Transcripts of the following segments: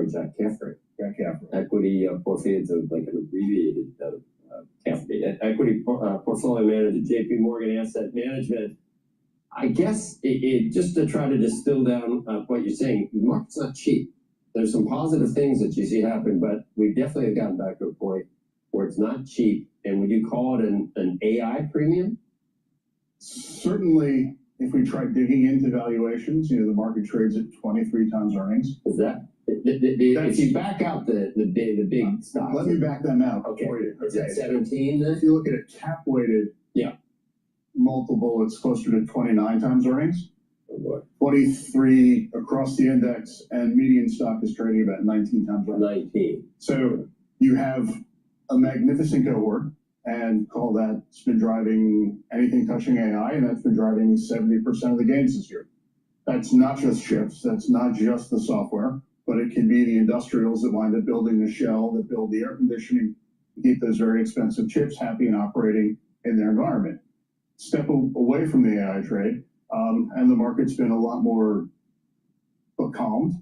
or Jack Caffrey. Jack Caffrey. Equity portfolio, it's like an abbreviated Caffrey. Equity portfolio manager, JP Morgan Asset Management. I guess just to try to distill down what you're saying, the market's not cheap. There's some positive things that you see happen, but we definitely have gotten back to a point where it's not cheap. And would you call it an AI premium? Certainly, if we try digging into valuations, the market trades at 23 times earnings. Is that if you back out the big stocks? Let me back them out for you. Is it 17 then? If you look at a cap-weighted multiple, it's closer to 29 times earnings. Oh boy. 23 across the index, and median stock is trading about 19 times earnings. 19. So you have a magnificent cohort, and call that's been driving anything touching AI, and that's been driving 70% of the gains this year. That's not just chips, that's not just the software, but it can be the industrials that wind up building the shell, that build the air conditioning, to keep those very expensive chips happy and operating in their environment. Step away from the AI trade, and the market's been a lot more calmed.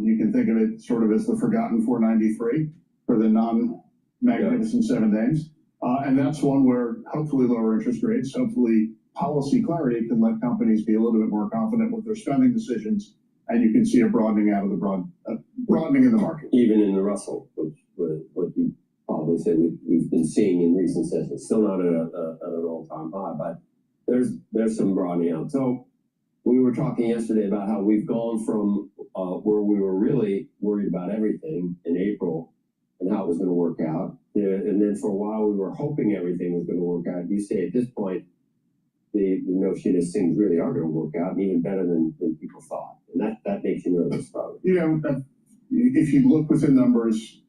You can think of it sort of as the forgotten 493 for the non-magnificent 7 names. And that's one where hopefully lower interest rates, hopefully policy clarity can let companies be a little bit more confident with their spending decisions, and you can see a broadening out of the broadening in the market. Even in the Russell, which what you probably said we've been seeing in recent sessions, still not at an all-time high, but there's some broadening out. So we were talking yesterday about how we've gone from where we were really worried about everything in April and how it was going to work out. And then for a while we were hoping everything was going to work out. You say at this point, the notion is things really are going to work out, and even better than people thought. And that makes you nervous, probably. If you look within numbers,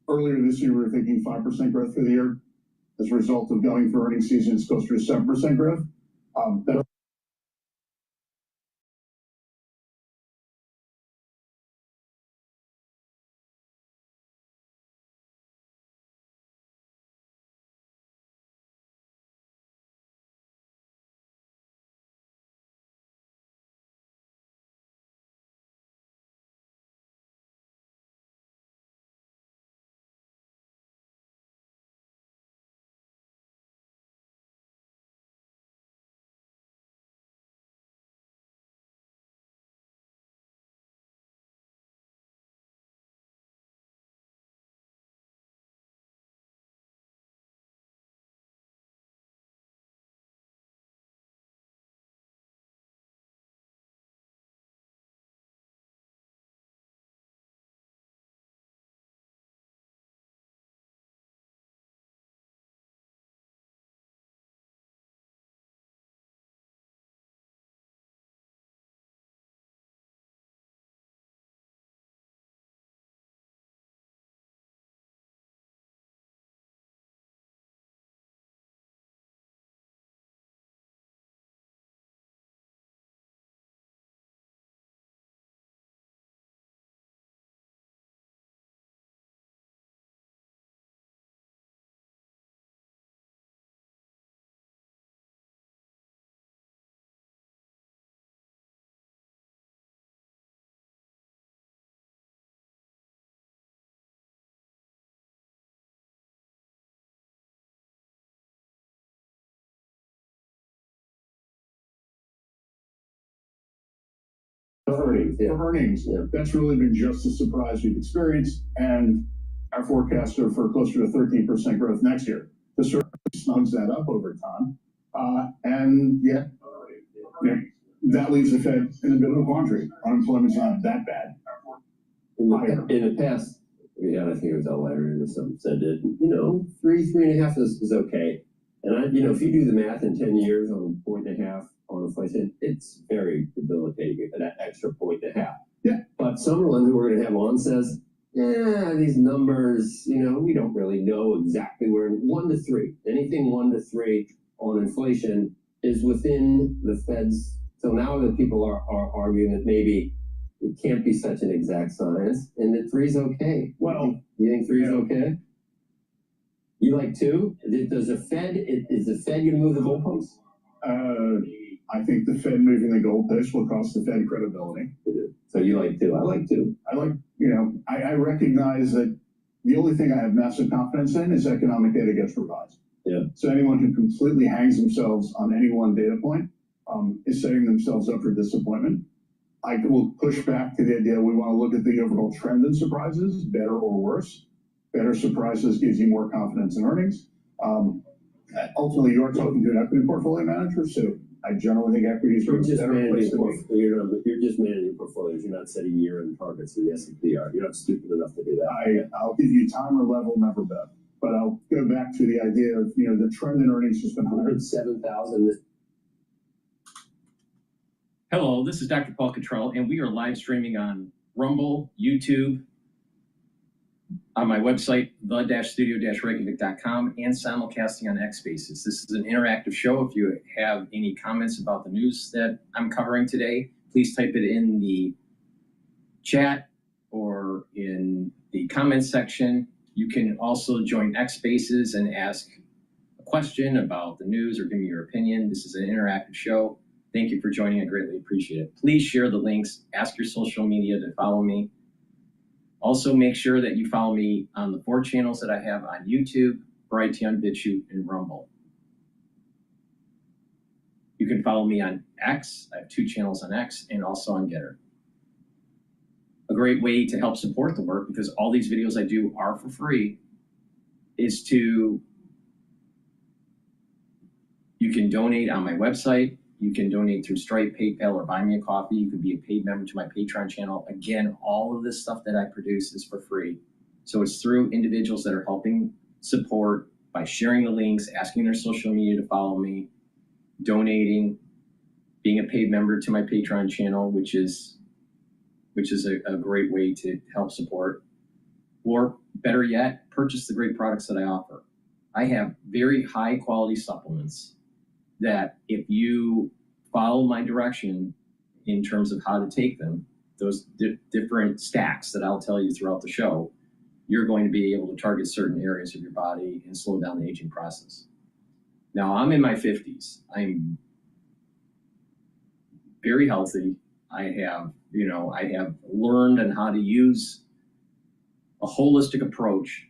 earlier this year we were thinking 5% growth for the year. As a result of going for earnings season, it's closer to 7% growth. Earnings. That's really been just a surprise we've experienced, and our forecasts are for closer to 13% growth next year. This certainly snugs that up over time, and yet that leaves the Fed in a bit of a quandary. Unemployment's not that bad. In the past, I think it was Larry or something said that 3.5 is okay. And if you do the math in 10 years on 1.5 on inflation, it's very debilitating for that extra 1.5. Yeah. But someone who we're going to have on says, these numbers, we don't really know exactly where. 1 to 3, anything 1 to 3 on inflation is within the Fed's. So now that people are arguing that maybe it can't be such an exact science, and that 3 is okay. Well, you think 3 is okay? You like 2? Is the Fed going to move the goalposts? I think the Fed moving the goalposts will cost the Fed credibility. So you like 2? I like 2. I recognize that the only thing I have massive confidence in is economic data gets revised. Yeah. So anyone who completely hangs themselves on any one data point is setting themselves up for disappointment. I will push back to the idea we want to look at the overall trend in surprises, better or worse. Better surprises gives you more confidence in earnings. Ultimately, you're talking to an equity portfolio manager, so I generally think equities are a better place to be. You're just managing portfolios. You're not setting year-end targets in the S&P. You're not stupid enough to do that. I'll give you time or level, never bet. But I'll go back to the idea of the trend in earnings has been higher. 7,000. Hello, this is DrPaulCottrell, and we are live streaming on Rumble, YouTube, on my website, the-studio-reykjavik.com, and simulcasting on X Spaces. This is an interactive show. If you have any comments about the news that I'm covering today, please type it in the chat or in the comments section. You can also join X Spaces and ask a question about the news or give me your opinion. This is an interactive show. Thank you for joining. I greatly appreciate it. Please share the links. Ask your social media to follow me. Also, make sure that you follow me on the 4 channels that I have on YouTube, Brighteon, Bitchute, and Rumble. You can follow me on X. I have 2 channels on X and also on GETTR. A great way to help support the work, because all these videos I do are for free, is you can donate on my website. You can donate through Stripe, PayPal, or Buy Me a Coffee. You can be a paid member to my Patreon channel. Again, all of this stuff that I produce is for free. So it's through individuals that are helping support by sharing the links, asking their social media to follow me, donating, being a paid member to my Patreon channel, which is a great way to help support. Or better yet, purchase the great products that I offer. I have very high quality supplements that if you follow my direction in terms of how to take them, those different stacks that I'll tell you throughout the show, you're going to be able to target certain areas of your body and slow down the aging process. Now, I'm in my 50s. I'm very healthy. I have learned on how to use a holistic approach,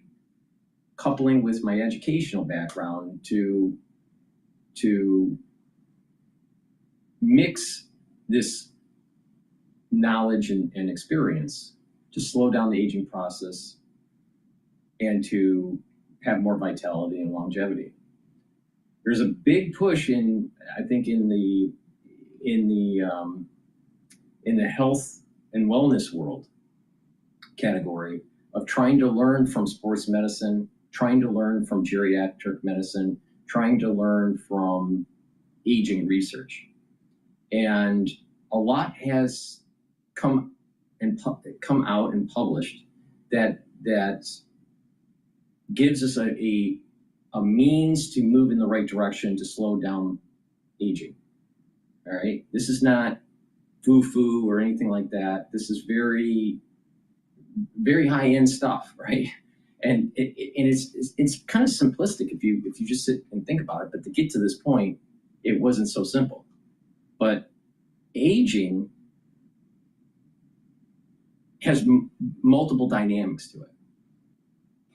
coupling with my educational background to mix this knowledge and experience to slow down the aging process and to have more vitality and longevity. There's a big push in the health and wellness world category of trying to learn from sports medicine, trying to learn from geriatric medicine, trying to learn from aging research. And a lot has come out and published that gives us a means to move in the right direction to slow down aging. All right, this is not foo-foo or anything like that. This is very, very high-end stuff, right? And it's kind of simplistic if you just sit and think about it. But to get to this point, it wasn't so simple. But aging has multiple dynamics to it.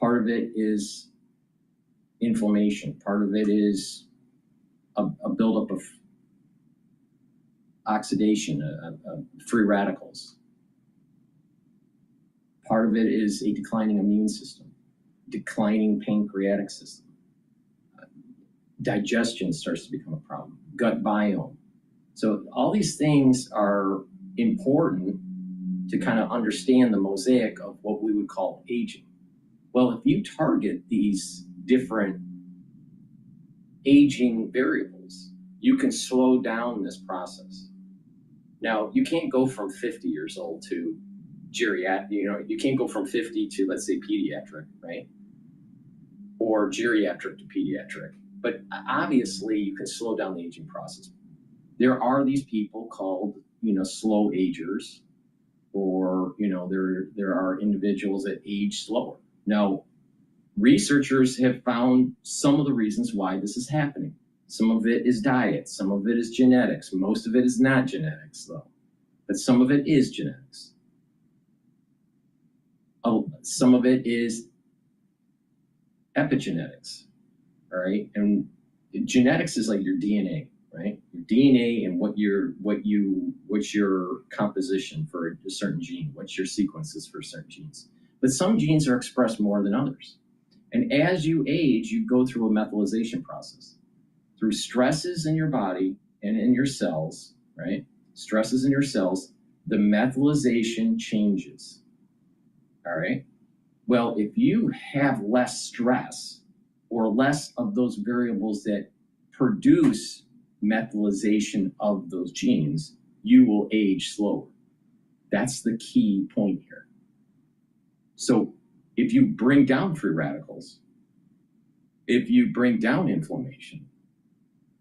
Part of it is inflammation. Part of it is a buildup of oxidation, free radicals. Part of it is a declining immune system, declining pancreatic system. Digestion starts to become a problem, gut biome. So all these things are important to kind of understand the mosaic of what we would call aging. Well, if you target these different aging variables, you can slow down this process. Now, you can't go from 50 years old to geriatric, you can't go from 50 to, let's say, pediatric, right? Or geriatric to pediatric. But obviously, you can slow down the aging process. There are these people called, slow agers, or, there are individuals that age slower. Now, researchers have found some of the reasons why this is happening. Some of it is diet, some of it is genetics, most of it is not genetics, though, but some of it is genetics. Some of it is epigenetics, all right? And genetics is like your DNA, right? Your DNA and what's your composition for a certain gene, what's your sequences for certain genes. But some genes are expressed more than others. And as you age, you go through a methylation process. Through stresses in your body and in your cells, right? Stresses in your cells, the methylation changes, all right? Well, if you have less stress or less of those variables that produce methylation of those genes, you will age slower. That's the key point here. So if you bring down free radicals, if you bring down inflammation,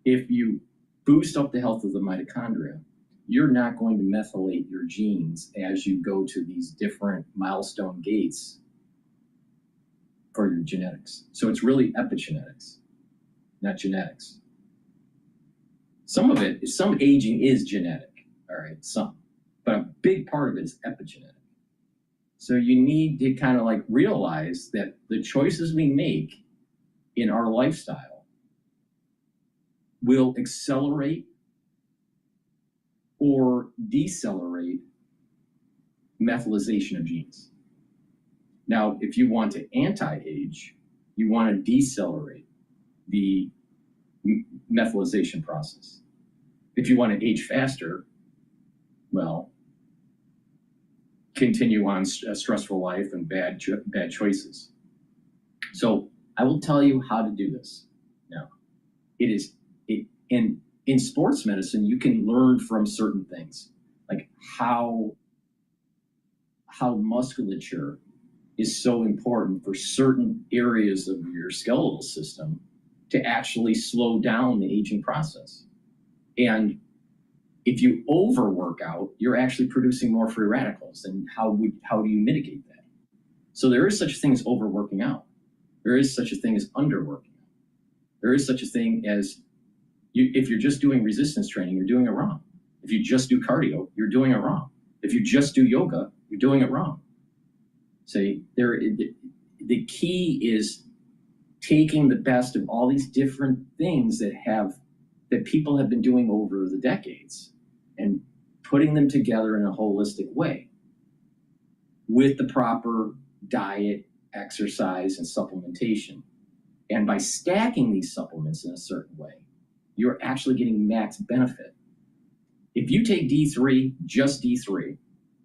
if you boost up the health of the mitochondria, you're not going to methylate your genes as you go to these different milestone gates for your genetics. So it's really epigenetics, not genetics. Some aging is genetic, all right, some, but a big part of it is epigenetic. So you need to kind of like realize that the choices we make in our lifestyle will accelerate or decelerate methylation of genes. Now, if you want to anti-age, you want to decelerate the methylation process. If you want to age faster, well, continue on a stressful life and bad choices. So I will tell you how to do this. Now, in sports medicine, you can learn from certain things, like how musculature is so important for certain areas of your skeletal system to actually slow down the aging process. And if you overwork out, you're actually producing more free radicals. And how do you mitigate that? So there is such a thing as overworking out. There is such a thing as underworking out. There is such a thing as if you're just doing resistance training, you're doing it wrong. If you just do cardio, you're doing it wrong. If you just do yoga, you're doing it wrong. See, the key is taking the best of all these different things that people have been doing over the decades and putting them together in a holistic way with the proper diet, exercise, and supplementation. And by stacking these supplements in a certain way, you're actually getting max benefit. If you take D3, just D3,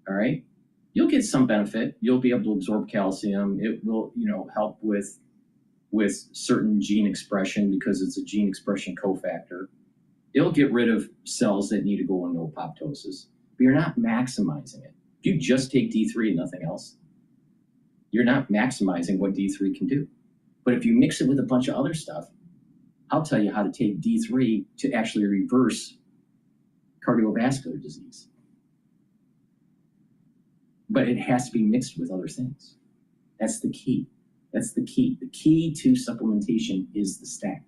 all right, you'll get some benefit. You'll be able to absorb calcium. It will, help with certain gene expression because it's a gene expression cofactor. It'll get rid of cells that need to go into apoptosis, but you're not maximizing it. If you just take D3 and nothing else, you're not maximizing what D3 can do. But if you mix it with a bunch of other stuff, I'll tell you how to take D3 to actually reverse cardiovascular disease. But it has to be mixed with other things. That's the key. That's the key. The key to supplementation is the stack.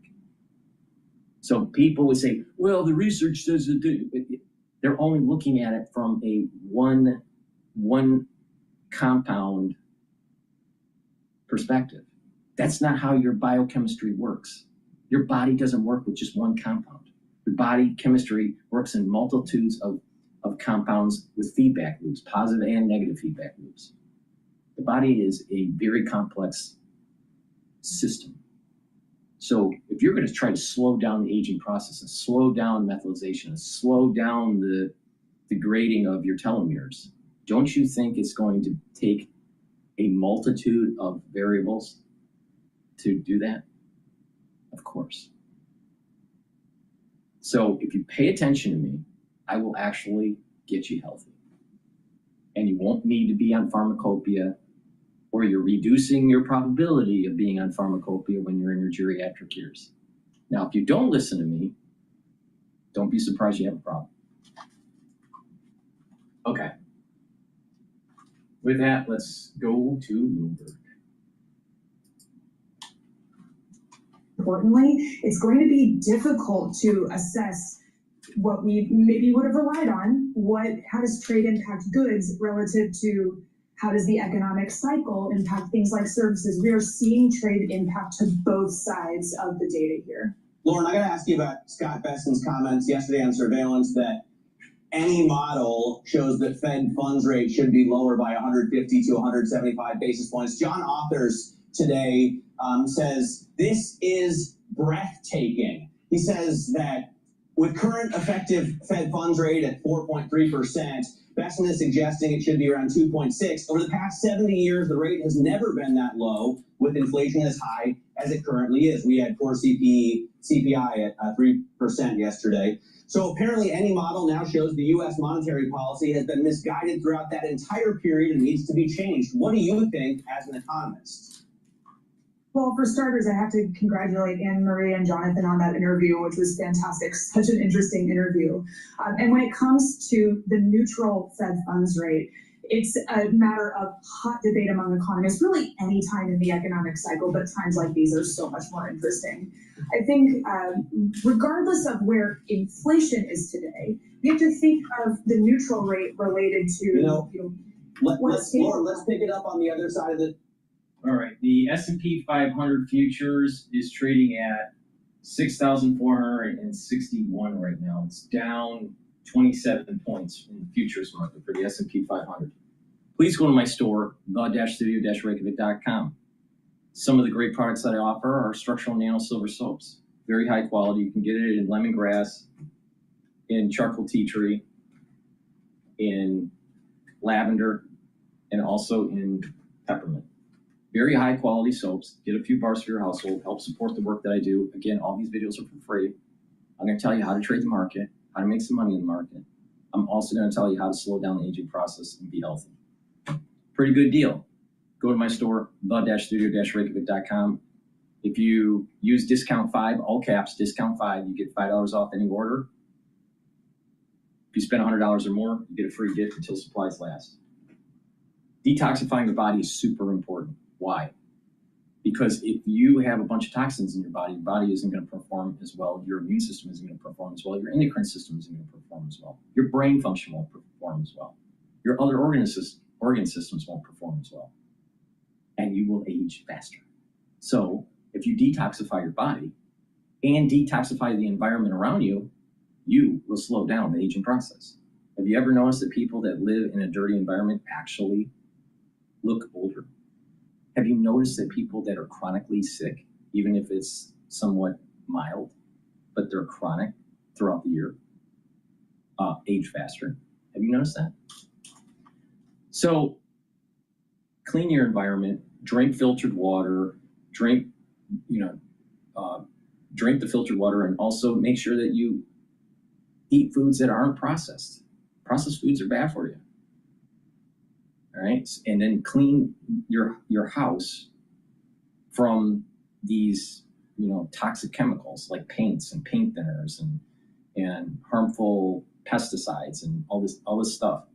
So people would say, well, the research says that they're only looking at it from a one compound perspective. That's not how your biochemistry works. Your body doesn't work with just one compound. Your body chemistry works in multitudes of compounds with feedback loops, positive and negative feedback loops. The body is a very complex system. So if you're going to try to slow down the aging process and slow down methylation and slow down the degrading of your telomeres, don't you think it's going to take a multitude of variables to do that? Of course. So if you pay attention to me, I will actually get you healthy. And you won't need to be on pharmacopoeia, or you're reducing your probability of being on pharmacopoeia when you're in your geriatric years. Now, if you don't listen to me, don't be surprised you have a problem. Okay. With that, let's go to Bloomberg. Importantly, it's going to be difficult to assess what we maybe would have relied on. How does trade impact goods relative to How does the economic cycle impact things like services? We are seeing trade impact to both sides of the data here. Lauren, I got to ask you about Scott Bessen's comments yesterday on surveillance that any model shows that Fed funds rate should be lower by 150 to 175 basis points. John Authors today says this is breathtaking. He says that with current effective Fed funds rate at 4.3%, Bessen is suggesting it should be around 2.6. Over the past 70 years, the rate has never been that low, with inflation as high as it currently is. We had core CPI at 3% yesterday. So apparently any model now shows the U.S. monetary policy has been misguided throughout that entire period and needs to be changed. What do you think as an economist? Well, for starters, I have to congratulate Anne Marie and Jonathan on that interview, which was fantastic. Such an interesting interview. And when it comes to the neutral Fed funds rate, it's a matter of hot debate among economists, really any time in the economic cycle, but times like these are so much more interesting. I think regardless of where inflation is today, we have to think of the neutral rate related to, let's pick it up on the other side of the. All right, the S&P 500 futures is trading at 6,461 right now. It's down 27 points in the futures market for the S&P 500. Please go to my store, the-studio-reykjavik.com. Some of the great products that I offer are structural nano silver soaps. Very high quality. You can get it in lemongrass, in charcoal tea tree, in lavender, and also in peppermint. Very high quality soaps. Get a few bars for your household. Help support the work that I do. Again, all these videos are for free. I'm going to tell you how to trade the market, how to make some money in the market. I'm also going to tell you how to slow down the aging process and be healthy. Pretty good deal. Go to my store, the-studio-reykjavik.com. If you use discount 5, all caps, discount 5, you get $5 off any order. If you spend $100 or more, you get a free gift until supplies last. Detoxifying your body is super important. Why? Because if you have a bunch of toxins in your body isn't going to perform as well. Your immune system isn't going to perform as well. Your endocrine system isn't going to perform as well. Your brain function won't perform as well. Your other organ systems won't perform as well. And you will age faster. So if you detoxify your body and detoxify the environment around you, you will slow down the aging process. Have you ever noticed that people that live in a dirty environment actually look older? Have you noticed that people that are chronically sick, even if it's somewhat mild, but they're chronic throughout the year, age faster? Have you noticed that? So clean your environment, drink filtered water, drink the filtered water, and also make sure that you eat foods that aren't processed. Processed foods are bad for you. All right, and then clean your house from these toxic chemicals like paints and paint thinners and harmful pesticides and all this stuff.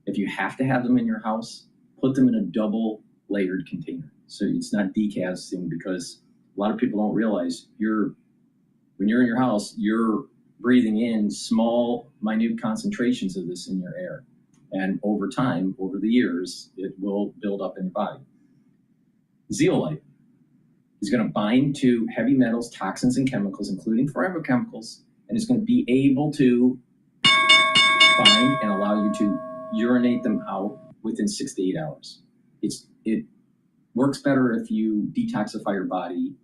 If you have to have them in your house, put them in a double layered container so it's not decasting, because a lot of people don't realize when you're in your house, you're breathing in small, minute concentrations of this in your air. And over time, over the years, it will build up in your body. Zeolite is going to bind to heavy metals, toxins, and chemicals, including forever chemicals, and is going to be able to bind and allow you to urinate them out within 6 to 8 hours. It works better if you detoxify your body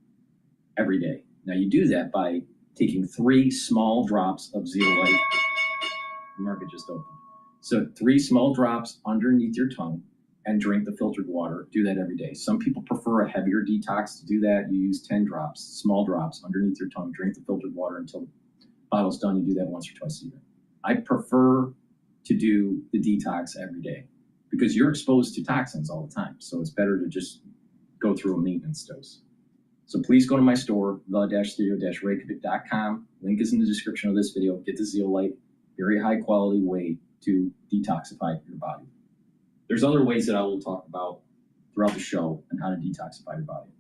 every day. Now, you do that by taking 3 small drops of zeolite. The market just opened. So 3 small drops underneath your tongue and drink the filtered water. Do that every day. Some people prefer a heavier detox. To do that, you use 10 drops, small drops underneath your tongue. Drink the filtered water until the bottle's done. You do that once or twice a year. I prefer to do the detox every day because you're exposed to toxins all the time. So it's better to just go through a maintenance dose. So please go to my store, the-studio-reykjavik.com. Link is in the description of this video. Get the zeolite, very high quality way to detoxify your body. There's other ways that I will talk about throughout the show on how to detoxify your body.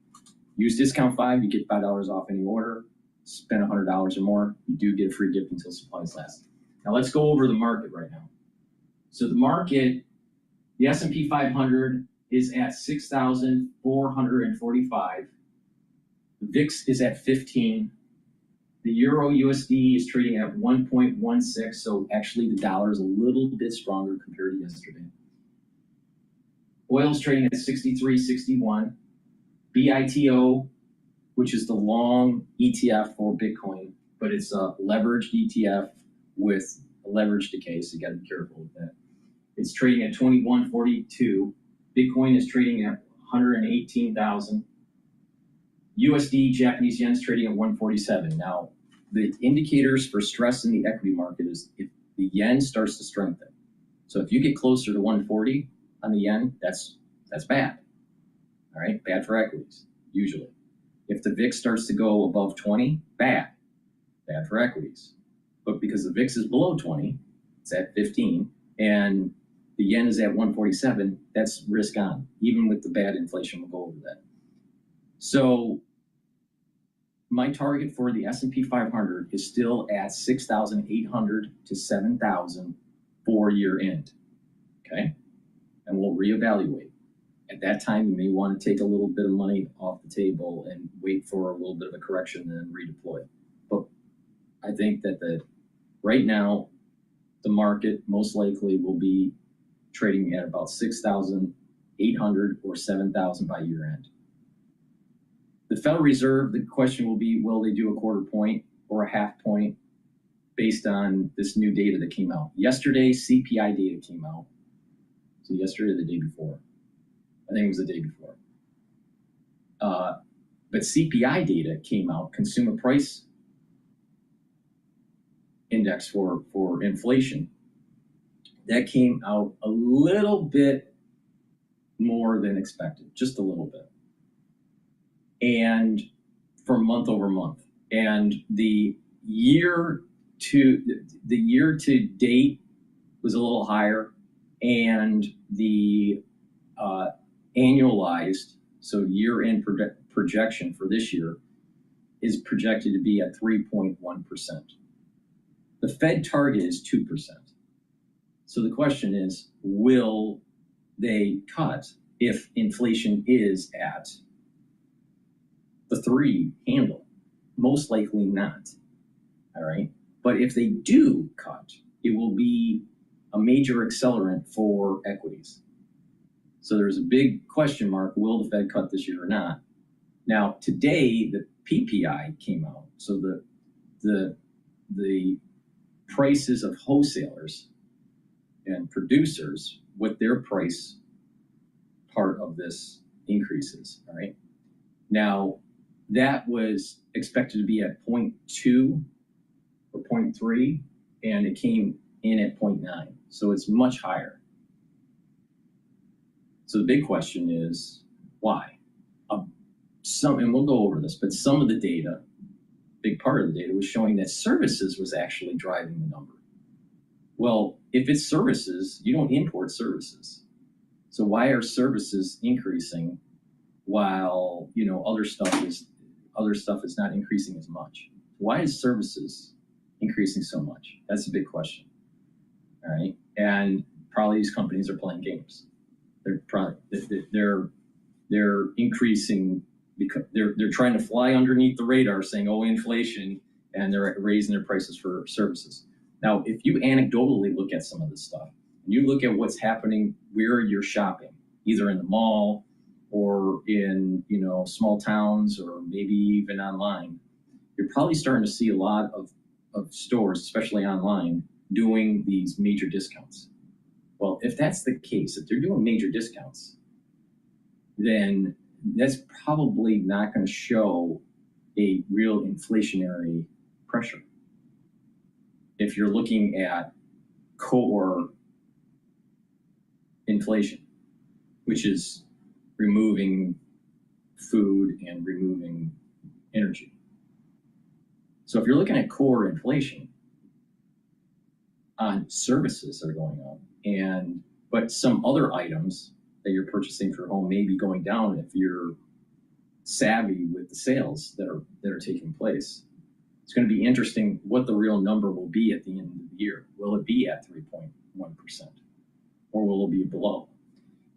Use discount 5, you get $5 off any order. Spend $100 or more, you do get a free gift until supplies last. Now let's go over the market right now. So the market The S&P 500 is at 6,445. The VIX is at 15. The Euro USD is trading at 1.16, so actually the dollar is a little bit stronger compared to yesterday. Oil's trading at 63.61. BITO, which is the long ETF for Bitcoin, but it's a leveraged ETF with a leverage decay, so you got to be careful with that. It's trading at 21.42. Bitcoin is trading at 118,000. USD Japanese yen is trading at 147. Now, the indicators for stress in the equity market is if the yen starts to strengthen. So if you get closer to 140 on the yen, that's bad. All right, bad for equities, usually. If the VIX starts to go above 20, bad for equities. But because the VIX is below 20, it's at 15, and the yen is at 147, that's risk on. Even with the bad inflation, we'll go over that. So my target for the S&P 500 is still at 6,800 to 7,000 for year end, okay? And we'll reevaluate. At that time, you may want to take a little bit of money off the table and wait for a little bit of a correction and then redeploy. But I think that right now, the market most likely will be trading at about 6,800 or 7,000 by year end. The Federal Reserve, the question will be, will they do a quarter point or a half point based on this new data that came out? Yesterday, CPI data came out. So yesterday or the day before? I think it was the day before. But CPI data came out, Consumer Price Index for inflation. That came out a little bit more than expected, just a little bit. And for month over month. And the year to date was a little higher, and the annualized, so year-end projection for this year is projected to be at 3.1%. The Fed target is 2%. So the question is, will they cut if inflation is at the 3 handle? Most likely not, all right? But if they do cut, it will be a major accelerant for equities. So there's a big question mark, will the Fed cut this year or not? Now, today, the PPI came out. So the prices of wholesalers and producers, what their price part of this increases, all right? Now, that was expected to be at 0.2 or 0.3, and it came in at 0.9. So it's much higher. So the big question is, why? And we'll go over this, but some of the data, big part of the data, was showing that services was actually driving the number. Well, if it's services, you don't import services. So why are services increasing while other stuff is not increasing as much? Why is services increasing so much? That's a big question. All right, and probably these companies are playing games. They're increasing because they're trying to fly underneath the radar, saying, "Oh, inflation," and they're raising their prices for services. Now, if you anecdotally look at some of this stuff, and you look at what's happening where you're shopping, either in the mall or in small towns or maybe even online, you're probably starting to see a lot of stores, especially online, doing these major discounts. Well, if that's the case, if they're doing major discounts, then that's probably not going to show a real inflationary pressure. If you're looking at core inflation, which is removing food and removing energy. So if you're looking at core inflation, on services that are going up, but some other items that you're purchasing for home may be going down if you're savvy with the sales that are taking place. It's going to be interesting what the real number will be at the end of the year. Will it be at 3.1%, or will it be below?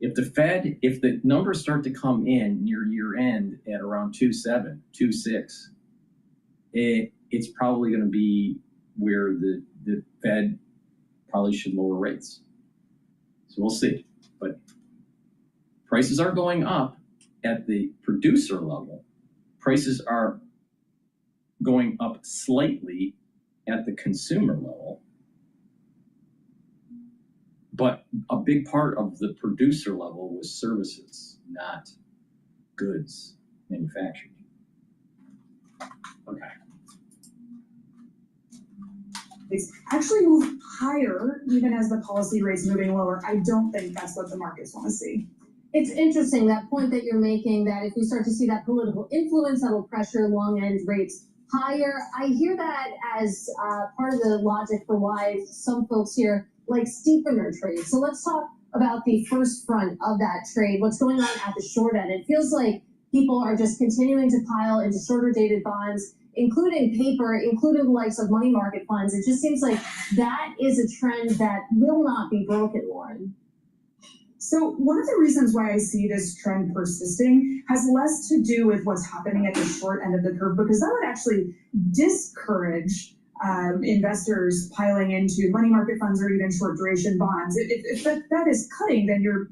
If the numbers start to come in near year end at around 2.7, 2.6, it's probably going to be where the Fed probably should lower rates. So we'll see. But prices are going up at the producer level. Prices are going up slightly at the consumer level. But a big part of the producer level was services, not goods manufactured. Okay. It's actually moved higher even as the policy rate's moving lower. I don't think that's what the markets want to see. It's interesting, that point that you're making, that if we start to see that political influence, that'll pressure long end rates higher. I hear that as part of the logic for why some folks here like steepener trades. So let's talk about the first front of that trade. What's going on at the short end? It feels like people are just continuing to pile into shorter dated bonds, including paper, including the likes of money market funds. It just seems like that is a trend that will not be broken, Lauren. So one of the reasons why I see this trend persisting has less to do with what's happening at the short end of the curve, because that would actually discourage investors piling into money market funds or even short duration bonds. If that is cutting, then you're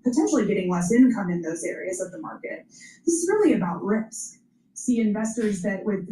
potentially getting less income in those areas of the market. This is really about risk. See investors that with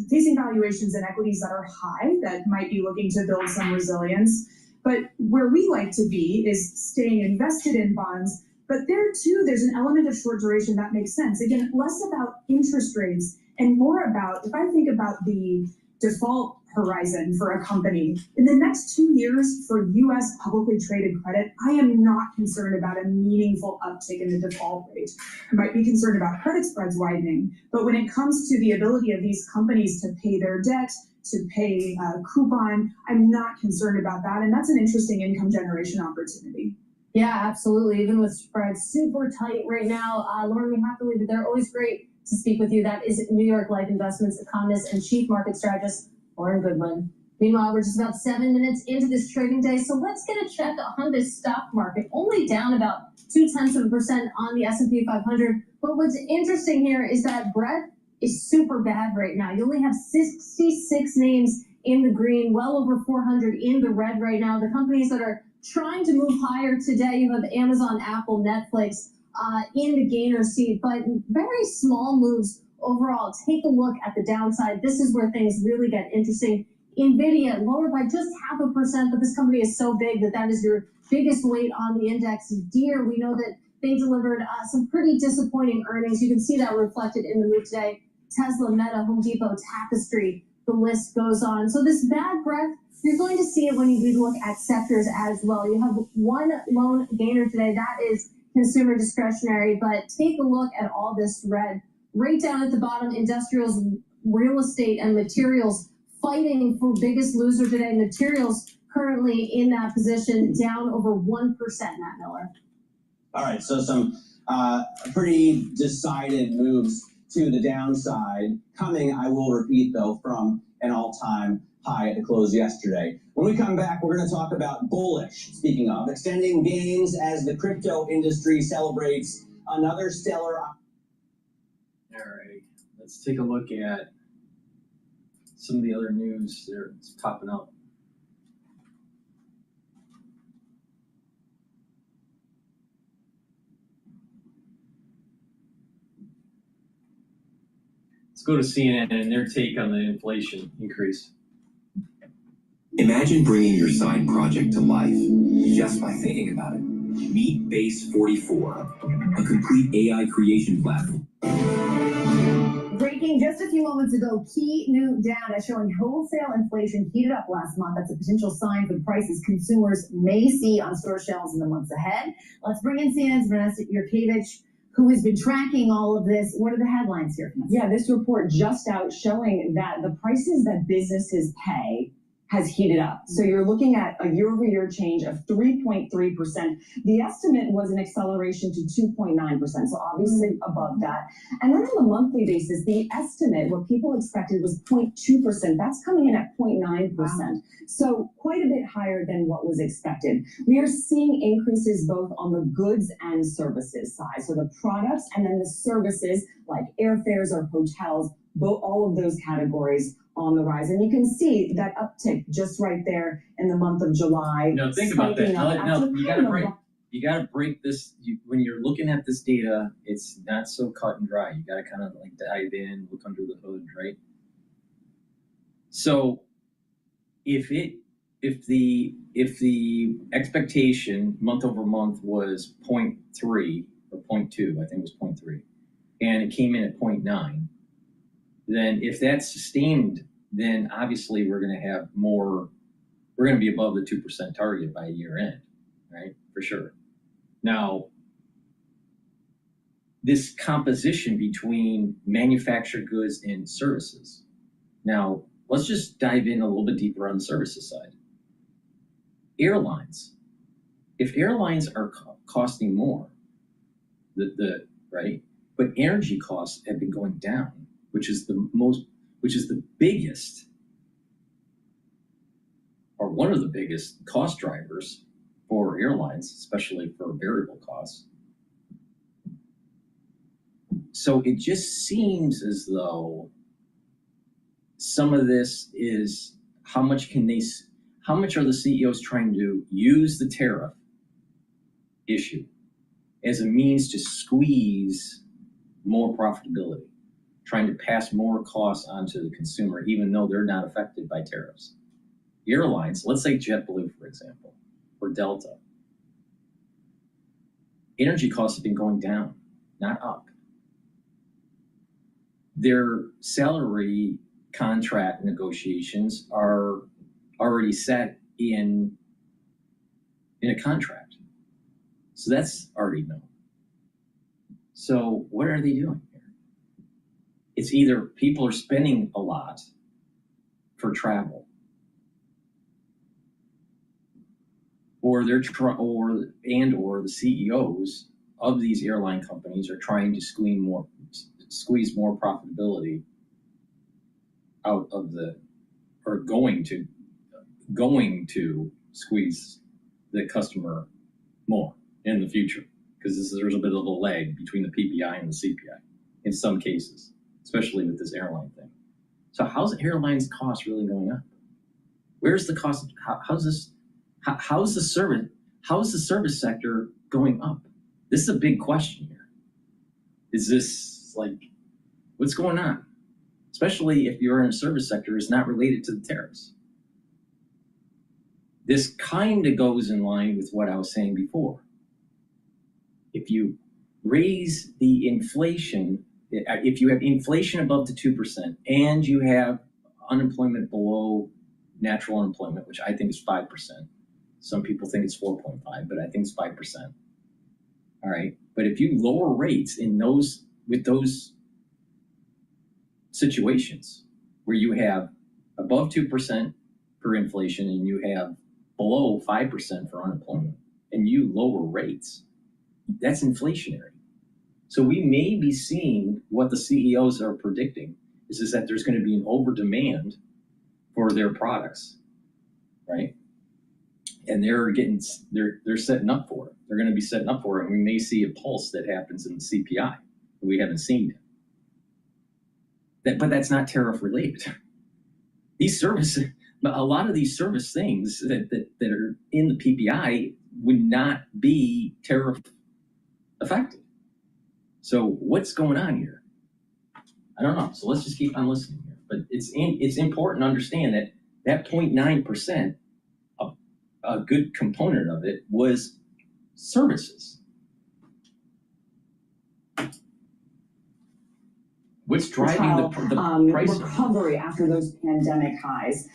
facing valuations in equities that are high, that might be looking to build some resilience. But where we like to be is staying invested in bonds. But there too, there's an element of short duration that makes sense. Again, less about interest rates and more about, if I think about the default horizon for a company, in the next 2 years for US publicly traded credit, I am not concerned about a meaningful uptick in the default rate. I might be concerned about credit spreads widening, but when it comes to the ability of these companies to pay their debt, to pay a coupon, I'm not concerned about that. And that's an interesting income generation opportunity. Yeah, absolutely. Even with spreads super tight right now, Lauren, we have to leave it there. Always great to speak with you. That is New York Life Investments economist and chief market strategist, Lauren Goodwin. Meanwhile, we're just about 7 minutes into this trading day, so let's get a check on this stock market. Only down about 0.2% on the S&P 500. But what's interesting here is that breadth is super bad right now. You only have 66 names in the green, well over 400 in the red right now. The companies that are trying to move higher today, you have Amazon, Apple, Netflix in the gainer seat, but very small moves overall. Take a look at the downside. This is where things really get interesting. NVIDIA lower by just 0.5%, but this company is so big that that is your biggest weight on the index. Deere, we know that they delivered some pretty disappointing earnings. You can see that reflected in the move today. Tesla, Meta, Home Depot, Tapestry, the list goes on. So this bad breath, you're going to see it when you look at sectors as well. You have one lone gainer today. That is consumer discretionary, but take a look at all this red. Right down at the bottom, industrials, real estate, and materials fighting for biggest loser today. Materials currently in that position, down over 1%, Matt Miller. All right, so some pretty decided moves to the downside coming, I will repeat though, from an all-time high at the close yesterday. When we come back, we're going to talk about bullish, speaking of, extending gains as the crypto industry celebrates another stellar. All right, let's take a look at some of the other news that's popping up. Let's go to CNN and their take on the inflation increase. Imagine bringing your side project to life just by thinking about it. Meet Base 44, a complete AI creation platform. Breaking just a few moments ago, key new data showing wholesale inflation heated up last month. That's a potential sign for the prices consumers may see on store shelves in the months ahead. Let's bring in CNN's Vanessa Yurkevich, who has been tracking all of this. What are the headlines here? Yeah, this report just out showing that the prices that businesses pay has heated up. So you're looking at a year-over-year change of 3.3%. The estimate was an acceleration to 2.9%, so obviously above that. And then on the monthly basis, the estimate, what people expected was 0.2%. That's coming in at 0.9%. Wow. So quite a bit higher than what was expected. We are seeing increases both on the goods and services side. So the products and then the services like airfares or hotels, all of those categories on the rise. And you can see that uptick just right there in the month of July. No, think about that. No, you gotta break this. When you're looking at this data, it's not so cut and dry. You gotta kind of like dive in, look under the hood, right? So if the expectation month over month was 0.3 or 0.2, I think it was 0.3, and it came in at 0.9, then if that's sustained, then obviously we're going to have more, we're going to be above the 2% target by year end, right? For sure. Now, this composition between manufactured goods and services. Now, let's just dive in a little bit deeper on the services side. Airlines. If airlines are costing more, right? But energy costs have been going down, which is the biggest, or one of the biggest cost drivers for airlines, especially for variable costs. So it just seems as though some of this is how much are the CEOs trying to use the tariff issue as a means to squeeze more profitability, trying to pass more costs onto the consumer, even though they're not affected by tariffs. Airlines, let's say JetBlue, for example, or Delta. Energy costs have been going down, not up. Their salary contract negotiations are already set in a contract. So that's already known. So what are they doing here? It's either people are spending a lot for travel, or or the CEOs of these airline companies are trying to squeeze more profitability out of or going to squeeze the customer more in the future, because there's a bit of a lag between the PPI and the CPI in some cases, especially with this airline thing. So how's airlines cost really going up? Where's the cost? How's the service sector going up? This is a big question here. Is this like, what's going on? Especially if you're in a service sector is not related to the tariffs. This kind of goes in line with what I was saying before. If you raise the inflation, if you have inflation above the 2% and you have unemployment below natural unemployment, which I think is 5%. Some people think it's 4.5, but I think it's 5%. All right. But if you lower rates with those situations where you have above 2% for inflation and you have below 5% for unemployment, and you lower rates, that's inflationary. So we may be seeing what the CEOs are predicting is that there's going to be an over demand for their products, right? And they're setting up for it. They're going to be setting up for it, and we may see a pulse that happens in the CPI that we haven't seen yet. But that's not tariff related. A lot of these service things that are in the PPI would not be tariff affected. So what's going on here? I don't know. So let's just keep on listening here. But it's important to understand that 0.9%, a good component of it was services. What's driving the price recovery after those pandemic highs?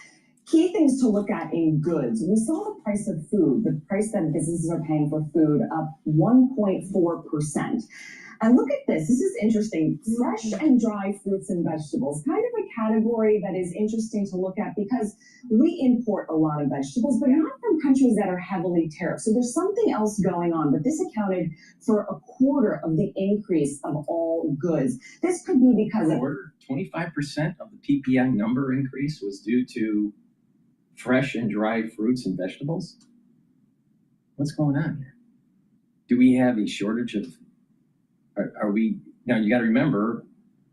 Key things to look at in goods. We saw the price of food, the price that businesses are paying for food, up 1.4%. And look at this. This is interesting. Fresh and dry fruits and vegetables, kind of a category that is interesting to look at because we import a lot of vegetables, but not from countries that are heavily tariffed. So there's something else going on, but this accounted for a quarter of the increase of all goods. This could be because of 25% of the PPI number increase was due to fresh and dry fruits and vegetables. What's going on here? Do we have a shortage of? Are we now? You got to remember,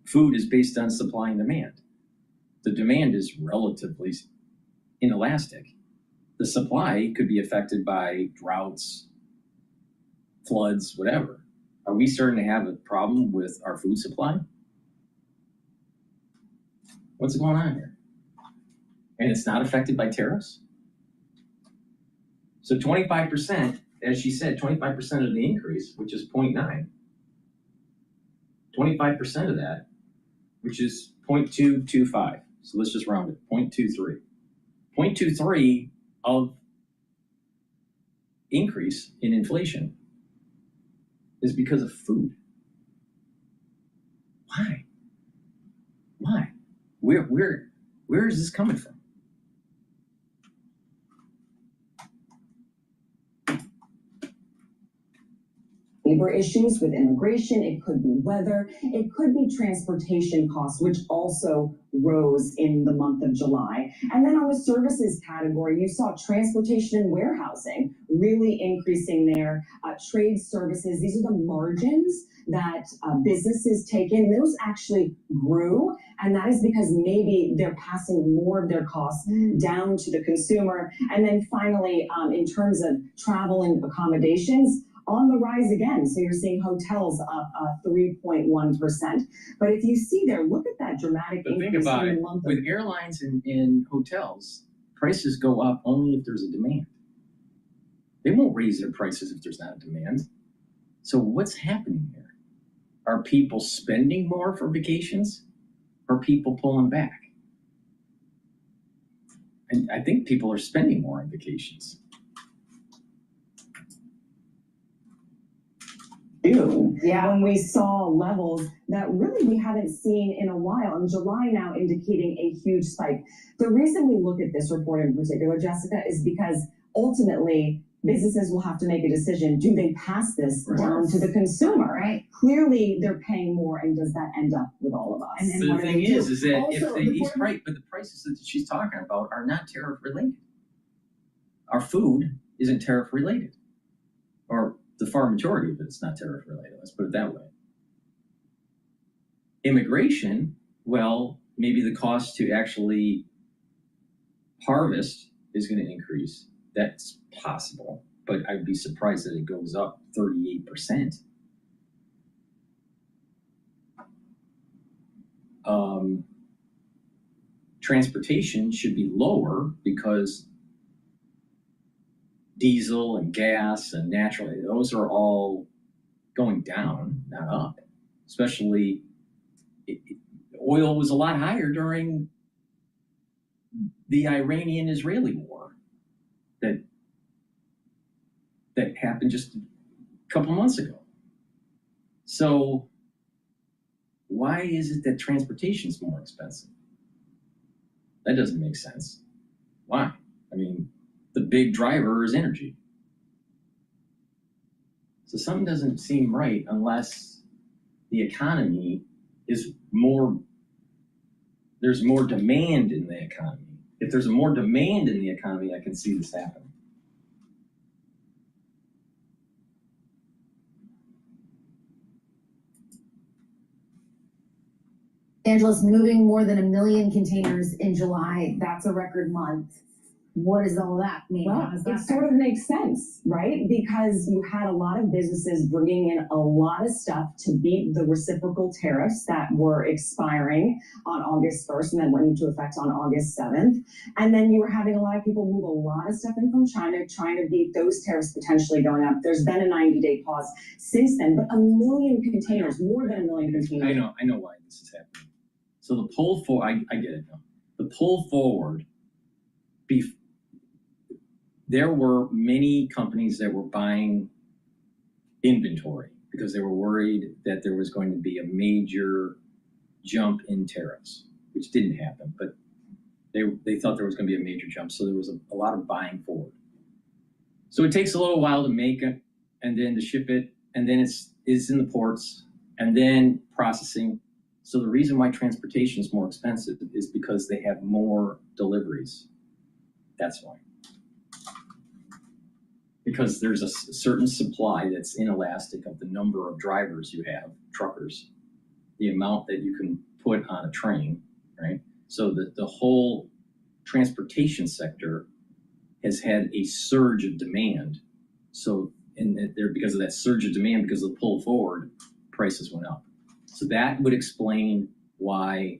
food is based on supply and demand. The demand is relatively inelastic. The supply could be affected by droughts, floods, whatever. Are we starting to have a problem with our food supply? What's going on here? And it's not affected by tariffs? So 25%, as she said, 25% of the increase, which is 0.9. 25% of that, which is 0.225. So let's just round it, 0.23. 0.23 of increase in inflation is because of food. Why? Why? Where is this coming from? Labor issues with immigration, it could be weather, it could be transportation costs, which also rose in the month of July. And then on the services category, you saw transportation and warehousing really increasing there. Trade services, these are the margins that businesses take in. Those actually grew, and that is because maybe they're passing more of their costs down to the consumer. And then finally, in terms of travel and accommodations, on the rise again. So you're seeing hotels up 3.1%. But if you see there, look at that dramatic increase. Think about in it. the month With airlines and hotels, prices go up only if there's a demand. They won't raise their prices if there's not a demand. So what's happening here? Are people spending more for vacations? Or are people pulling back? And I think people are spending more on vacations. When we saw levels that really we haven't seen in a while, and July now indicating a huge spike. The reason we look at this report in particular, Jessica, is because ultimately businesses will have to make a decision. Do they pass this down to the consumer? Right. Clearly, they're paying more, and does that end up with all of us? And So what the do thing they do? is that Also, but the prices that she's talking about are not tariff related. Our food isn't tariff related, or the far majority of it's not tariff related. Let's put it that way. Immigration, well, maybe the cost to actually harvest is going to increase. That's possible, but I'd be surprised that it goes up 38%. Transportation should be lower because diesel and gas and natural, those are all going down, not up. Especially, oil was a lot higher during the Iranian-Israeli war that happened just a couple months ago. So why is it that transportation is more expensive? That doesn't make sense. Why? I mean, the big driver is energy. So something doesn't seem right unless the economy is more, there's more demand in the economy. If there's more demand in the economy, I can see this happening. Angeles, moving more than 1 million containers in July. That's a record month. What does all that mean? Well, it sort of makes sense, right? Because you had a lot of businesses bringing in a lot of stuff to beat the reciprocal tariffs that were expiring on August 1st and then went into effect on August 7th. And then you were having a lot of people move a lot of stuff in from China, trying to beat those tariffs potentially going up. There's been a 90-day pause since then, but 1 million containers, more than 1 million containers. I know why this is happening. So the pull forward, I get it now. The pull forward there were many companies that were buying inventory because they were worried that there was going to be a major jump in tariffs, which didn't happen, but they thought there was going to be a major jump, so there was a lot of buying forward. So it takes a little while to make it, and then to ship it, and then it's in the ports, and then processing. So the reason why transportation is more expensive is because they have more deliveries. That's why. Because there's a certain supply that's inelastic of the number of drivers you have, truckers, the amount that you can put on a train, right? So the whole transportation sector has had a surge of demand. So because of that surge of demand, because of the pull forward, prices went up. So that would explain why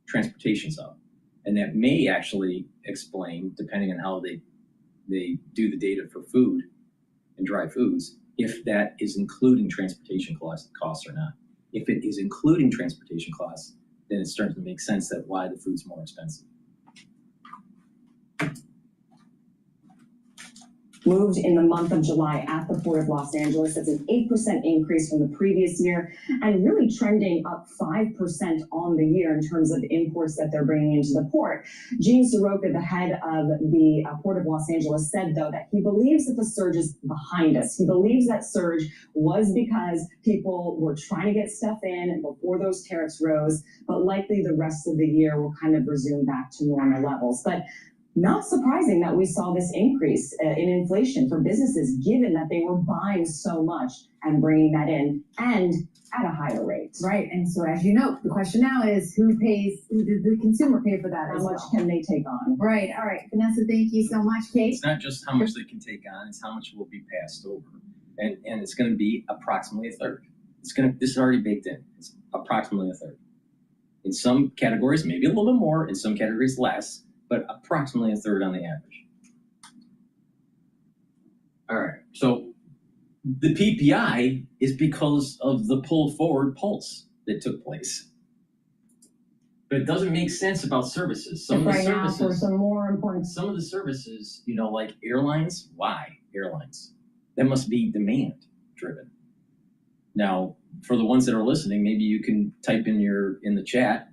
transportation's up. And that may actually explain, depending on how they do the data for food and dry foods, if that is including transportation costs or not. If it is including transportation costs, then it's starting to make sense that why the food's more expensive. Moved in the month of July at the Port of Los Angeles. That's an 8% increase from the previous year and really trending up 5% on the year in terms of imports that they're bringing into the port. Gene Soroka, the head of the Port of Los Angeles, said, though, that he believes that the surge is behind us. He believes that surge was because people were trying to get stuff in before those tariffs rose, but likely the rest of the year will kind of resume back to normal levels. But not surprising that we saw this increase in inflation for businesses, given that they were buying so much and bringing that in and at a higher rate. Right, and so as you know, the question now is who pays, who does the consumer pay for that How as much well? can they take on? Right, all right, Vanessa, thank you so much. Kate? It's not just how much they can take on, it's how much will be passed over. And it's going to be approximately a third. This is already baked in. It's approximately a third. In some categories, maybe a little bit more, in some categories less, but approximately a third on the average. All right, so the PPI is because of the pull forward pulse that took place. But it doesn't make sense about services. Some of the Right now, for services, some more important. some of the services, like airlines, why airlines? That must be demand driven. Now, for the ones that are listening, maybe you can type in the chat,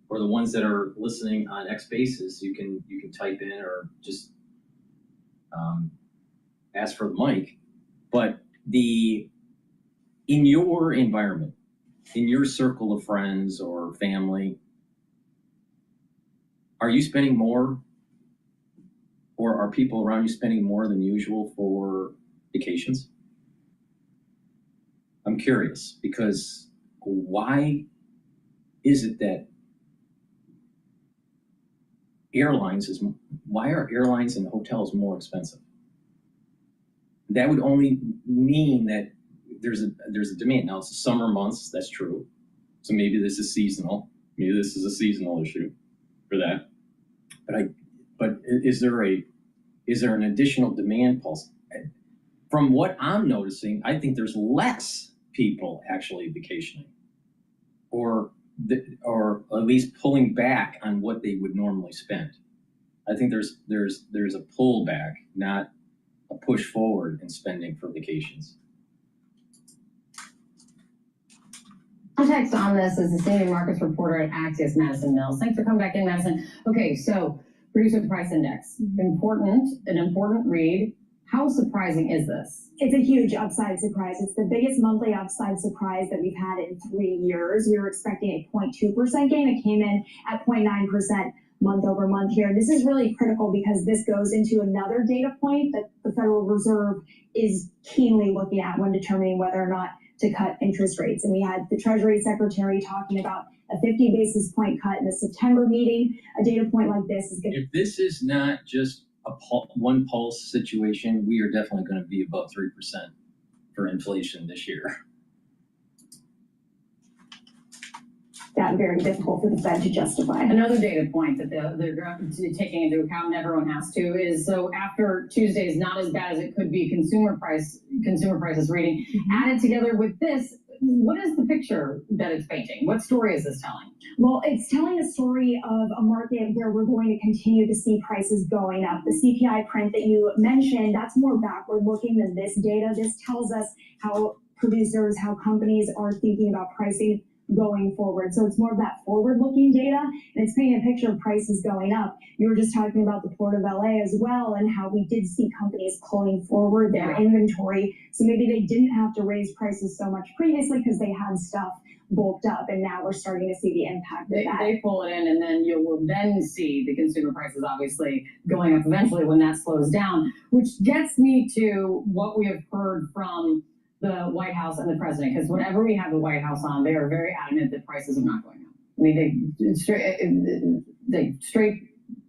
or the ones that are listening on X Spaces, you can type in or just ask for the mic. But in your environment, in your circle of friends or family, are you spending more, or are people around you spending more than usual for vacations? I'm curious, because why is it that why are airlines and hotels more expensive? That would only mean that there's a demand. Now, it's the summer months, that's true. So maybe this is seasonal. Maybe this is a seasonal issue for that. But is there an additional demand pulse? From what I'm noticing, I think there's less people actually vacationing, or at least pulling back on what they would normally spend. I think there's a pullback, not a push forward in spending for vacations. Context on this is the senior markets reporter at Axios, Madison Mills. Thanks for coming back in, Madison. Okay, so producer price index, an important read. How surprising is this? It's a huge upside surprise. It's the biggest monthly upside surprise that we've had in 3 years. We were expecting a 0.2% gain. It came in at 0.9% month over month here. And this is really critical because this goes into another data point that the Federal Reserve is keenly looking at when determining whether or not to cut interest rates. And we had the Treasury Secretary talking about a 50 basis point cut in the September meeting. A data point like this is going to... If this is not just a one pulse situation, we are definitely going to be above 3% for inflation this year. That very difficult for the Fed to justify. Another data point that they're taking into account, and everyone has to, is so after Tuesday's not as bad as it could be consumer prices reading, added together with this, what is the picture that it's painting? What story is this telling? Well, it's telling a story of a market where we're going to continue to see prices going up. The CPI print that you mentioned, that's more backward looking than this data. This tells us how producers, how companies are thinking about pricing going forward. So it's more of that forward-looking data, and it's painting a picture of prices going up. You were just talking about the Port of LA as well, and how we did see companies pulling forward their inventory. So maybe they didn't have to raise prices so much previously because they had stuff bulked up, and now we're starting to see the impact of that. They pull it in, and then you will then see the consumer prices obviously going up eventually when that slows down, which gets me to what we have heard from the White House and the president, because whenever we have the White House on, they are very adamant that prices are not going up. I mean,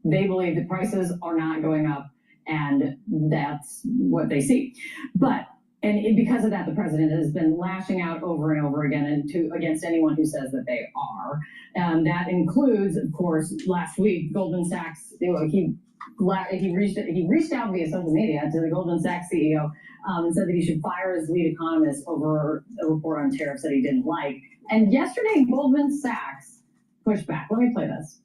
they believe that prices are not going up, and that's what they see. Because of that, the president has been lashing out over and over again against anyone who says that they are. That includes, of course, last week, Goldman Sachs, he reached out via social media to the Goldman Sachs CEO and said that he should fire his lead economist over a report on tariffs that he didn't like. And yesterday, Goldman Sachs pushed back. Let me play this.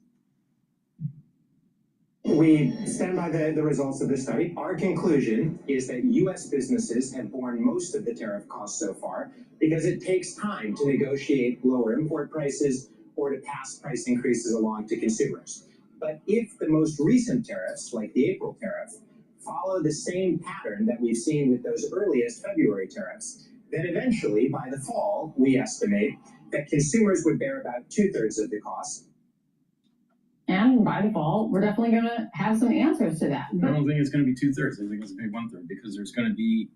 We stand by the results of this study. Our conclusion is that U.S. businesses have borne most of the tariff costs so far because it takes time to negotiate lower import prices or to pass price increases along to consumers. But if the most recent tariffs, like the April tariff, follow the same pattern that we've seen with those earliest February tariffs, then eventually, by the fall, we estimate that consumers would bear about 2/3 of the cost. And by the fall, we're definitely going to have some answers to that. I don't think it's going to be 2/3. I think it's going to be 1/3 because there's going to be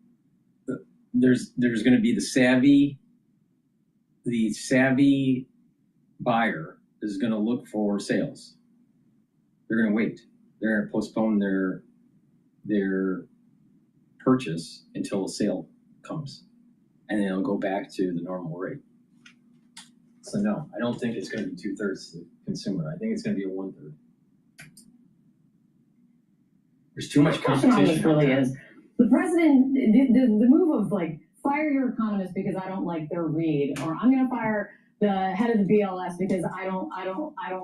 the savvy buyer is going to look for sales. They're going to wait. They're going to postpone their purchase until a sale comes, and then it'll go back to the normal rate. So no, I don't think it's going to be 2/3 the consumer. I think it's going to be a 1/3. There's too much competition. This really is the president. The move of like fire your economist because I don't like their read, or I'm going to fire the head of the BLS because I don't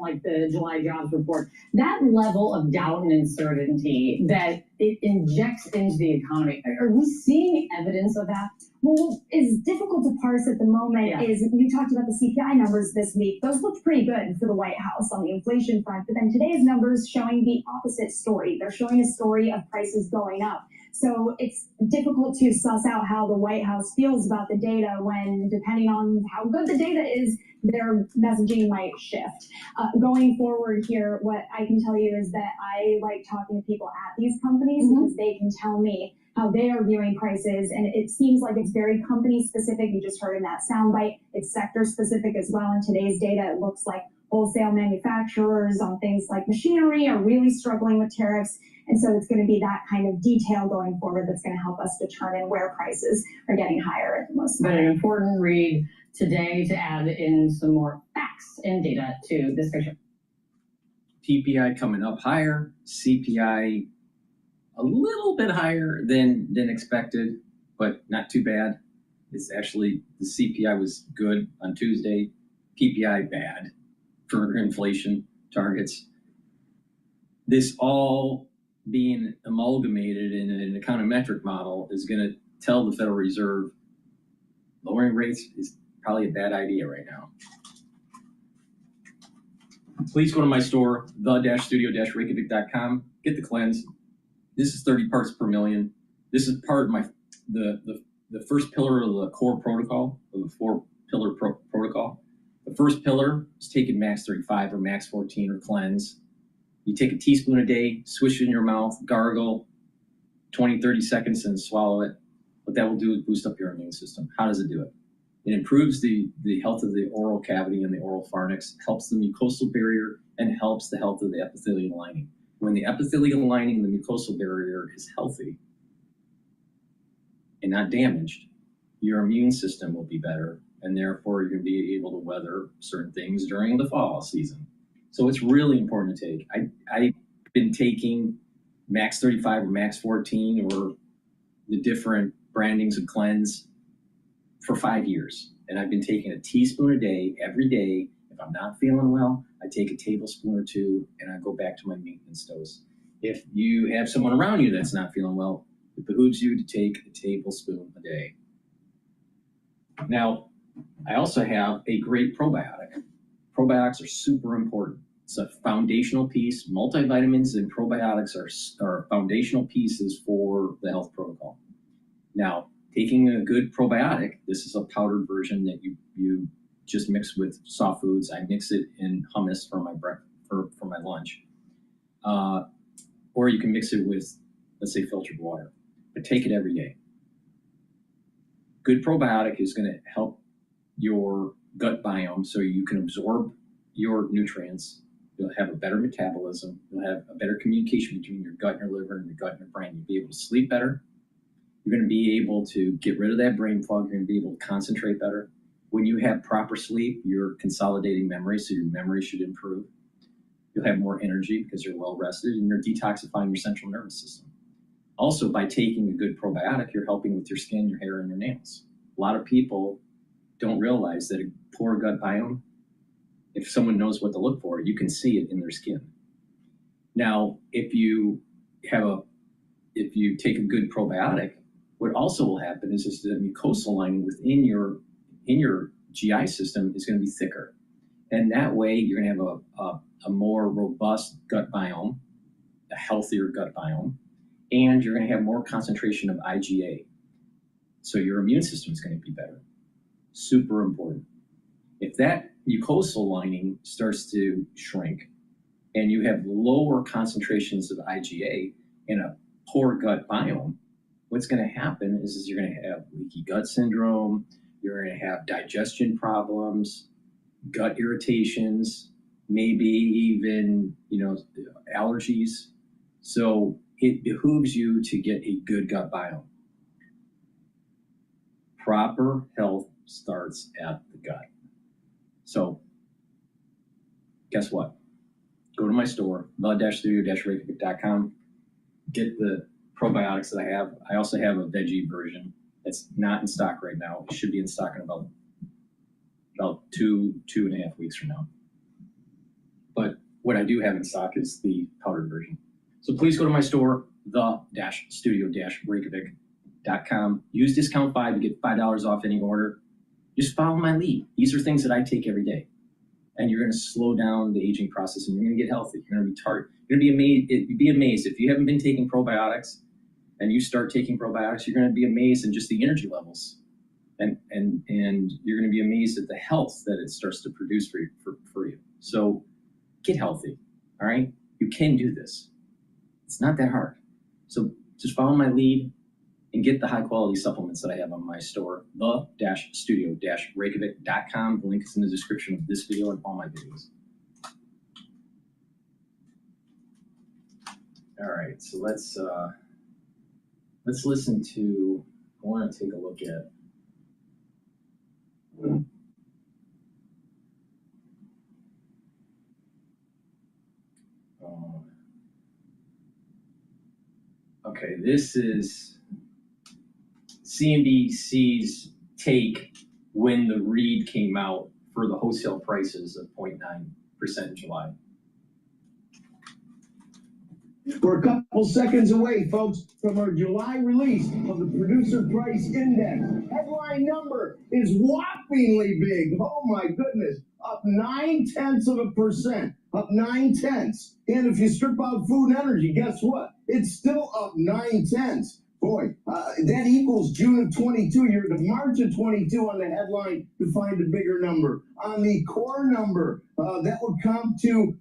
like the July jobs report. That level of doubt and uncertainty that it injects into the economy. Are we seeing evidence of that? Well, it's difficult to parse at the moment is you talked about the CPI numbers this week. Those looked pretty good for the White House on the inflation front, but then today's numbers showing the opposite story. They're showing a story of prices going up. So it's difficult to suss out how the White House feels about the data when, depending on how good the data is, their messaging might shift. Going forward here, what I can tell you is that I like talking to people at these companies because they can tell me how they are viewing prices, and it seems like it's very company specific. You just heard in that soundbite, it's sector specific as well. In today's data, it looks like wholesale manufacturers on things like machinery are really struggling with tariffs. And so it's going to be that kind of detail going forward that's going to help us determine where prices are getting higher at the most. But an important read today to add in some more facts and data to this picture. PPI coming up higher, CPI a little bit higher than expected, but not too bad. It's actually, the CPI was good on Tuesday, PPI bad for inflation targets. This all being amalgamated in an econometric model is going to tell the Federal Reserve lowering rates is probably a bad idea right now. Please go to my store, the-studio-reykjavik.com, get the cleanse. This is 30 parts per million. This is part of the first pillar of the core protocol, of the four-pillar protocol. The first pillar is taking max 35 or max 14 or cleanse. You take a teaspoon a day, swish it in your mouth, gargle, 20, 30 seconds, and swallow it. What that will do is boost up your immune system. How does it do it? It improves the health of the oral cavity and the oral pharynx, helps the mucosal barrier, and helps the health of the epithelial lining. When the epithelial lining and the mucosal barrier is healthy and not damaged, your immune system will be better, and therefore you're going to be able to weather certain things during the fall season. So it's really important to take. I've been taking max 35 or max 14 or the different brandings of cleanse for 5 years, and I've been taking a teaspoon a day, every day. If I'm not feeling well, I take a tablespoon or two, and I go back to my maintenance dose. If you have someone around you that's not feeling well, it behooves you to take a tablespoon a day. Now, I also have a great probiotic. Probiotics are super important. It's a foundational piece. Multivitamins and probiotics are foundational pieces for the health protocol. Now, taking a good probiotic, this is a powdered version that you just mix with soft foods. I mix it in hummus for my for my lunch. Or you can mix it with, let's say, filtered water. But take it every day. Good probiotic is going to help your gut biome so you can absorb your nutrients. You'll have a better metabolism. You'll have a better communication between your gut and your liver and your gut and your brain. You'll be able to sleep better. You're going to be able to get rid of that brain fog. You're going to be able to concentrate better. When you have proper sleep, you're consolidating memory, so your memory should improve. You'll have more energy because you're well rested, and you're detoxifying your central nervous system. Also, by taking a good probiotic, you're helping with your skin, your hair, and your nails. A lot of people don't realize that a poor gut biome, if someone knows what to look for, you can see it in their skin. Now, if you take a good probiotic, what also will happen is the mucosal lining within your GI system is going to be thicker. And that way, you're going to have a more robust gut biome, a healthier gut biome, and you're going to have more concentration of IgA. So your immune system is going to be better. Super important. If that mucosal lining starts to shrink and you have lower concentrations of IgA in a poor gut biome, what's going to happen is you're going to have leaky gut syndrome, you're going to have digestion problems, gut irritations, maybe even, allergies. So it behooves you to get a good gut biome. Proper health starts at the gut. So guess what? Go to my store, the-studio-reykjavik.com, get the probiotics that I have. I also have a veggie version that's not in stock right now. It should be in stock in about 2.5 weeks from now. But what I do have in stock is the powdered version. So please go to my store, the-studio-reykjavik.com. Use discount 5 to get $5 off any order. Just follow my lead. These are things that I take every day. And you're going to slow down the aging process, and you're going to get healthy. You're going to be tired. You're going to be amazed. You'd be amazed if you haven't been taking probiotics and you start taking probiotics. You're going to be amazed in just the energy levels, and you're going to be amazed at the health that it starts to produce for you. So get healthy. All right, you can do this. It's not that hard. So just follow my lead and get the high quality supplements that I have on my store, the-studio-reykjavik.com. The link is in the description of this video and all my videos. All right, so let's listen to, I want to take a look at okay, this is CNBC's take when the read came out for the wholesale prices of 0.9% in July. We're a couple seconds away, folks, from our July release of the Producer Price Index. Headline number is whoppingly big. Oh my goodness. Up 0.9%. Up 0.9. And if you strip out food and energy, guess what? It's still up 0.9. Boy, that equals June of 22. You're to March of 22 on the headline to find a bigger number. On the core number, that would come to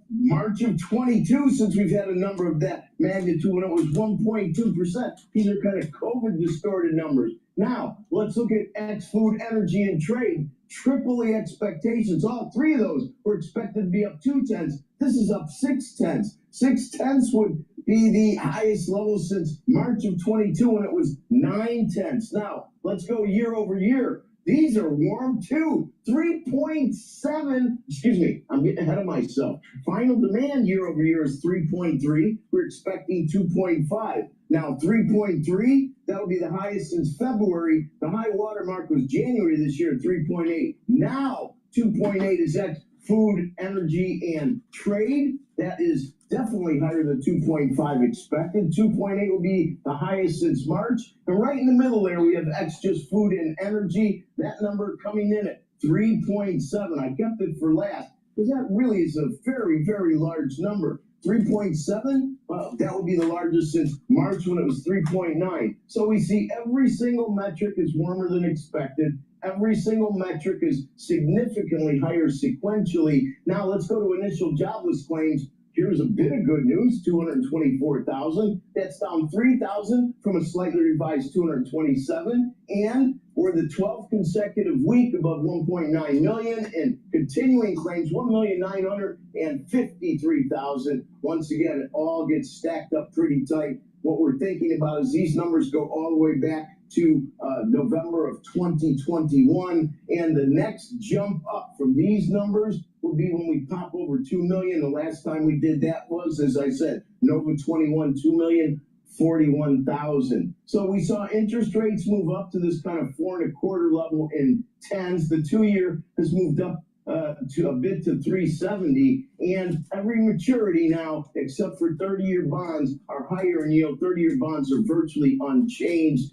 March of 22, since we've had a number of that magnitude when it was 1.2%. These are kind of COVID distorted numbers. Now, let's look at ex-food, energy, and trade. Triple the expectations. All three of those were expected to be up 0.2. This is up 0.6. 0.6 would be the highest level since March of 22 when it was 0.9. Now, let's go year over year. These are warm too. 3.7, excuse me, I'm getting ahead of myself. Final demand year over year is 3.3. We're expecting 2.5. Now 3.3, that'll be the highest since February. The high water mark was January this year at 3.8. Now 2.8 is X, food, energy, and trade. That is definitely higher than 2.5 expected. 2.8 will be the highest since March. And right in the middle there, we have X, just food and energy. That number coming in at 3.7. I kept it for last because that really is a very, very large number. 3.7, well, that would be the largest since March when it was 3.9. So we see every single metric is warmer than expected. Every single metric is significantly higher sequentially. Now let's go to initial jobless claims. Here's a bit of good news, 224,000. That's down 3,000 from a slightly revised 227. And we're the 12th consecutive week above 1.9 million, and continuing claims, 1,953,000. Once again, it all gets stacked up pretty tight. What we're thinking about is these numbers go all the way back to November of 2021, and the next jump up from these numbers will be when we pop over 2 million. The last time we did that was, as I said, Nova 21, 2,041,000. So we saw interest rates move up to this kind of 4.25 level in 10s. The 2-year has moved up to a bit to 370, and every maturity now, except for 30-year bonds, are higher in yield. 30-year bonds are virtually unchanged.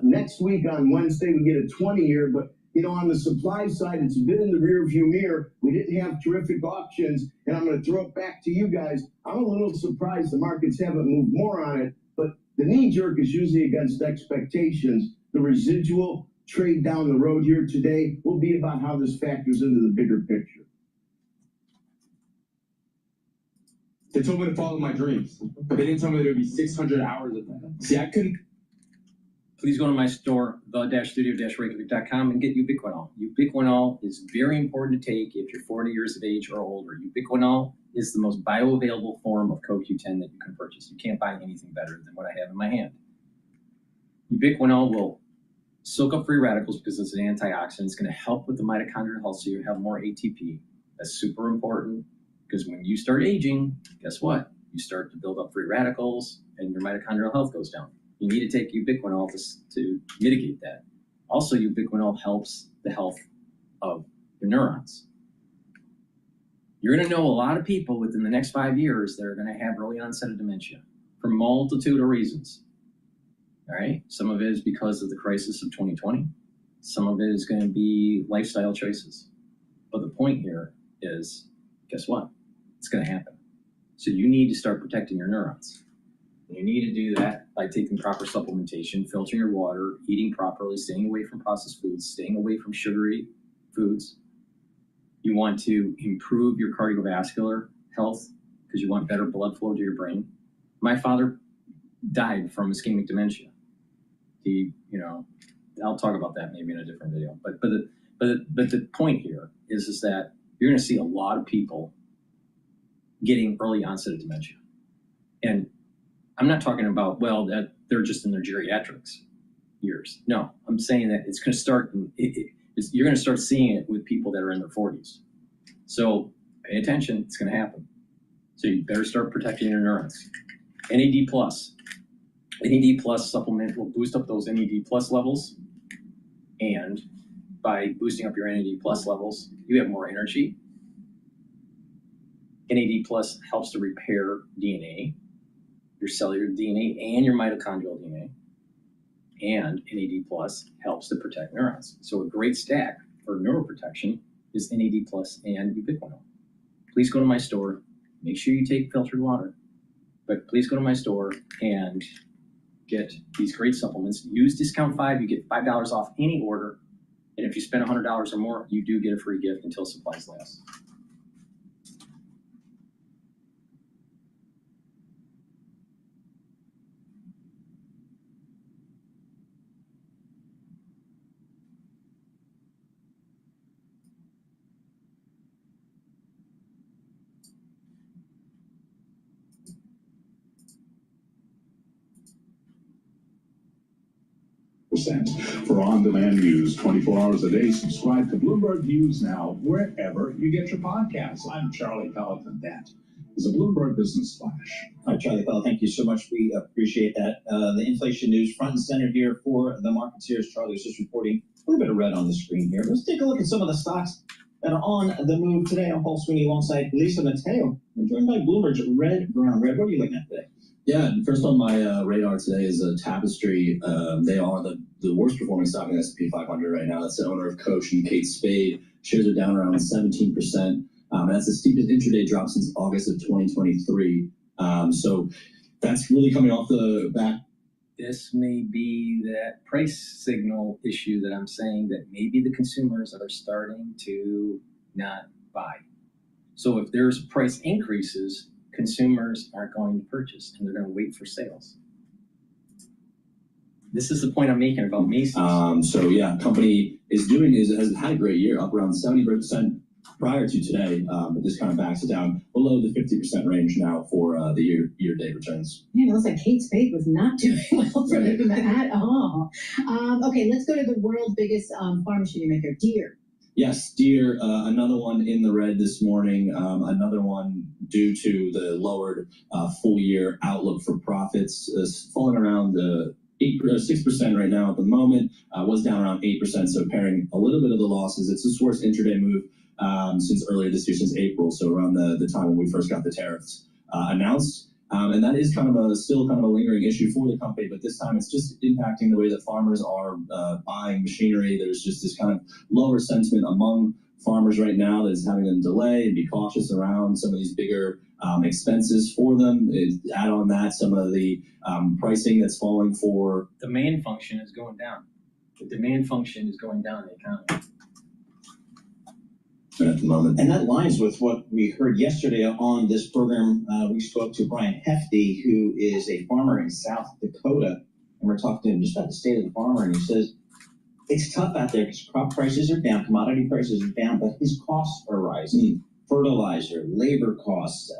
Next week on Wednesday, we get a 20-year, but you know, on the supply side, it's a bit in the rearview mirror. We didn't have terrific auctions, and I'm going to throw it back to you guys. I'm a little surprised the markets haven't moved more on it, but the knee jerk is usually against expectations. The residual trade down the road here today will be about how this factors into the bigger picture. They told me to follow my dreams, but they didn't tell me there would be 600 hours of that. See, I couldn't. Please go to my store, the-studio-reykjavik.com, and get ubiquinol. Ubiquinol is very important to take if you're 40 years of age or older. Ubiquinol is the most bioavailable form of CoQ10 that you can purchase. You can't buy anything better than what I have in my hand. Ubiquinol will soak up free radicals because it's an antioxidant. It's going to help with the mitochondrial health, so you have more ATP. That's super important because when you start aging, guess what? You start to build up free radicals and your mitochondrial health goes down. You need to take ubiquinol to mitigate that. Also, ubiquinol helps the health of your neurons. You're going to know a lot of people within the next 5 years that are going to have early onset of dementia for a multitude of reasons. All right. Some of it is because of the crisis of 2020. Some of it is going to be lifestyle choices. But the point here is, guess what? It's going to happen. So you need to start protecting your neurons. You need to do that by taking proper supplementation, filtering your water, eating properly, staying away from processed foods, staying away from sugary foods. You want to improve your cardiovascular health because you want better blood flow to your brain. My father died from ischemic dementia. I'll talk about that maybe in a different video. But the point here is that you're going to see a lot of people getting early onset of dementia. And I'm not talking about, well, that they're just in their geriatrics years. No, I'm saying that it's going to start, you're going to start seeing it with people that are in their 40s. So pay attention, it's going to happen. So you better start protecting your neurons. NAD+. NAD+ supplement will boost up those NAD+ levels. And by boosting up your NAD+ levels, you have more energy. NAD+ helps to repair DNA, your cellular DNA and your mitochondrial DNA. And NAD+ helps to protect neurons. So a great stack for neuroprotection is NAD+ and ubiquinol. Please go to my store. Make sure you take filtered water. But please go to my store and get these great supplements. Use discount 5. You get $5 off any order. And if you spend $100 or more, you do get a free gift until supplies last. For on-demand news 24 hours a day, subscribe to Bloomberg News Now wherever you get your podcasts. I'm Charlie Pelleton Dent. is a Bloomberg Business Flash. All right, Charlie Powell, thank you so much. We appreciate that. The inflation news front and center here for the markets here, as Charlie was just reporting. A little bit of red on the screen here. Let's take a look at some of the stocks that are on the move today. I'm Paul Sweeney alongside Lisa Mateo. We're joined by Bloomberg's Red Brown Red. What are you looking at today? Yeah, first on my radar today is Tapestry. They are the worst performing stock in the S&P 500 right now. That's the owner of Coach and Kate Spade. Shares are down around 17%. That's the steepest intraday drop since August of 2023. So that's really coming off the back. This may be that price signal issue that I'm saying that maybe the consumers are starting to not buy. So if there's price increases, consumers aren't going to purchase and they're going to wait for sales. This is the point I'm making about Macy's. So yeah, company has had a great year, up around 70% prior to today, but this kind of backs it down below the 50% range now for the year-to-date returns. Man, it looks like Kate Spade was not doing well for them at all. Okay, let's go to the world's biggest farm machinery maker, Deere. Yes, Deere, another one in the red this morning, another one due to the lowered full-year outlook for profits, falling around 6% right now at the moment, was down around 8%, so pairing a little bit of the losses. It's the worst intraday move since earlier this year, since April, so around the time when we first got the tariffs announced. And that is still kind of a lingering issue for the company, but this time it's just impacting the way that farmers are buying machinery. There's just this kind of lower sentiment among farmers right now that is having them delay and be cautious around some of these bigger expenses for them. Add on that some of the pricing that's falling for. Demand function is going down. The demand function is going down in the economy. At the moment. And that lines with what we heard yesterday on this program. We spoke to Brian Ph.D, who is a farmer in South Dakota, and we're talking to him just about the state of the farmer, and he says it's tough out there because crop prices are down, commodity prices are down, but his costs are rising. Fertilizer, labor costs,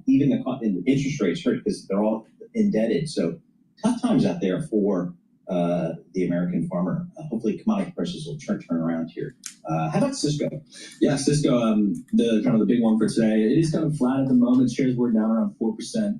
even the interest rates hurt because they're all indebted. So tough times out there for the American farmer. Hopefully commodity prices will turn around here. How about Cisco? Yeah, Cisco, the big one for today. It is kind of flat at the moment. Shares were down around 4%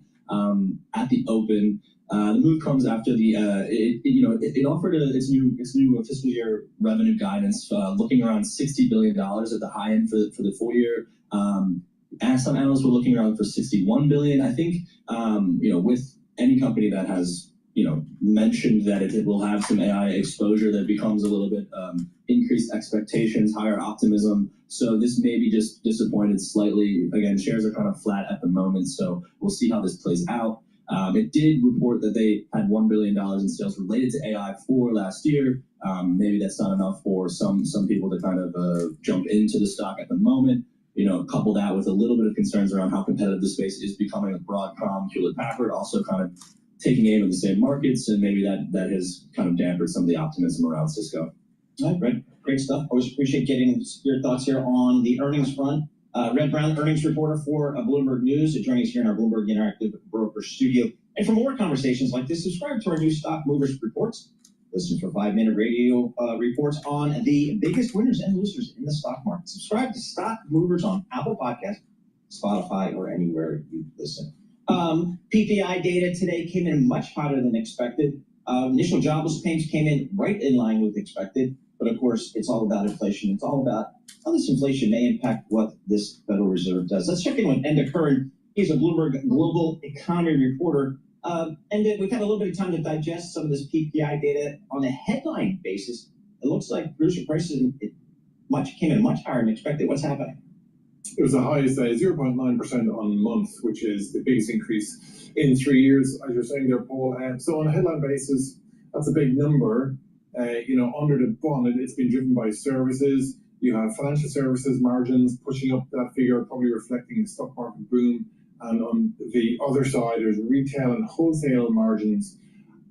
at the open. The move comes after it offered its new fiscal year revenue guidance, looking around $60 billion at the high end for the full year. And some analysts were looking around for $61 billion. I think with any company that has mentioned that it will have some AI exposure, that becomes a little bit increased expectations, higher optimism. So this may be just disappointed slightly. Again, shares are kind of flat at the moment, so we'll see how this plays out. It did report that they had $1 billion in sales related to AI for last year. Maybe that's not enough for some people to kind of jump into the stock at the moment. Couple that with a little bit of concerns around how competitive the space is becoming with Broadcom, Hewlett-Packard, also kind of taking aim at the same markets, and maybe that has kind of dampened some of the optimism around Cisco. All right, great stuff. Always appreciate getting your thoughts here on the earnings front. Red Brown, earnings reporter for Bloomberg News, joining us here in our Bloomberg Interactive Broker Studio. And for more conversations like this, subscribe to our new Stock Movers Reports. Listen for 5-minute radio reports on the biggest winners and losers in the stock market. Subscribe to Stock Movers on Apple Podcasts, Spotify, or anywhere you listen. PPI data today came in much hotter than expected. Initial jobless claims came in right in line with expected. But of course, it's all about inflation. It's all about how this inflation may impact what this Federal Reserve does. Let's check in with Enda Curran. He's a Bloomberg Global Economy reporter. And we've had a little bit of time to digest some of this PPI data. On a headline basis, it looks like producer prices came in much higher than expected. What's happening? It was the highest 0.9% on month, which is the biggest increase in 3 years, as you're saying there, Paul. So on a headline basis, that's a big number. Under the bonnet, it's been driven by services. You have financial services margins pushing up that figure, probably reflecting the stock market boom. And on the other side, there's retail and wholesale margins.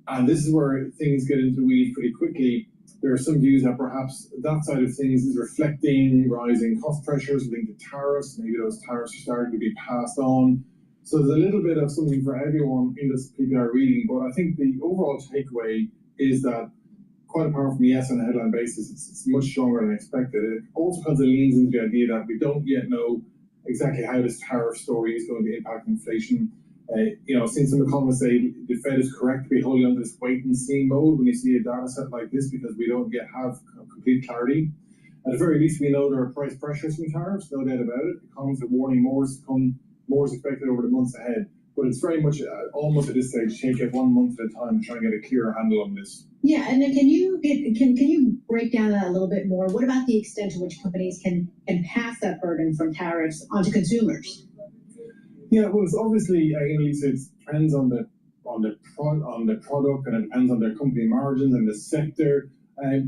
And this is where things get into the weeds pretty quickly. There are some views that perhaps that side of things is reflecting rising cost pressures linked to tariffs. Maybe those tariffs are starting to be passed on. So there's a little bit of something for everyone in this PPI reading. But I think the overall takeaway is that, quite apart from yes on a headline basis, it's much stronger than expected. It also kind of leans into the idea that we don't yet know exactly how this tariff story is going to impact inflation. Since some economists say the Fed is correct to be holding on to this wait and see mode when you see a data set like this, because we don't yet have complete clarity. At the very least, we know there are price pressures from tariffs, no doubt about it. Economists are warning more is to come, more is expected over the months ahead. But it's very much almost at this stage, take it 1 month at a time, trying to get a clearer handle on this. Yeah, and then can you break down that a little bit more? What about the extent to which companies can pass that burden from tariffs onto consumers? Yeah, well, it's obviously, Lisa, it depends on the product, and it depends on their company margins and the sector.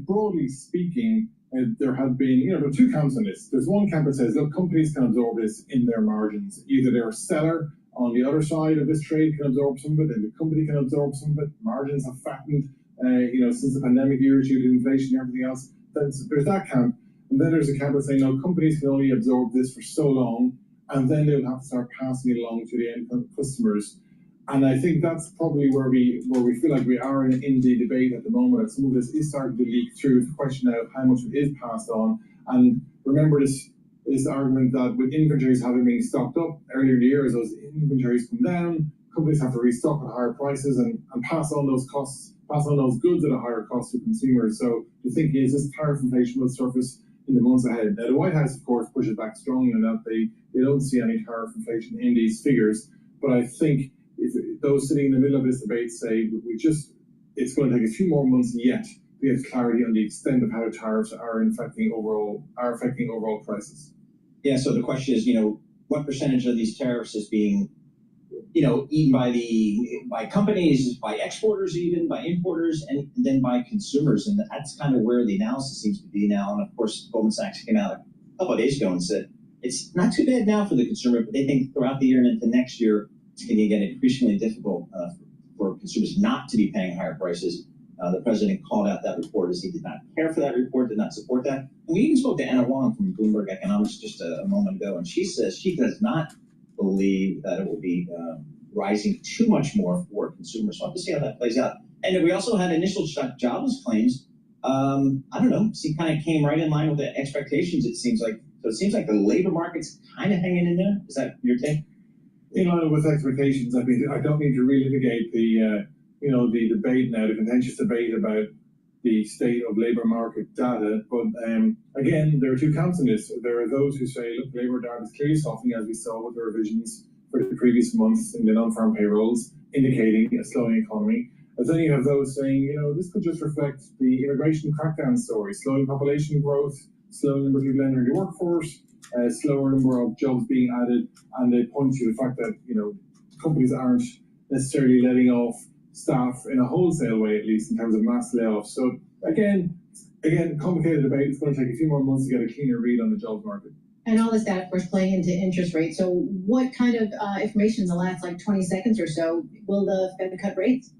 Broadly speaking, there have been, there are two camps on this. There's one camp that says, look, companies can absorb this in their margins. Either they're a seller on the other side of this trade can absorb some of it, and the company can absorb some of it. Margins have fattened, since the pandemic years due to inflation and everything else. There's that camp. And then there's a camp that saying, no, companies can only absorb this for so long, and then they'll have to start passing it along to the end customers. And I think that's probably where we feel like we are in the debate at the moment. Some of this is starting to leak through. The question now of how much it is passed on. And remember this argument that with inventories having been stocked up earlier in the year, as those inventories come down, companies have to restock at higher prices and pass on those costs, pass on those goods at a higher cost to consumers. So the thinking is this tariff inflation will surface in the months ahead. Now, the White House, of course, pushes back strongly on that. They don't see any tariff inflation in these figures. But I think if those sitting in the middle of this debate say it's going to take a few more months yet to get clarity on the extent of how tariffs are affecting overall prices. Yeah. So the question is, what percentage of these tariffs is being, eaten by companies, by exporters, even by importers, and then by consumers, and that's kind of where the analysis seems to be now. And of course, Goldman Sachs came out a couple of days ago and said it's not too bad now for the consumer, but they think throughout the year and into next year, it's going to get increasingly difficult for consumers not to be paying higher prices. The president called out that report as he did not care for that report, did not support that. And we even spoke to Anna Wong from Bloomberg Economics just a moment ago, and she says she does not believe that it will be rising too much more for consumers. So we'll have to see how that plays out. And then we also had initial jobless claims. I don't know, kind of came right in line with the expectations, it seems like. So it seems like the labor market's kind of hanging in there. Is that your take? In line with expectations. I mean, I don't need to relitigate the debate now, the contentious debate about the state of labor market data. But again, there are two camps in this. There are those who say, look, labor data is clearly softening, as we saw with the revisions for the previous months in the non-farm payrolls, indicating a slowing economy. And then you have those saying, this could just reflect the immigration crackdown story, slowing population growth, slowing number of people entering the workforce, slower number of jobs being added, and they point to the fact that companies aren't necessarily letting off staff in a wholesale way, at least in terms of mass layoffs. So again, complicated debate. It's going to take a few more months to get a cleaner read on the jobs market. And all this data, of course, playing into interest rates. So what kind of information in the last 20 seconds or so will the Fed cut rates?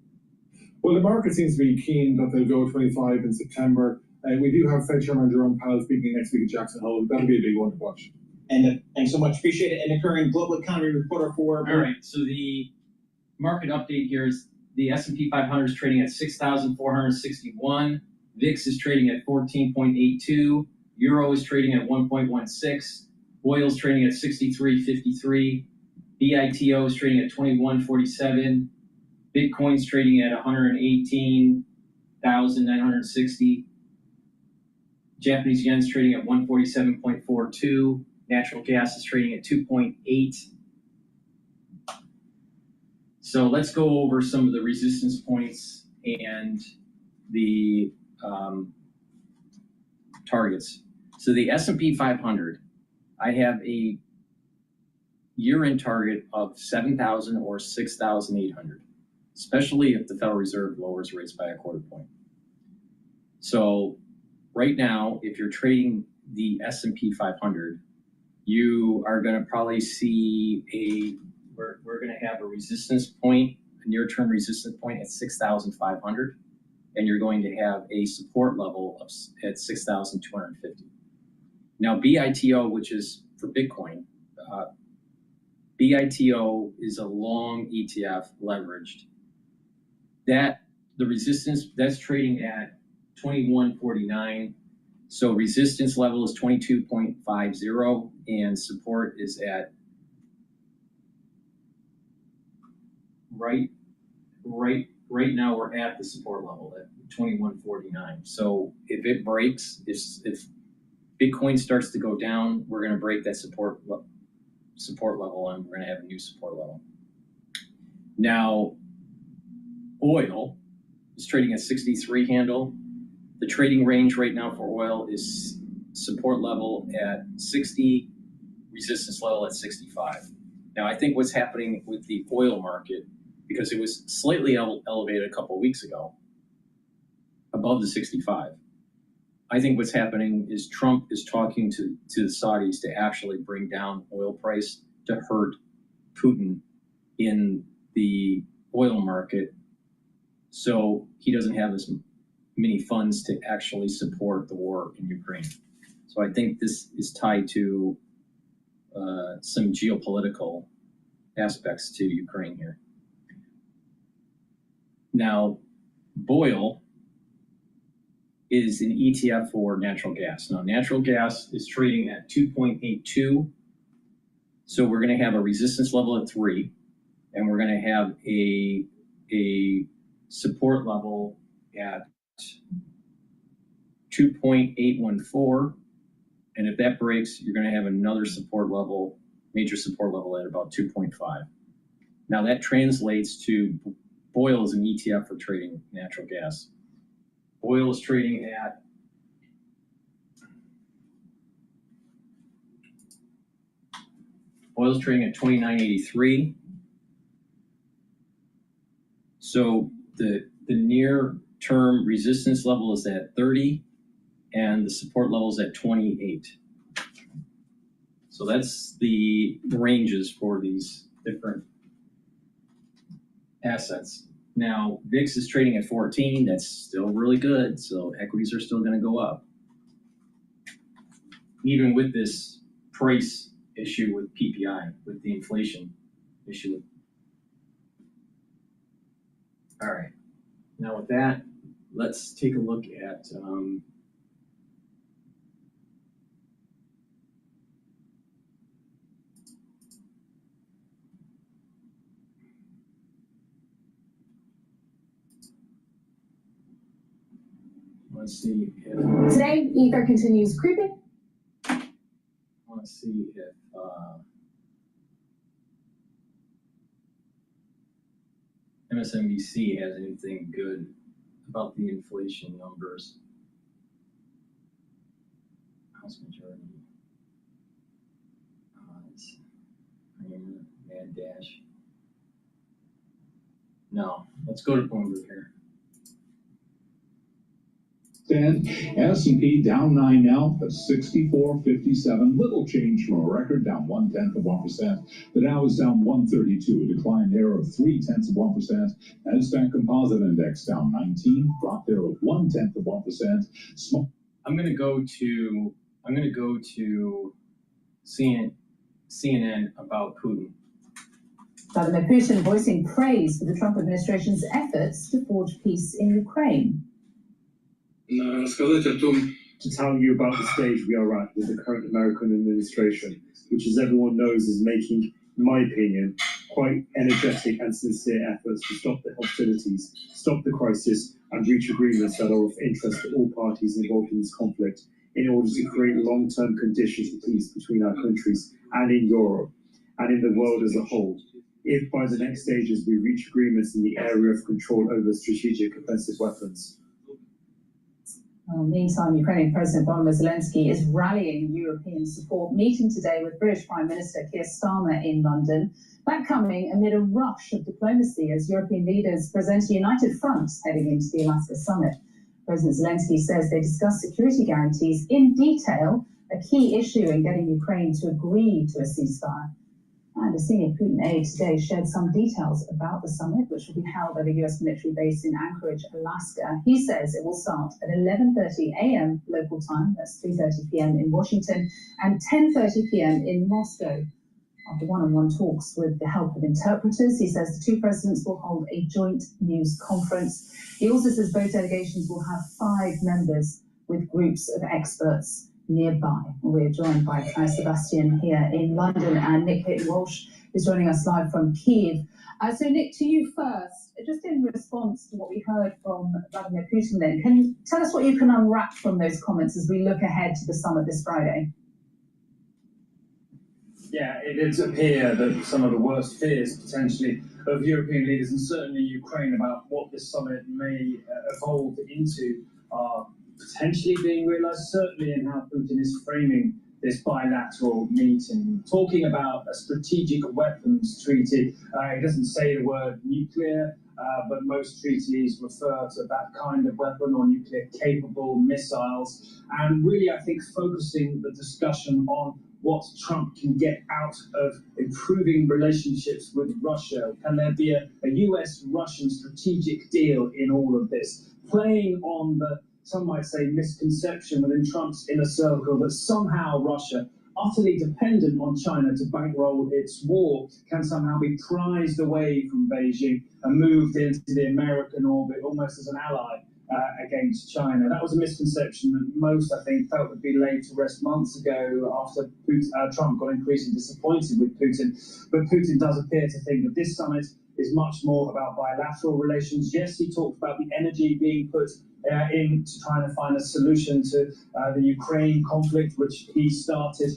Well, the market seems to be keen that they'll go 25 in September. We do have Fed Chairman Jerome Powell speaking next week at Jackson Hole. That'll be a big one to watch. And thanks so much. Appreciate it. And the current global economy reporter for... All right. So the market update here is the S&P 500 is trading at 6,461. VIX is trading at 14.82. Euro is trading at 1.16. Oil is trading at 63.53. BITO is trading at 21.47. Bitcoin is trading at 118,960. Japanese yen is trading at 147.42. Natural gas is trading at 2.8. So let's go over some of the resistance points and the targets. So the S&P 500, I have a year-end target of 7,000 or 6,800, especially if the Federal Reserve lowers rates by a quarter point. So right now, if you're trading the S&P 500, you are going to probably see we're going to have a resistance point, a near-term resistance point at 6,500, and you're going to have a support level at 6,250. Now, BITO, which is for Bitcoin, BITO is a long ETF leveraged. The resistance, that's trading at 21.49. So resistance level is 22.50 and support is at right now we're at the support level at 2149. So if it breaks, if Bitcoin starts to go down, we're going to break that support level and we're going to have a new support level. Now, oil is trading at 63 handle. The trading range right now for oil is support level at 60, resistance level at 65. Now, I think what's happening with the oil market, because it was slightly elevated a couple of weeks ago, above the 65. I think what's happening is Trump is talking to the Saudis to actually bring down oil price to hurt Putin in the oil market, so he doesn't have as many funds to actually support the war in Ukraine. So I think this is tied to some geopolitical aspects to Ukraine here. Now, BOIL is an ETF for natural gas. Now, natural gas is trading at 2.82. So we're going to have a resistance level at 3, and we're going to have a support level at 2.814. And if that breaks, you're going to have another support level, major support level at about 2.5. Now that translates to BOIL is an ETF for trading natural gas. BOIL is trading at oil's trading at 29.83. So the near term resistance level is at 30 and the support level is at 28. So that's the ranges for these different assets. Now, VIX is trading at 14. That's still really good. So equities are still going to go up. Even with this price issue with PPI, with the inflation issue. All right. Now with that, let's take a look at let's see if Today, Ether continues creeping. let's see if MSNBC has anything good about the inflation numbers. House majority. Mad Dash. No, let's go to Bloomberg here. And S&P down 9 now at 64.57. Little change from a record, down 0.1%. The Dow is down 132, a decline there of 0.3%. Nasdaq Composite Index down 19, drop there of 0.1%. I'm gonna go to CNN about Putin. Vladimir Putin voicing praise for the Trump administration's efforts to forge peace in Ukraine. To tell you about the stage we are at with the current American administration, which, as everyone knows, is making, in my opinion, quite energetic and sincere efforts to stop the hostilities, stop the crisis, and reach agreements that are of interest to all parties involved in this conflict in order to create long-term conditions for peace between our countries and in Europe and in the world as a whole. If by the next stages we reach agreements in the area of control over strategic offensive weapons. Well, meantime, Ukrainian President Volodymyr Zelensky is rallying European support, meeting today with British Prime Minister Keir Starmer in London. That coming amid a rush of diplomacy as European leaders present a united front heading into the Alaska summit. President Zelensky says they discussed security guarantees in detail, a key issue in getting Ukraine to agree to a ceasefire. And a senior Putin aide today shared some details about the summit, which will be held at a U.S. military base in Anchorage, Alaska. He says it will start at 11:30 a.m. local time, that's 3:30 p.m. in Washington, and 10:30 p.m. in Moscow. After one-on-one talks with the help of interpreters, he says the two presidents will hold a joint news conference. He also says both delegations will have 5 members, with groups of experts nearby. We're joined by Claire Sebastian here in London and Nick Walsh is joining us live from Kyiv. So Nick, to you first, just in response to what we heard from Vladimir Putin then, can you tell us what you can unwrap from those comments as we look ahead to the summit this Friday? Yeah, it does appear that some of the worst fears potentially of European leaders and certainly Ukraine about what this summit may evolve into are potentially being realised, certainly in how Putin is framing this bilateral meeting. Talking about a strategic weapons treaty, he doesn't say the word nuclear, but most treaties refer to that kind of weapon or nuclear-capable missiles. And really, I think, focusing the discussion on what Trump can get out of improving relationships with Russia. Can there be a US-Russian strategic deal in all of this? Playing on the, some might say, misconception within Trump's inner circle that somehow Russia, utterly dependent on China to bankroll its war, can somehow be prized away from Beijing and moved into the American orbit almost as an ally against China. That was a misconception that most, I think, felt would be laid to rest months ago after Trump got increasingly disappointed with Putin. But Putin does appear to think that this summit is much more about bilateral relations. Yes, he talked about the energy being put into trying to find a solution to the Ukraine conflict, which he started.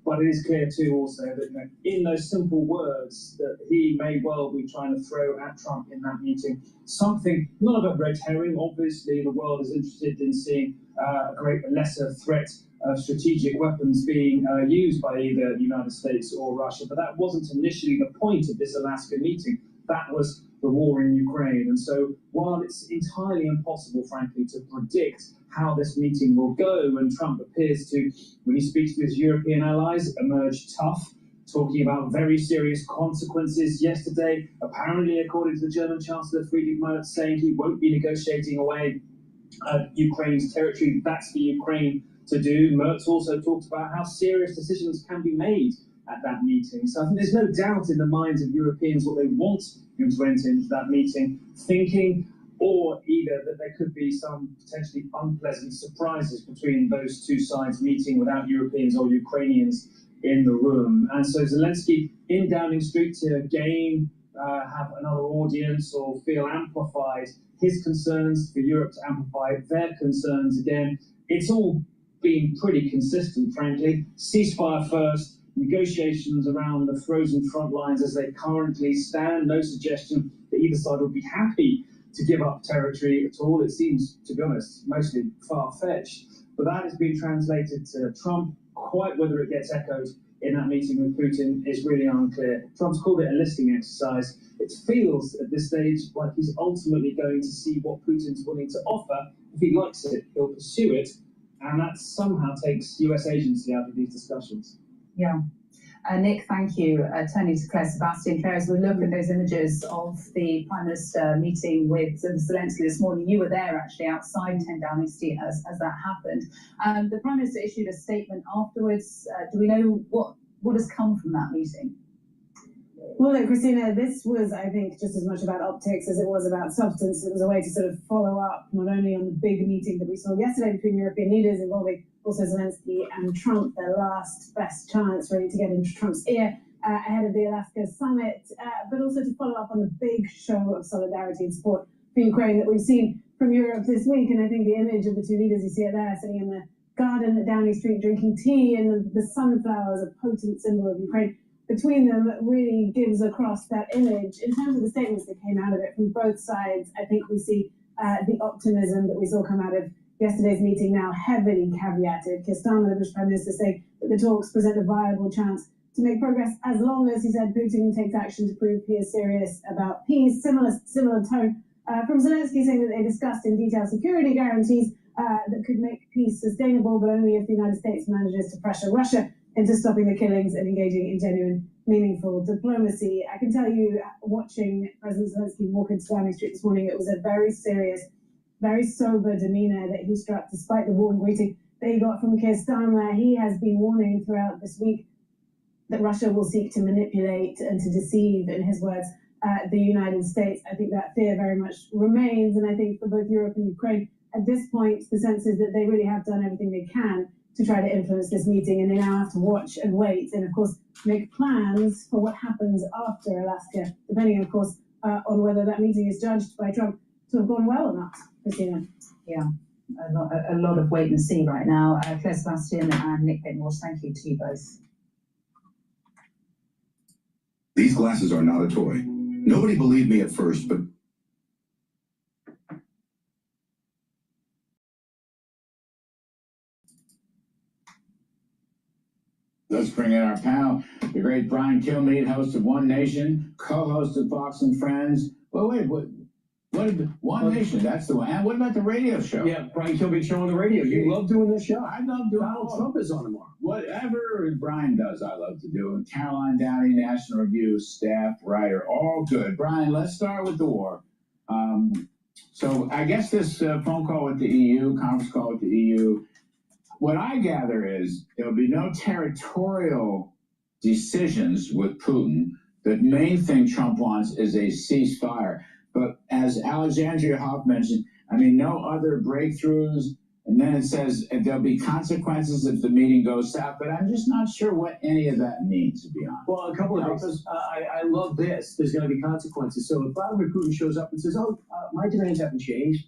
But it is clear too also that in those simple words that he may well be trying to throw at Trump in that meeting something, not of a red herring. Obviously, the world is interested in seeing a lesser threat of strategic weapons being used by either the United States or Russia. But that wasn't initially the point of this Alaska meeting. That was the war in Ukraine. And so while it's entirely impossible, frankly, to predict how this meeting will go, and Trump appears to, when he speaks to his European allies, emerge tough, talking about very serious consequences. Yesterday, apparently, according to the German Chancellor Friedrich Merz, saying he won't be negotiating away Ukraine's territory. That's for Ukraine to do. Merz also talked about how serious decisions can be made at that meeting. So I think there's no doubt in the minds of Europeans what they want him to enter into that meeting thinking, or either that there could be some potentially unpleasant surprises between those two sides meeting without Europeans or Ukrainians in the room. And so Zelensky in Downing Street to again have another audience or feel amplified his concerns, for Europe to amplify their concerns again. It's all been pretty consistent, frankly. Ceasefire first, negotiations around the frozen front lines as they currently stand. No suggestion that either side would be happy to give up territory at all. It seems, to be honest, mostly far-fetched. But that has been translated to Trump. Quite whether it gets echoed in that meeting with Putin is really unclear. Trump's called it a listening exercise. It feels at this stage like he's ultimately going to see what Putin's willing to offer. If he likes it, he'll pursue it. And that somehow takes US agency out of these discussions. Yeah. Nick, thank you. Turning to Claire Sebastian. Claire, as we look at those images of the Prime Minister meeting with Zelensky this morning, you were there actually outside 10 Downing Street as that happened. The Prime Minister issued a statement afterwards. Do we know what has come from that meeting? Well, look, Christina, this was, I think, just as much about optics as it was about substance. It was a way to sort of follow up not only on the big meeting that we saw yesterday between European leaders involving also Zelensky and Trump, their last best chance really to get into Trump's ear ahead of the Alaska summit, but also to follow up on the big show of solidarity and support for Ukraine that we've seen from Europe this week. And I think the image of the two leaders, you see it there, sitting in the garden at Downing Street drinking tea, and the sunflowers, a potent symbol of Ukraine, between them really gives across that image. In terms of the statements that came out of it from both sides, I think we see the optimism that we saw come out of yesterday's meeting now heavily caveated. Keir Starmer, the British Prime Minister, saying that the talks present a viable chance to make progress as long as, he said, Putin takes action to prove he is serious about peace. Similar tone from Zelensky, saying that they discussed in detail security guarantees that could make peace sustainable, but only if the United States manages to pressure Russia into stopping the killings and engaging in genuine, meaningful diplomacy. I can tell you, watching President Zelensky walk into Downing Street this morning, it was a very serious, very sober demeanor that he struck, despite the warm greeting that he got from Keir Starmer. He has been warning throughout this week that Russia will seek to manipulate and to deceive, in his words, the United States. I think that fear very much remains, and I think for both Europe and Ukraine, at this point, the sense is that they really have done everything they can to try to influence this meeting, and they now have to watch and wait, and of course, make plans for what happens after Alaska, depending, of course, on whether that meeting is judged by Trump to have gone well or not. Christina. Yeah, a lot of wait and see right now. Claire Sebastian and Nick Pitmore, thank you to you both. These glasses are not a toy. Nobody believed me at first, but let's bring in our panel. The great Brian Kilmeade, host of One Nation, co-host of Fox and Friends. Well, wait, what One Nation? That's the one. And what about the radio show? Yeah, Brian Kilmeade show on the radio. You love doing this show. I love doing Donald Trump is on tomorrow. Whatever Brian does, I love to do. And Caroline Downey, National Review, staff, writer, all good. Brian, let's start with the war. So I guess this phone call with the EU, conference call with the EU, what I gather is there'll be no territorial decisions with Putin. The main thing Trump wants is a ceasefire. But as Alexandria Hoff mentioned, I mean, no other breakthroughs. And then it says there'll be consequences if the meeting goes south. But I'm just not sure what any of that means, to be honest. Well, a couple of things. I love this. There's going to be consequences. So if Vladimir Putin shows up and says, my demands haven't changed.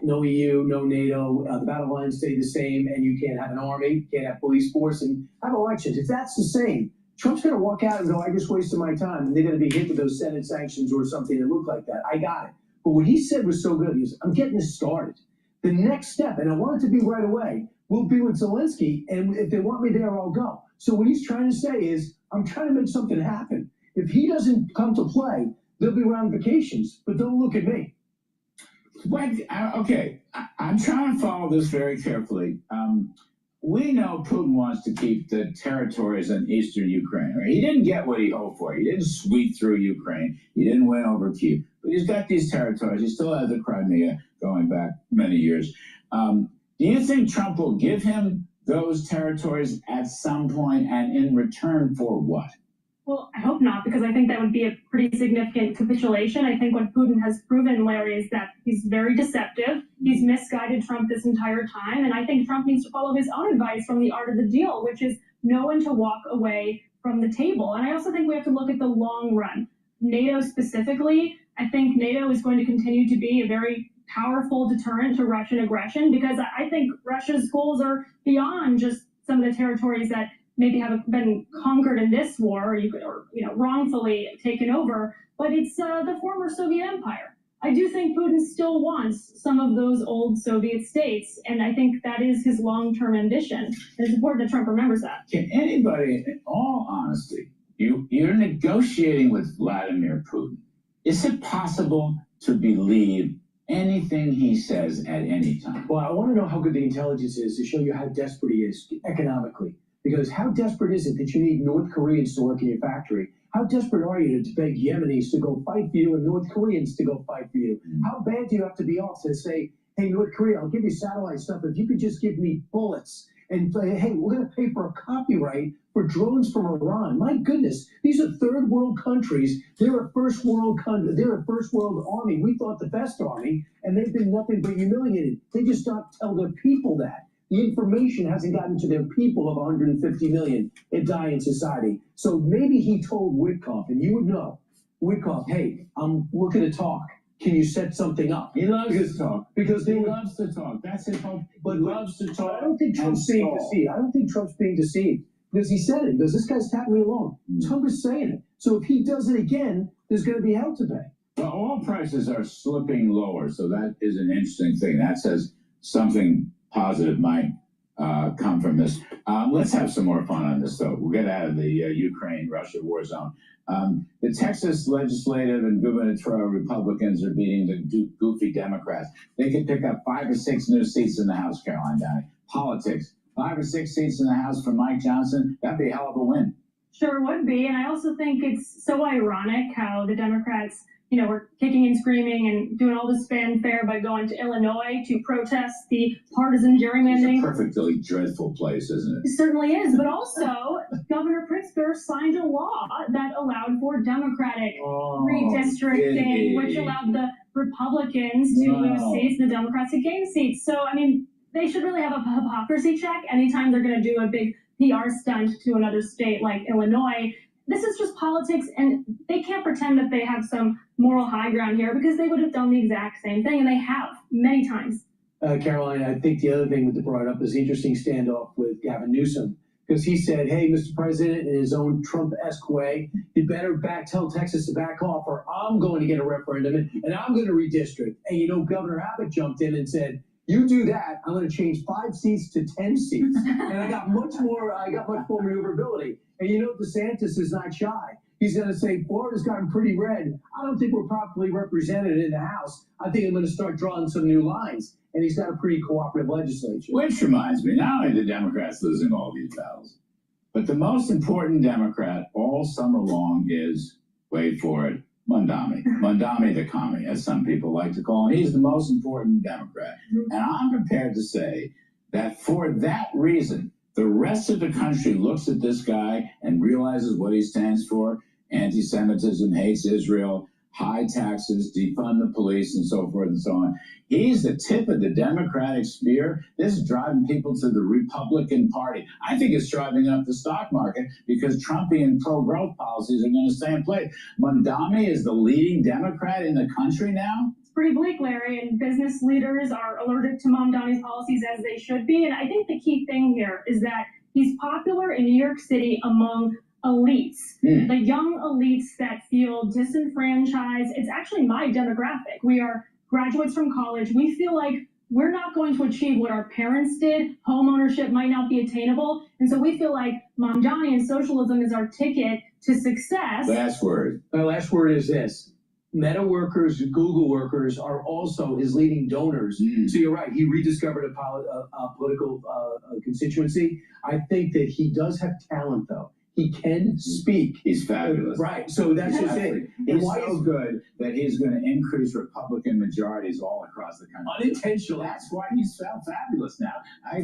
No EU, no NATO, the battle lines stay the same, and you can't have an army, can't have police force, and have elections. If that's the same, Trump's going to walk out and go, I just wasted my time, and they're going to be hit with those Senate sanctions or something that look like that. I got it. But what he said was so good. He was, I'm getting this started. The next step, and I want it to be right away, will be with Zelensky, and if they want me there, I'll go. So what he's trying to say is, I'm trying to make something happen. If he doesn't come to play, they'll be around vacations, but don't look at me. Okay, I'm trying to follow this very carefully. We know Putin wants to keep the territories in eastern Ukraine. Right? He didn't get what he hoped for. He didn't sweep through Ukraine. He didn't win over Kyiv. But he's got these territories. He still has the Crimea going back many years. Do you think Trump will give him those territories at some point, and in return for what? Well, I hope not, because I think that would be a pretty significant capitulation. I think what Putin has proven, Larry, is that he's very deceptive. He's misguided Trump this entire time. And I think Trump needs to follow his own advice from the art of the deal, which is know when to walk away from the table. And I also think we have to look at the long run. NATO specifically, I think NATO is going to continue to be a very powerful deterrent to Russian aggression, because I think Russia's goals are beyond just some of the territories that maybe have been conquered in this war, or wrongfully taken over, but it's the former Soviet Empire. I do think Putin still wants some of those old Soviet states, and I think that is his long-term ambition. And it's important that Trump remembers that. Can anybody, in all honesty, you're negotiating with Vladimir Putin. Is it possible to believe anything he says at any time? Well, I want to know how good the intelligence is to show you how desperate he is economically. Because how desperate is it that you need North Koreans to work in your factory? How desperate are you to beg Yemenis to go fight for you and North Koreans to go fight for you? How bad do you have to be off to say, hey, North Korea, I'll give you satellite stuff if you could just give me bullets? And hey, we're going to pay for a copyright for drones from Iran. My goodness, these are third world countries. They're a first world country. They're a first world army. We thought the best army, and they've been nothing but humiliated. They just don't tell their people that. The information hasn't gotten to their people of 150 million that die in society. So maybe he told Witkoff, and you would know, Witkoff, hey, I'm looking to talk. Can you set something up? He loves to talk. Because he loves to talk. That's his whole. But loves to talk. I don't think Trump's being deceived. I don't think Trump's being deceived. Because he said it. He goes, this guy's tapping me along. Trump is saying it. So if he does it again, there's going to be hell to pay. Well, oil prices are slipping lower, so that is an interesting thing. That says something positive might come from this. Let's have some more fun on this, though. We'll get out of the Ukraine-Russia war zone. The Texas legislative and gubernatorial Republicans are beating the goofy Democrats. They could pick up 5 or 6 new seats in the House, Caroline Downey. Politics, 5 or 6 seats in the House for Mike Johnson. That'd be a hell of a win. Sure would be. And I also think it's so ironic how the Democrats, were kicking and screaming and doing all this fanfare by going to Illinois to protest the partisan gerrymandering. It's a perfectly dreadful place, isn't it? It certainly is. But also, Governor Pritzker signed a law that allowed for Democratic redistricting, which allowed the Republicans to lose seats and the Democrats to gain seats. So, I mean, they should really have a hypocrisy check anytime they're going to do a big PR stunt to another state like Illinois. This is just politics, and they can't pretend that they have some moral high ground here because they would have done the exact same thing, and they have many times. Caroline, I think the other thing that brought up is the interesting standoff with Gavin Newsom, because he said, hey, Mr. President, in his own Trump-esque way, you better tell Texas to back off, or I'm going to get a referendum, and I'm going to redistrict. And you know, Governor Abbott jumped in and said, you do that, I'm going to change 5 seats to 10 seats. And I got much more maneuverability. And you know, DeSantis is not shy. He's going to say, Florida's gotten pretty red. I don't think we're properly represented in the House. I think I'm going to start drawing some new lines. And he's got a pretty cooperative legislature. Which reminds me, not only the Democrats losing all these battles, but the most important Democrat all summer long is, wait for it, Mondami. Mondami the commie, as some people like to call him. He's the most important Democrat. And I'm prepared to say that for that reason, the rest of the country looks at this guy and realizes what he stands for: anti-Semitism, hates Israel, high taxes, defund the police, and so forth and so on. He's the tip of the Democratic spear. This is driving people to the Republican Party. I think it's driving up the stock market because Trumpian pro-growth policies are going to stay in place. Mondami is the leading Democrat in the country now. It's pretty bleak, Larry, and business leaders are allergic to Mondami's policies as they should be. And I think the key thing here is that he's popular in New York City among elites, the young elites that feel disenfranchised. It's actually my demographic. We are graduates from college. We feel like we're not going to achieve what our parents did. Home ownership might not be attainable. And so we feel like Mondani and socialism is our ticket to success. Last word. My last word is this. Meta workers, Google workers are also his leading donors. So you're right. He rediscovered a political constituency. I think that he does have talent, though. He can speak. He's fabulous. Right. So that's just it. He's so good that he's going to increase Republican majorities all across the country. Unintentionally. That's why he's fabulous now. I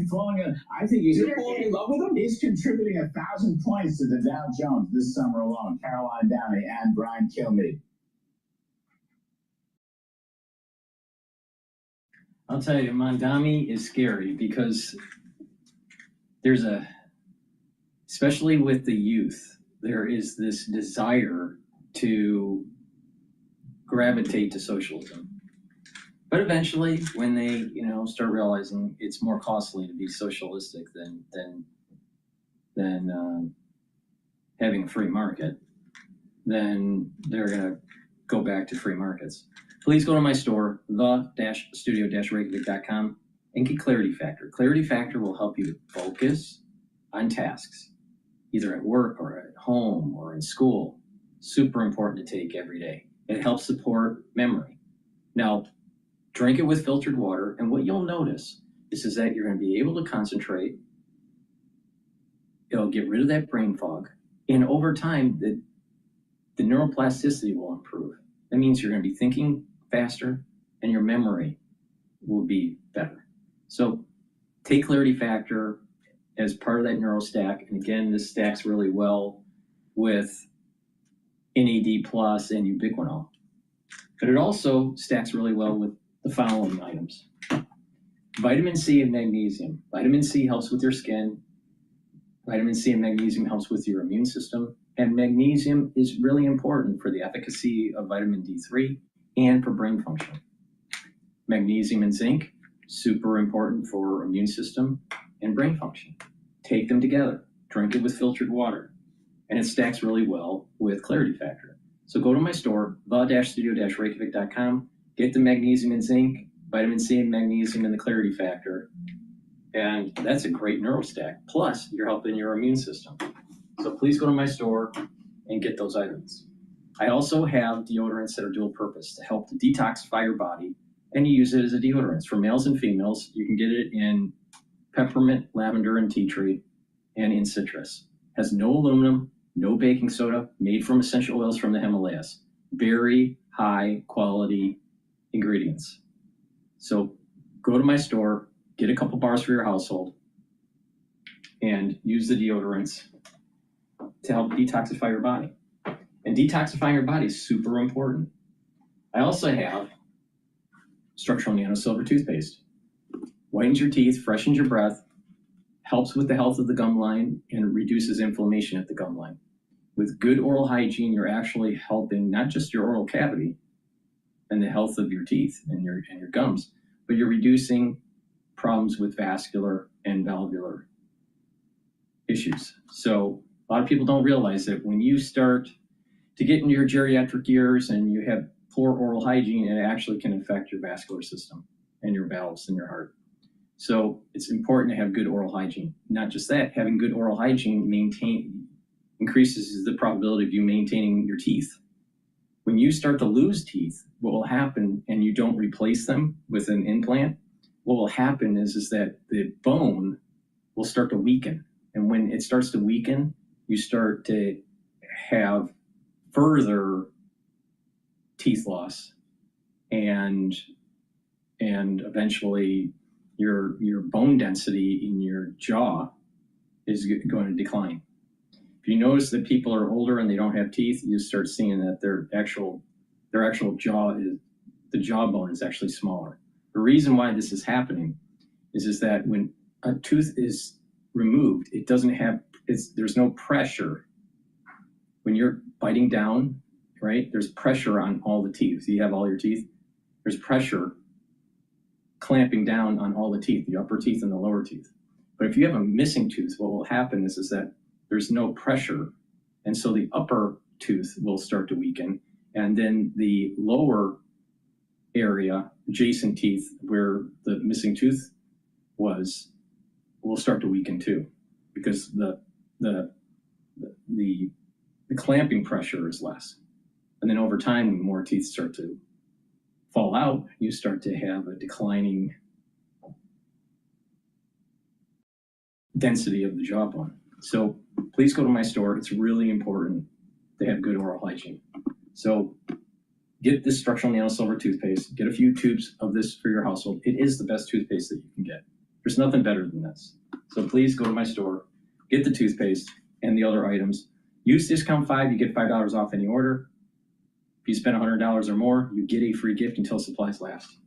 think he's falling in love with him. He's contributing 1,000 points to the Dow Jones this summer alone. Caroline Downey and Brian Kilmeade. I'll tell you, Mondami is scary because there's especially with the youth, there is this desire to gravitate to socialism. But eventually, when they, start realizing it's more costly to be socialistic than having a free market, then they're going to go back to free markets. Please go to my store, the-studio-reykjavik.com, and get Clarity Factor. Clarity Factor will help you to focus on tasks, either at work or at home or in school. Super important to take every day. It helps support memory. Now, drink it with filtered water, and what you'll notice is that you're going to be able to concentrate. It'll get rid of that brain fog, and over time, the neuroplasticity will improve. That means you're going to be thinking faster, and your memory will be better. So take Clarity Factor as part of that NeuroStack. And again, this stacks really well with NAD Plus and ubiquinol. But it also stacks really well with the following items: vitamin C and magnesium. Vitamin C helps with your skin. Vitamin C and magnesium helps with your immune system. And magnesium is really important for the efficacy of vitamin D3 and for brain function. Magnesium and zinc, super important for immune system and brain function. Take them together, drink it with filtered water, and it stacks really well with Clarity Factor. So go to my store, the-studio-reykjavik.com, get the magnesium and zinc, vitamin C and magnesium, and the Clarity Factor, and that's a great NeuroStack. Plus, you're helping your immune system. So please go to my store and get those items. I also have deodorants that are dual purpose to help to detoxify your body, and you use it as a deodorant. For males and females, you can get it in peppermint, lavender, and tea tree, and in citrus. Has no aluminum, no baking soda, made from essential oils from the Himalayas. Very high quality ingredients. So go to my store, get a couple bars for your household, and use the deodorants to help detoxify your body. And detoxifying your body is super important. I also have structural nano silver toothpaste. Whitens your teeth, freshens your breath, helps with the health of the gum line, and reduces inflammation at the gum line. With good oral hygiene, you're actually helping not just your oral cavity and the health of your teeth and your gums, but you're reducing problems with vascular and valvular issues. So a lot of people don't realize that when you start to get into your geriatric years and you have poor oral hygiene, it actually can affect your vascular system and your valves in your heart. So it's important to have good oral hygiene. Not just that, having good oral hygiene increases the probability of you maintaining your teeth. When you start to lose teeth, what will happen, and you don't replace them with an implant, what will happen is that the bone will start to weaken. And when it starts to weaken, you start to have further teeth loss, and eventually your bone density in your jaw is going to decline. If you notice that people are older and they don't have teeth, you start seeing that their actual jaw the jawbone is actually smaller. The reason why this is happening is that when a tooth is removed, there's no pressure. When you're biting down, right, there's pressure on all the teeth. You have all your teeth, there's pressure clamping down on all the teeth, the upper teeth and the lower teeth. But if you have a missing tooth, what will happen is that there's no pressure, and so the upper tooth will start to weaken, and then the lower area, adjacent teeth where the missing tooth was, will start to weaken too, because the clamping pressure is less. And then over time, when more teeth start to fall out, you start to have a declining density of the jawbone. So please go to my store. It's really important to have good oral hygiene. So get this structural nano silver toothpaste. Get a few tubes of this for your household. It is the best toothpaste that you can get. There's nothing better than this. So please go to my store, get the toothpaste and the other items. Use discount 5, you get $5 off any order. If you spend $100 or more, you get a free gift until supplies last.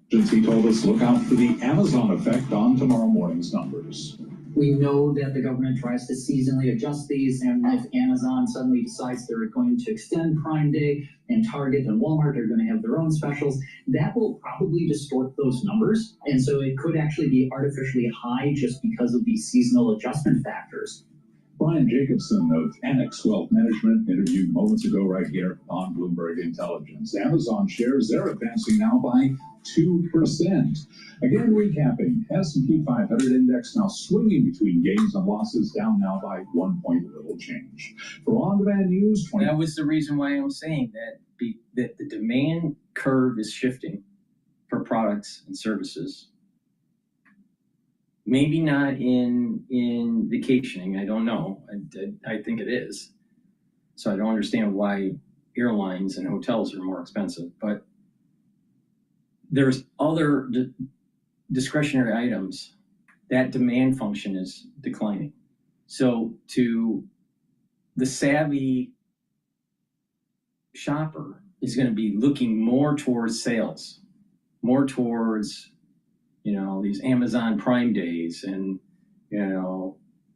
He told us look out for the Amazon effect on tomorrow morning's numbers. We know that the government tries to seasonally adjust these, and if Amazon suddenly decides they're going to extend Prime Day, and Target and Walmart are going to have their own specials, that will probably distort those numbers. And so it could actually be artificially high just because of these seasonal adjustment factors. Brian Jacobson of Annex Wealth Management interviewed moments ago right here on Bloomberg Intelligence. Amazon shares, they're advancing now by 2%. Again, recapping, S&P 500 index now swinging between gains and losses, down now by 1 point little change. For on-demand news, that was the reason why I'm saying that the demand curve is shifting for products and services. Maybe not in vacationing, I don't know. I think it is. So I don't understand why airlines and hotels are more expensive. But there's other discretionary items that demand function is declining. So to the savvy shopper is going to be looking more towards sales, more towards these Amazon Prime days and,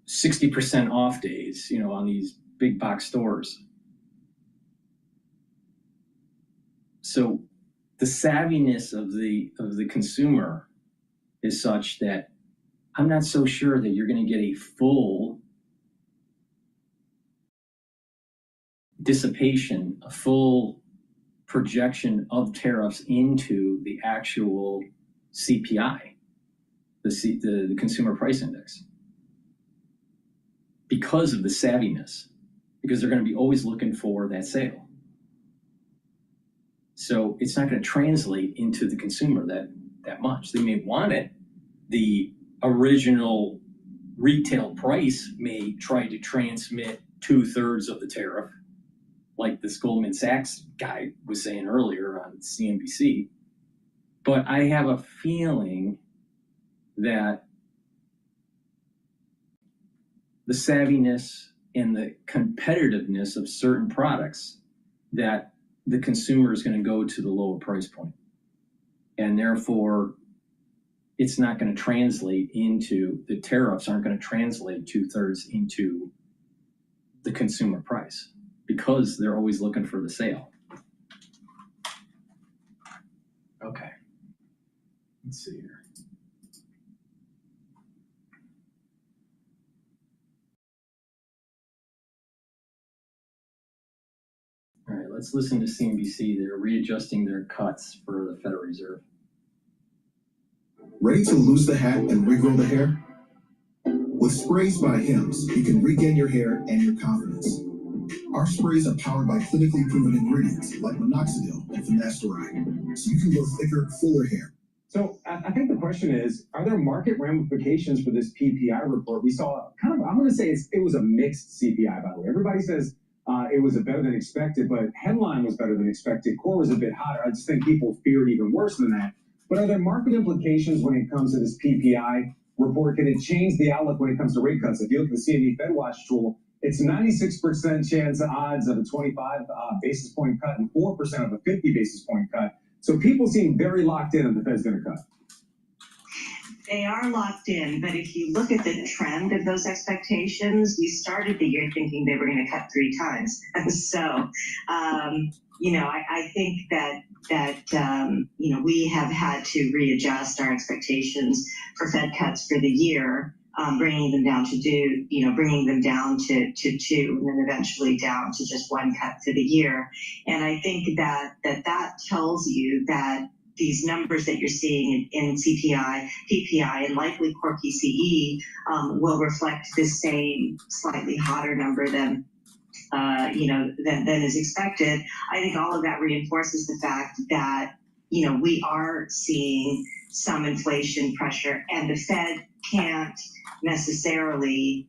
60% off days, on these big box stores. So the savviness of the consumer is such that I'm not so sure that you're going to get a full dissipation, a full projection of tariffs into the actual CPI, the Consumer Price Index, because of the savviness, because they're going to be always looking for that sale. So it's not going to translate into the consumer that much. They may want it. The original retail price may try to transmit 2/3 of the tariff, like this Goldman Sachs guy was saying earlier on CNBC. But I have a feeling that the savviness and the competitiveness of certain products that the consumer is going to go to the lower price point. And therefore, it's not going to translate into, the tariffs aren't going to translate 2/3 into the consumer price because they're always looking for the sale. Okay. Let's see here. All right, let's listen to CNBC. They're readjusting their cuts for the Federal Reserve. Ready to lose the hat and regrow the hair? With sprays by Hims, you can regain your hair and your confidence. Our sprays are powered by clinically proven ingredients like minoxidil and finasteride, so you can grow thicker, fuller hair. So I think the question is, are there market ramifications for this PPI report? We saw kind of, I'm going to say it was a mixed CPI, by the way. Everybody says it was a better than expected, but headline was better than expected. Core was a bit hotter. I just think people feared even worse than that. But are there market implications when it comes to this PPI report? Can it change the outlook when it comes to rate cuts? If you look at the CME FedWatch tool, it's 96% chance odds of a 25 basis point cut and 4% of a 50 basis point cut. So people seem very locked in that the Fed's going to cut. They are locked in, but if you look at the trend of those expectations, we started the year thinking they were going to cut 3 times. So, I think that we have had to readjust our expectations for Fed cuts for the year, bringing them down to 2, and then eventually down to just 1 cut for the year. And I think that tells you that these numbers that you're seeing in CPI, PPI, and likely core PCE will reflect the same slightly hotter number than is expected. I think all of that reinforces the fact that, we are seeing some inflation pressure, and the Fed can't necessarily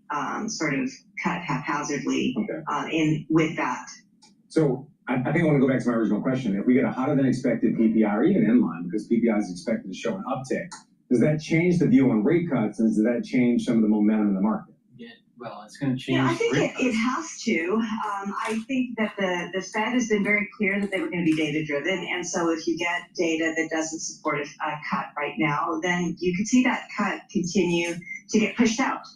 sort of cut haphazardly with that. So I think I want to go back to my original question. If we get a hotter than expected PPI, or even in line, because PPI is expected to show an uptick, does that change the view on rate cuts, and does that change some of the momentum in the market? Yeah, well, it's going to change. Yeah, I think it has to. I think that the Fed has been very clear that they were going to be data driven, and so if you get data that doesn't support a cut right now, then you could see that cut continue to get pushed out.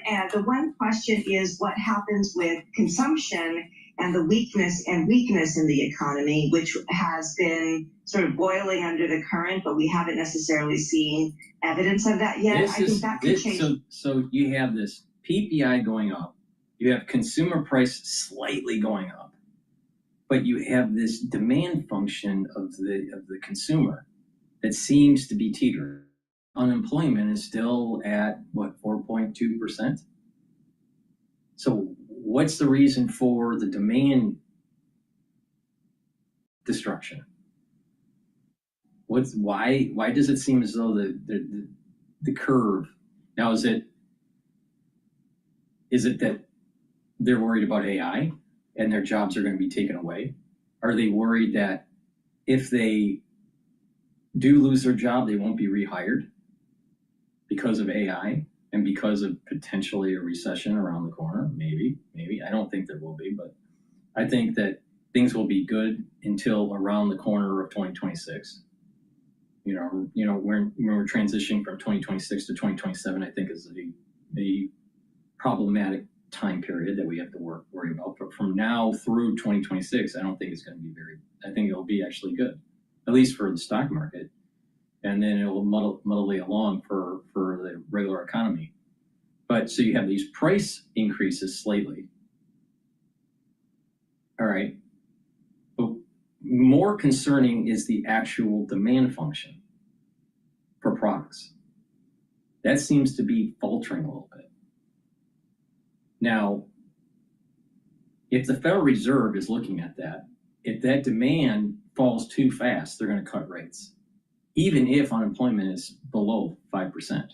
And the one question is what happens with consumption and the weakness in the economy, which has been sort of boiling under the current, but we haven't necessarily seen evidence of that yet. I think that could change. So you have this PPI going up, you have consumer price slightly going up, but you have this demand function of the consumer that seems to be teetering. Unemployment is still at 4.2%. So what's the reason for the demand destruction? Why does it seem as though the curve now is it that they're worried about AI and their jobs are going to be taken away? Are they worried that if they do lose their job, they won't be rehired because of AI and because of potentially a recession around the corner? Maybe. I don't think there will be, but I think that things will be good until around the corner of 2026. When we're transitioning from 2026 to 2027, I think is a problematic time period that we have to worry about. But from now through 2026, I don't think it's going to be I think it'll be actually good, at least for the stock market. And then it will muddle along for the regular economy. But so you have these price increases slightly. All right. But more concerning is the actual demand function for products. That seems to be faltering a little bit. Now, if the Federal Reserve is looking at that, if that demand falls too fast, they're going to cut rates, even if unemployment is below 5%.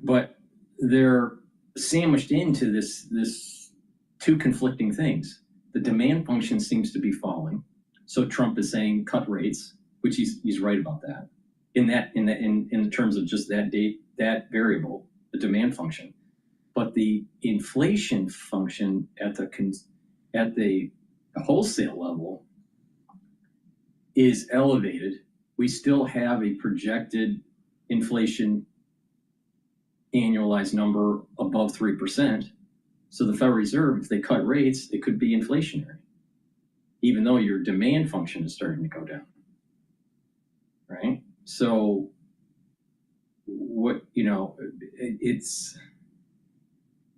But they're sandwiched into this two conflicting things. The demand function seems to be falling, so Trump is saying cut rates, which he's right about that. In terms of just that date, that variable, the demand function. but the inflation function at the wholesale level is elevated. We still have a projected inflation annualized number above 3%. So the Federal Reserve, if they cut rates, it could be inflationary, even though your demand function is starting to go down, right? So what, you know,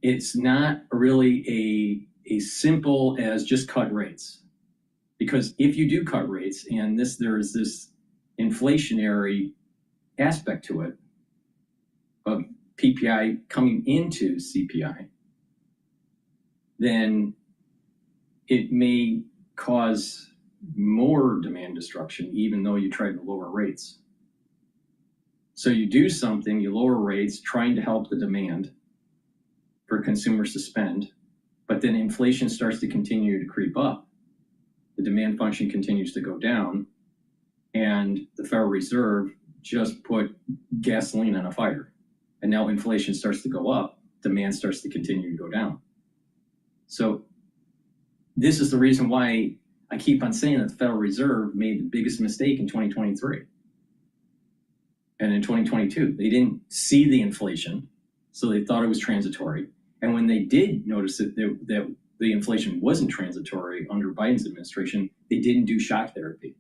it's not really a simple as just cut rates, because if you do cut rates and there's this inflationary aspect to it of PPI coming into CPI, then it may cause more demand destruction, even though you try to lower rates. So you do something, you lower rates, trying to help the demand for consumers to spend, but then inflation starts to continue to creep up. The demand function continues to go down, and the Federal Reserve just put gasoline on a fire. And now inflation starts to go up, demand starts to continue to go down. So this is the reason why I keep on saying that the Federal Reserve made the biggest mistake in 2023. And in 2022, they didn't see the inflation, so they thought it was transitory. And when they did notice that the inflation wasn't transitory under Biden's administration, they didn't do shock therapy.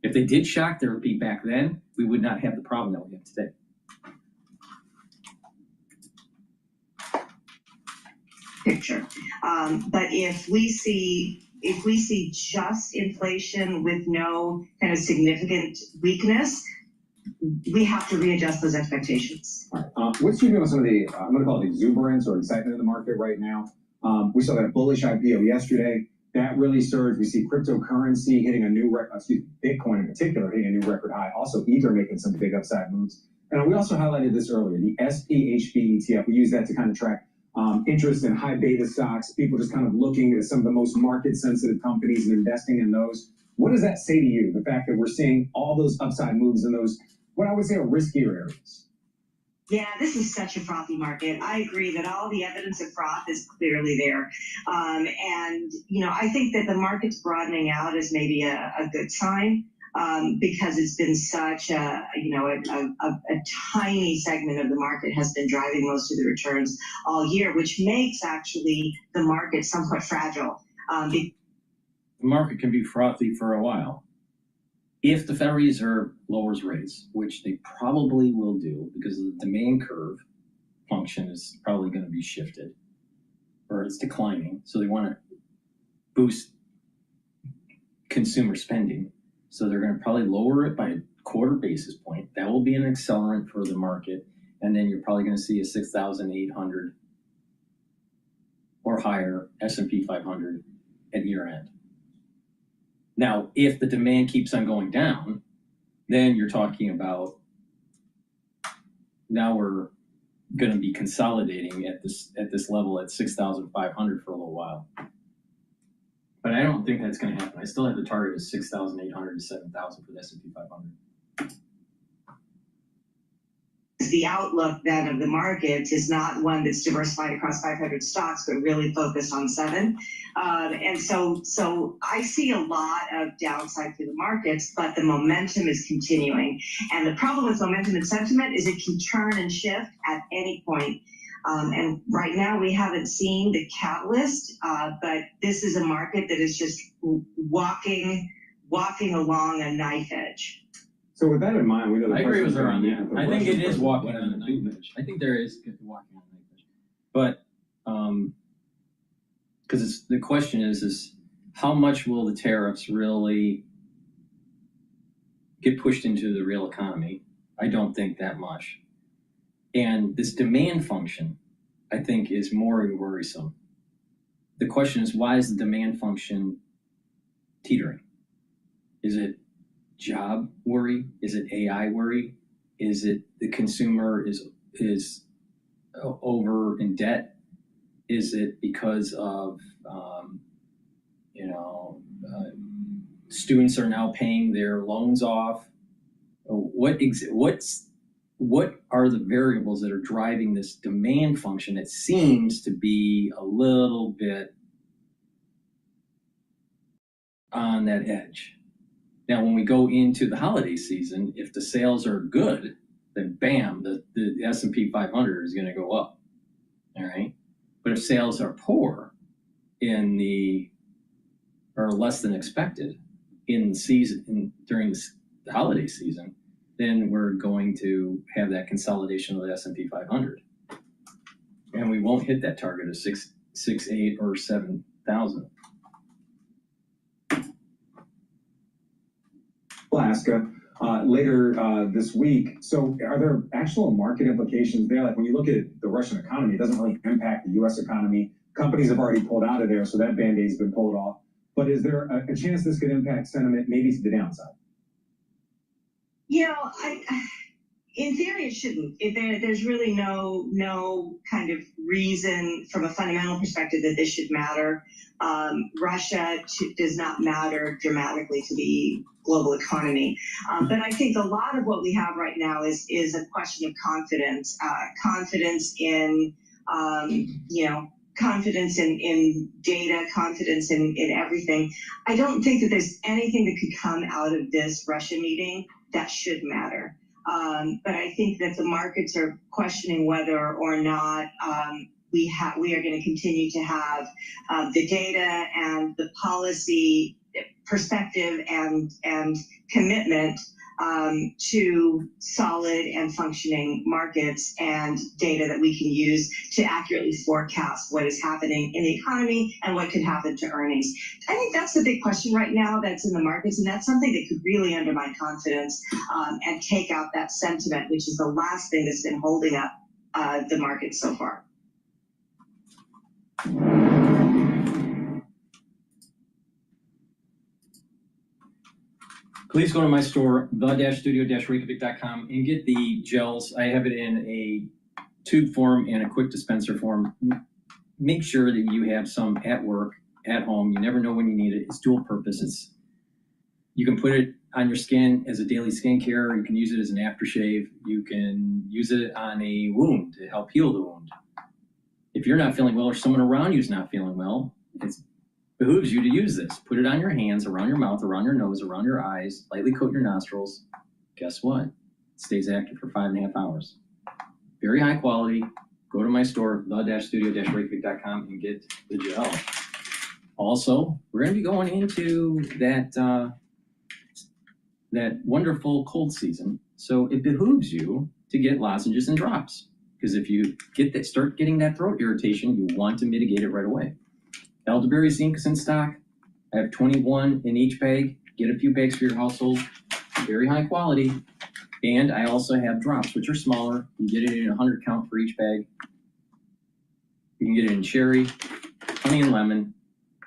If they did shock therapy back then, we would not have the problem that we have today. Picture. But if we see just inflation with no kind of significant weakness, we have to readjust those expectations. What's your view on some of the, I'm going to call it exuberance or excitement in the market right now? We saw that bullish IPO yesterday. That really surged. We see cryptocurrency hitting a new record, Bitcoin in particular hitting a new record high. Also, Ether making some big upside moves. And we also highlighted this earlier, the SPHB ETF. We use that to kind of track interest in high beta stocks, people just kind of looking at some of the most market sensitive companies and investing in those. What does that say to you, the fact that we're seeing all those upside moves in those, what I would say are riskier areas? Yeah, this is such a frothy market. I agree that all the evidence of froth is clearly there. And, you know, I think that the market's broadening out is maybe a good sign. Because it's been such a tiny segment of the market has been driving most of the returns all year, which makes actually the market somewhat fragile. The market can be frothy for a while. If the Federal Reserve lowers rates, which they probably will do because the demand curve function is probably going to be shifted or it's declining. So they want to boost consumer spending. So they're going to probably lower it by a quarter basis point. That will be an accelerant for the market. And then you're probably going to see a 6,800 or higher S&P 500 at year end. Now, if the demand keeps on going down, then you're talking about now we're going to be consolidating at this level at 6,500 for a little while. But I don't think that's going to happen. I still have the target of 6,800 to 7,000 for the S&P 500. The outlook then of the market is not one that's diversified across 500 stocks, but really focused on 7. And so I see a lot of downside through the markets, but the momentum is continuing. And the problem with momentum and sentiment is it can turn and shift at any point. And right now we haven't seen the catalyst, but this is a market that is just walking along a knife edge. So with that in mind, we know I agree with her on that. I think it is walking on a knife edge. I think there is walking on a knife edge. But because the question is how much will the tariffs really get pushed into the real economy? I don't think that much. And this demand function, I think, is more worrisome. The question is, why is the demand function teetering? Is it job worry? Is it AI worry? Is it the consumer is over in debt? Is it because of students are now paying their loans off? What's what are the variables that are driving this demand function that seems to be a little bit on that edge? Now, when we go into the holiday season, if the sales are good, then bam, the S&P 500 is going to go up. All right. But if sales are poor or less than expected in the season, during the holiday season, then we're going to have that consolidation of the S&P 500. And we won't hit that target of 8 or 7,000. Alaska later this week. So are there actual market implications there? Like when you look at the Russian economy, it doesn't really impact the U.S. economy. Companies have already pulled out of there, so that Band-Aid's been pulled off. But is there a chance this could impact sentiment maybe to the downside? You know, in theory, it shouldn't. There's really no kind of reason from a fundamental perspective that this should matter. Russia does not matter dramatically to the global economy. But I think a lot of what we have right now is a question of confidence, confidence in, confidence in data, confidence in everything. I don't think that there's anything that could come out of this Russia meeting that should matter. But I think that the markets are questioning whether or not we are going to continue to have the data and the policy perspective and commitment to solid and functioning markets and data that we can use to accurately forecast what is happening in the economy and what could happen to earnings. I think that's the big question right now that's in the markets, and that's something that could really undermine confidence and take out that sentiment, which is the last thing that's been holding up the market so far. Please go to my store, the-studio-reykjavik.com, and get the gels. I have it in a tube form and a quick dispenser form. Make sure that you have some at work, at home. You never know when you need it. It's dual purpose. You can put it on your skin as a daily skincare. You can use it as an aftershave. You can use it on a wound to help heal the wound. If you're not feeling well or someone around you is not feeling well, it behooves you to use this. Put it on your hands, around your mouth, around your nose, around your eyes, lightly coat your nostrils. Guess what? It stays active for 5.5 hours. Very high quality. Go to my store, the-studio-reykjavik.com, and get the gel. Also, we're going to be going into that wonderful cold season. So it behooves you to get lozenges and drops. Because if you start getting that throat irritation, you want to mitigate it right away. Elderberry zinc is in stock. I have 21 in each bag. Get a few bags for your household. Very high quality. And I also have drops, which are smaller. You get it in 100 count for each bag. You can get it in cherry, honey and lemon,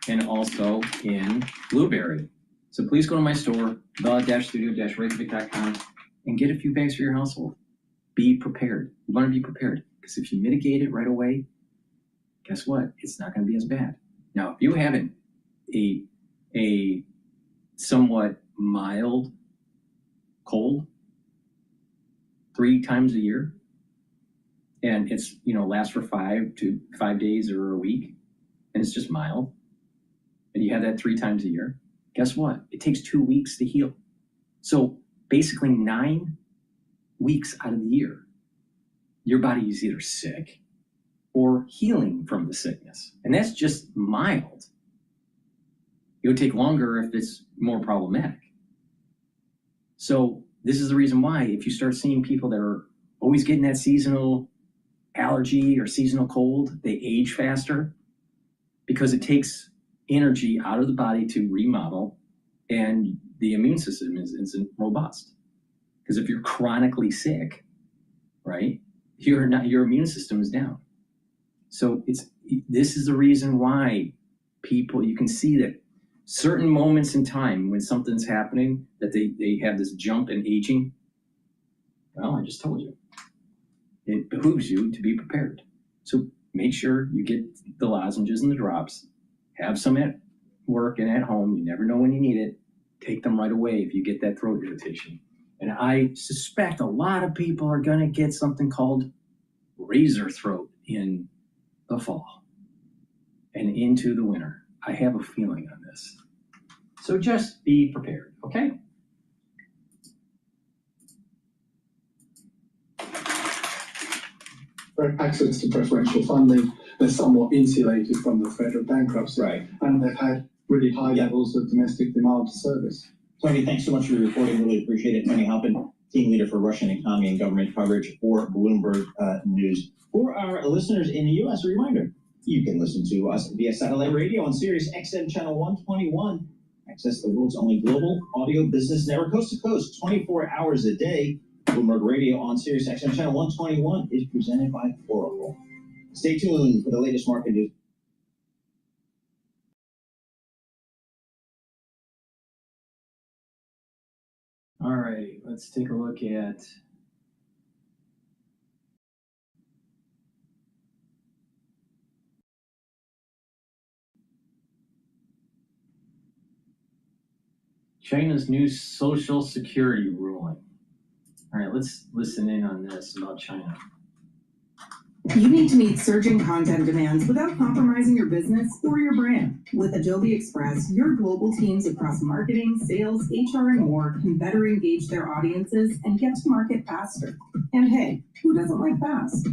and also in blueberry. So please go to my store, the-studio-reykjavik.com, and get a few bags for your household. Be prepared. You want to be prepared, because if you mitigate it right away, guess what? It's not going to be as bad. Now, if you have a somewhat mild cold 3 times a year, and it's, lasts for 5 days or a week, and it's just mild, and you have that 3 times a year, guess what? It takes 2 weeks to heal. So basically 9 weeks out of the year, your body is either sick or healing from the sickness. And that's just mild. It would take longer if it's more problematic. So this is the reason why if you start seeing people that are always getting that seasonal allergy or seasonal cold, they age faster because it takes energy out of the body to remodel, and the immune system isn't robust. Because if you're chronically sick, right, your immune system is down. So this is the reason why people, you can see that certain moments in time when something's happening, that they have this jump in aging. Well, I just told you. It behooves you to be prepared. So make sure you get the lozenges and the drops. Have some at work and at home. You never know when you need it. Take them right away if you get that throat irritation. And I suspect a lot of people are going to get something called razor throat in the fall and into the winter. I have a feeling on this. So just be prepared, okay? For access to preferential funding, they're somewhat insulated from the threat of bankruptcy. Right. And they've had really high levels of domestic demand to service. Tony, thanks so much for your reporting. Really appreciate it. Tony Halpin, team leader for Russian economy and government coverage for Bloomberg News. For our listeners in the U.S., a reminder, you can listen to us via satellite radio on Sirius XM channel 121. Access the world's only global audio business network, coast to coast, 24 hours a day. Bloomberg Radio on Sirius XM channel 121 is presented by Oracle. Stay tuned for the latest market news. All right, let's take a look at China's new social security ruling. All right, let's listen in on this about China. You need to meet surging content demands without compromising your business or your brand. With Adobe Express, your global teams across marketing, sales, HR, and more can better engage their audiences and get to market faster. And hey, who doesn't like fast?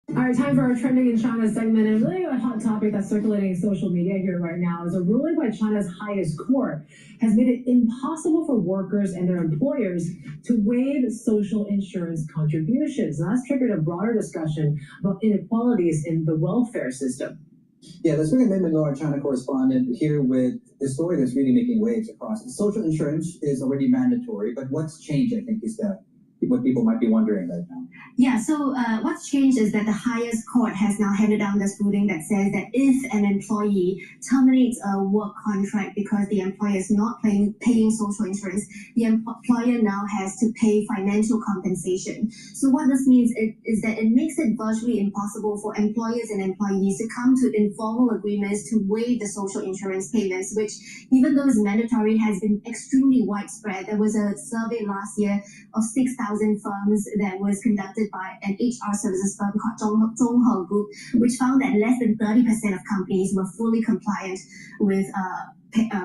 All right, time for our Trending in China segment. And really a hot topic that's circulating in social media here right now is a ruling by China's highest court has made it impossible for workers and their employers to waive social insurance contributions. And that's triggered a broader discussion about inequalities in the welfare system. Yeah, let's bring in Min Law, our China correspondent, here with the story that's really making waves across. Social insurance is already mandatory, but what's changed, I think, is what people might be wondering right now. Yeah, so what's changed is that the highest court has now handed down this ruling that says that if an employee terminates a work contract because the employer is not paying social insurance, the employer now has to pay financial compensation. So what this means is that it makes it virtually impossible for employers and employees to come to informal agreements to waive the social insurance payments, which, even though it's mandatory, has been extremely widespread. There was a survey last year of 6,000 firms that was conducted by an HR services firm called Zhonghe Group, which found that less than 30% of companies were fully compliant with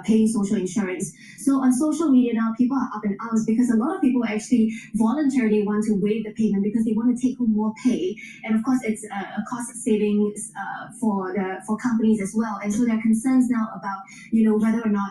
paying social insurance. So on social media now, people are up in arms because a lot of people actually voluntarily want to waive the payment because they want to take home more pay, and of course it's a cost savings for companies as well. And so there are concerns now about whether or not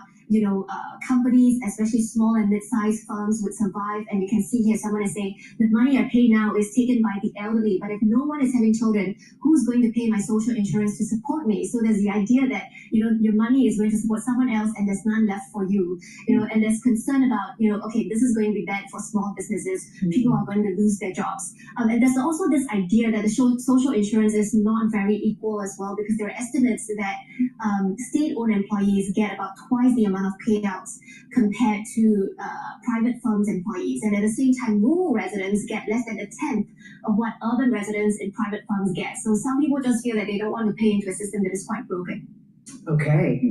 companies, especially small and mid-sized firms, would survive. And you can see here someone is saying, the money I pay now is taken by the elderly, but if no one is having children, who's going to pay my social insurance to support me? So there's the idea that, your money is going to support someone else and there's none left for you, and there's concern about, okay, this is going to be bad for small businesses. People are going to lose their jobs. And there's also this idea that the social insurance is not very equal as well, because there are estimates that state-owned employees get about twice the amount of payouts compared to private firms employees, and at the same time rural residents get less than a tenth of what urban residents in private firms get. So some people just feel that they don't want to pay into a system that is quite broken. Okay.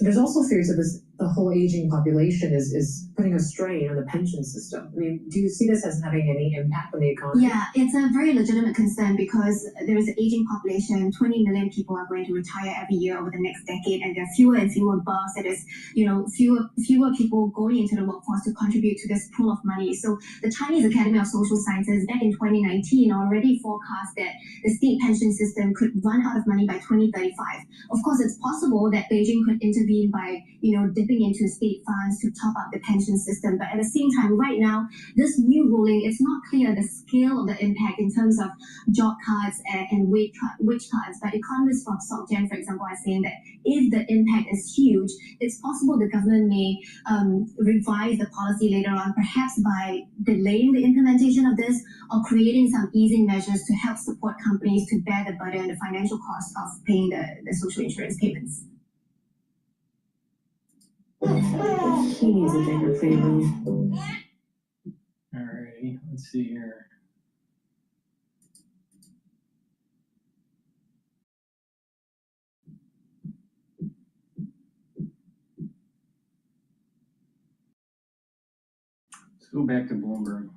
There's also fears that the whole aging population is putting a strain on the pension system. I mean, do you see this as having any impact on the economy? Yeah, it's a very legitimate concern because there is an aging population. 20 million people are going to retire every year over the next decade, and there are fewer and fewer births. That is, fewer people going into the workforce to contribute to this pool of money. So the Chinese Academy of Social Sciences back in 2019 already forecast that the state pension system could run out of money by 2035. Of course, it's possible that Beijing could intervene by, dipping into state funds to top up the pension system. But at the same time, right now, this new ruling, it's not clear the scale of the impact in terms of job cuts and wage cuts. But economists from SocGen, for example, are saying that if the impact is huge, it's possible the government may revise the policy later on, perhaps by delaying the implementation of this or creating some easing measures to help support companies to bear the burden, the financial cost of paying the social insurance payments. He needs a bigger family. Alrighty, let's see here. Let's go back to Bloomberg.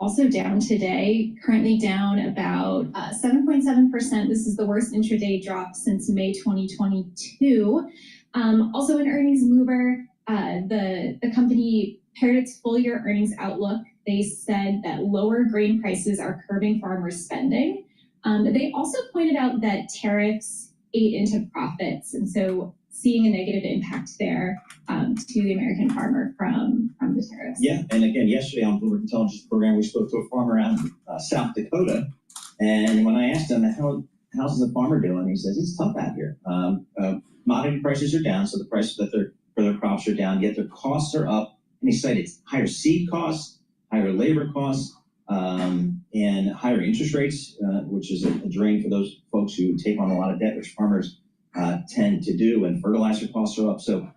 Also down today, currently down about 7.7%. This is the worst intraday drop since May 2022. Also an earnings mover, the company paired its full year earnings outlook. They said that lower grain prices are curbing farmers' spending. They also pointed out that tariffs ate into profits, and so seeing a negative impact there to the American farmer from the tariffs. Yeah, and again, yesterday on Bloomberg Intelligence Program, we spoke to a farmer out in South Dakota, and when I asked him, how's the farmer doing, he says, it's tough out here. Commodity prices are down, so the prices for their crops are down, yet their costs are up, and he cited higher seed costs, higher labor costs, and higher interest rates, which is a drain for those folks who take on a lot of debt, which farmers tend to do, and fertilizer costs are up. So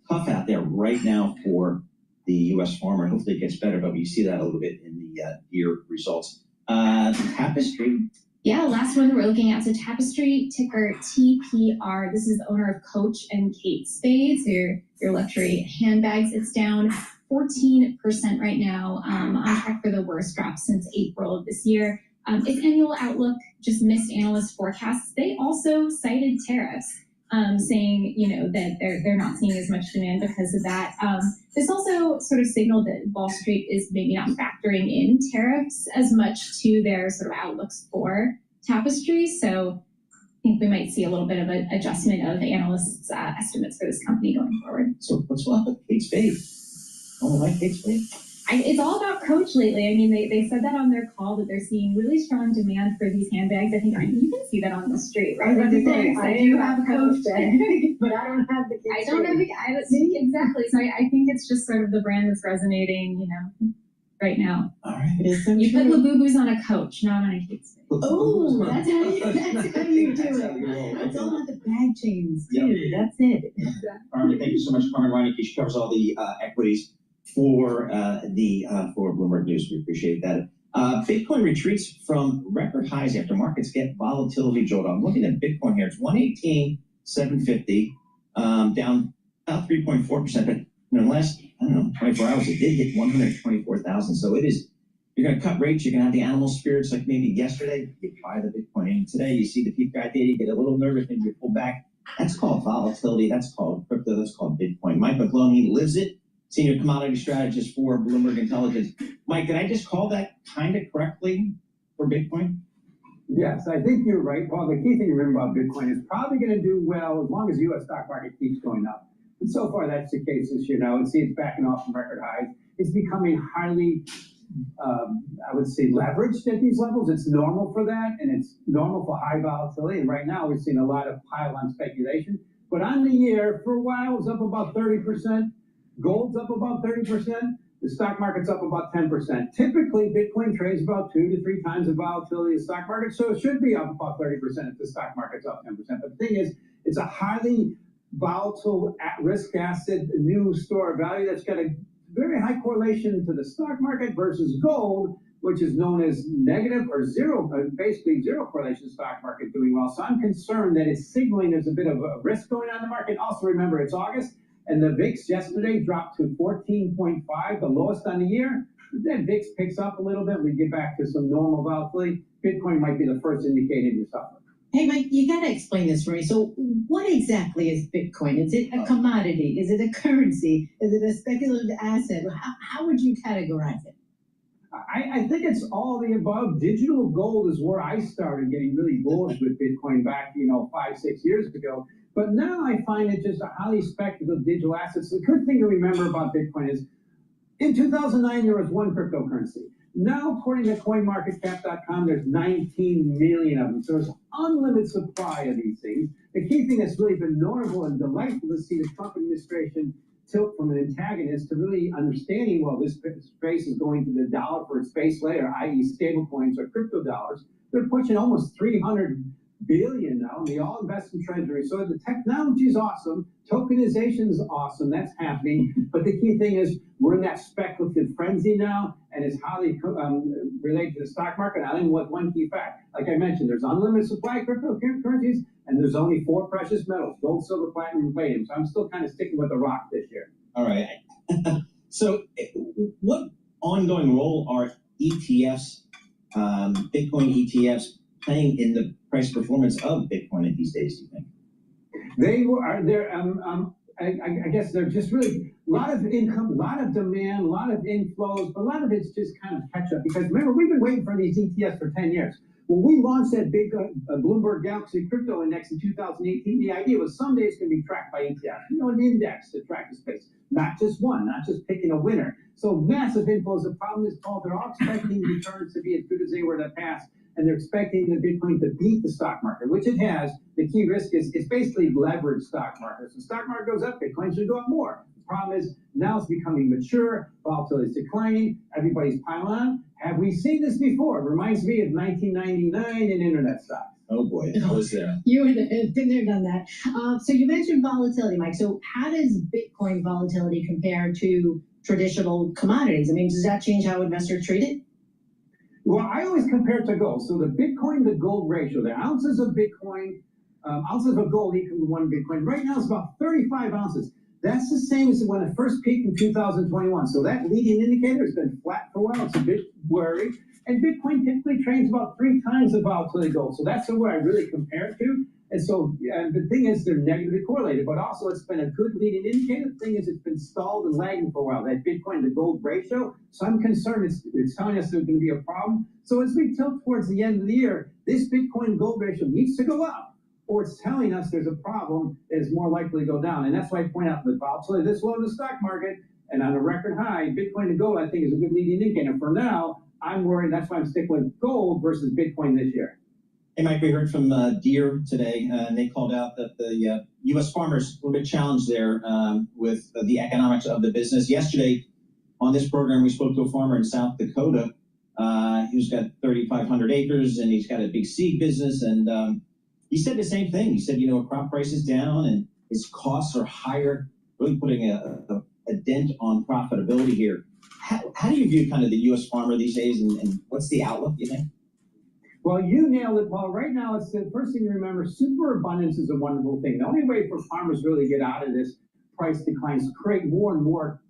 tough out there right now for the U.S. farmer. Hopefully it gets better, but we see that a little bit in the year results. Tapestry. Yeah, last one we're looking at. So Tapestry, ticker TPR. This is the owner of Coach and Kate Spade, so your luxury handbags. It's down 14% right now, on track for the worst drop since April of this year. Its annual outlook just missed analyst forecasts. They also cited tariffs, saying that they're not seeing as much demand because of that. This also sort of signaled that Wall Street is maybe not factoring in tariffs as much to their sort of outlooks for Tapestry. So I think we might see a little bit of an adjustment of analysts' estimates for this company going forward. So what's up with Kate Spade? Oh, I like Kate Spade. It's all about Coach lately. I mean, they said that on their call that they're seeing really strong demand for these handbags. I think you can see that on the street, right? I do have a Coach bag, but I don't have the Kate I don't have the exactly. So I think it's just sort of the brand that's resonating, right now. All right. It is so you put Labubus on a Coach, not on a Kate Spade. Oh, that's how you do it. It's all about the bag chains too. Yep. That's it. All right, thank you so much, Carmen Reineke. She covers all the equities for Bloomberg News. We appreciate that. Bitcoin retreats from record highs after markets get volatility jolt. I'm looking at Bitcoin here. It's 118,750, down about 3.4%. But in the last 24 hours, it did hit 124,000. So it is. You're going to cut rates. You're going to have the animal spirits like maybe yesterday. You buy the Bitcoin. And today you see the PPI data. You get a little nervous and you pull back. That's called volatility. That's called crypto. That's called Bitcoin. Mike McClone, he lives it. Senior commodity strategist for Bloomberg Intelligence. Mike, did I just call that kind of correctly for Bitcoin? Yes, I think you're right, Paul. The key thing to remember about Bitcoin is probably going to do well as long as the U.S. stock market keeps going up. And so far, that's the case this year now. It's backing off from record highs. It's becoming highly, I would say, leveraged at these levels. It's normal for that, and it's normal for high volatility. And right now, we're seeing a lot of pile-on speculation. But on the year, for a while, it was up about 30%. Gold's up about 30%. The stock market's up about 10%. Typically, Bitcoin trades about 2 to 3 times the volatility of the stock market, so it should be up about 30% if the stock market's up 10%. But the thing is, it's a highly volatile risk asset, new store of value that's got a very high correlation to the stock market versus gold, which is known as negative or zero, basically zero correlation to the stock market doing well. So I'm concerned that it's signaling there's a bit of a risk going on in the market. Also, remember, it's August. And the VIX yesterday dropped to 14.5, the lowest on the year. If that VIX picks up a little bit, we get back to some normal volatility. Bitcoin might be the first indicator to suffer. Hey, Mike, you got to explain this for me. So what exactly is Bitcoin? Is it a commodity? Is it a currency? Is it a speculative asset? How would you categorize it? I think it's all the above. Digital gold is where I started getting really bullish with Bitcoin back, 5-6 years ago. But now I find it just a highly speculative digital asset. So the good thing to remember about Bitcoin is in 2009, there was one cryptocurrency. Now, according to CoinMarketCap.com, there's 19 million of them. So there's an unlimited supply of these things. The key thing that's really been notable and delightful to see the Trump administration tilt from an antagonist to really understanding, well, this space is going to the dollar for its base layer, i.e. stable coins or crypto dollars. They're pushing almost 300 billion now, and they all invest in treasury. So the technology is awesome. Tokenization is awesome. That's happening. But the key thing is we're in that speculative frenzy now, and it's highly related to the stock market. I think with one key fact, like I mentioned, there's unlimited supply of cryptocurrencies, and there's only 4 precious metals: gold, silver, platinum, and palladium. So I'm still kind of sticking with the rock this year. All right. So what ongoing role are ETFs, Bitcoin ETFs, playing in the price performance of Bitcoin these days, do you think? I guess they're just really a lot of income, a lot of demand, a lot of inflows, but a lot of it's just kind of catch up. Because remember, we've been waiting for these ETFs for 10 years. When we launched that big Bloomberg Galaxy Crypto Index in 2018, the idea was someday it's going to be tracked by ETFs, an index to track the space, not just one, not just picking a winner. So massive inflows. The problem is, Paul, they're all expecting returns to be as good as they were in the past. And they're expecting the Bitcoin to beat the stock market, which it has. The key risk is it's basically leveraged stock market. So the stock market goes up, Bitcoin should go up more. The problem is now it's becoming mature, volatility is declining, everybody's piling on. Have we seen this before? It reminds me of 1999 in internet stocks. Oh boy, I was there. You were there, been there, done that. So you mentioned volatility, Mike. So how does Bitcoin volatility compare to traditional commodities? I mean, does that change how investors treat it? Well, I always compare it to gold. So the Bitcoin to gold ratio, the ounces of Bitcoin, ounces of gold equal to 1 Bitcoin. Right now it's about 35 ounces. That's the same as when it first peaked in 2021. So that leading indicator has been flat for a while. It's a bit worried. And Bitcoin typically trades about 3 times the volatility of gold. So that's what I really compare it to. And so the thing is, they're negatively correlated, but also it's been a good leading indicator. The thing is, it's been stalled and lagging for a while, that Bitcoin to gold ratio. So I'm concerned it's telling us there's going to be a problem. So as we tilt towards the end of the year, this Bitcoin gold ratio needs to go up, or it's telling us there's a problem that is more likely to go down. And that's why I point out the volatility this low in the stock market and on a record high, Bitcoin to gold, I think, is a good leading indicator. For now, I'm worried. That's why I'm sticking with gold versus Bitcoin this year. Hey, Mike, we heard from Deere today, and they called out that the U.S. farmers were a bit challenged there with the economics of the business. Yesterday, on this program, we spoke to a farmer in South Dakota who's got 3,500 acres, and he's got a big seed business, and he said the same thing. He said, crop price is down, and his costs are higher, really putting a dent on profitability here. How do you view kind of the U.S. farmer these days, and what's the outlook, do you think? Well, you nailed it, Paul. Right now, it's the first thing to remember, superabundance is a wonderful thing. The only way for farmers really to get out of this price decline is to create more and more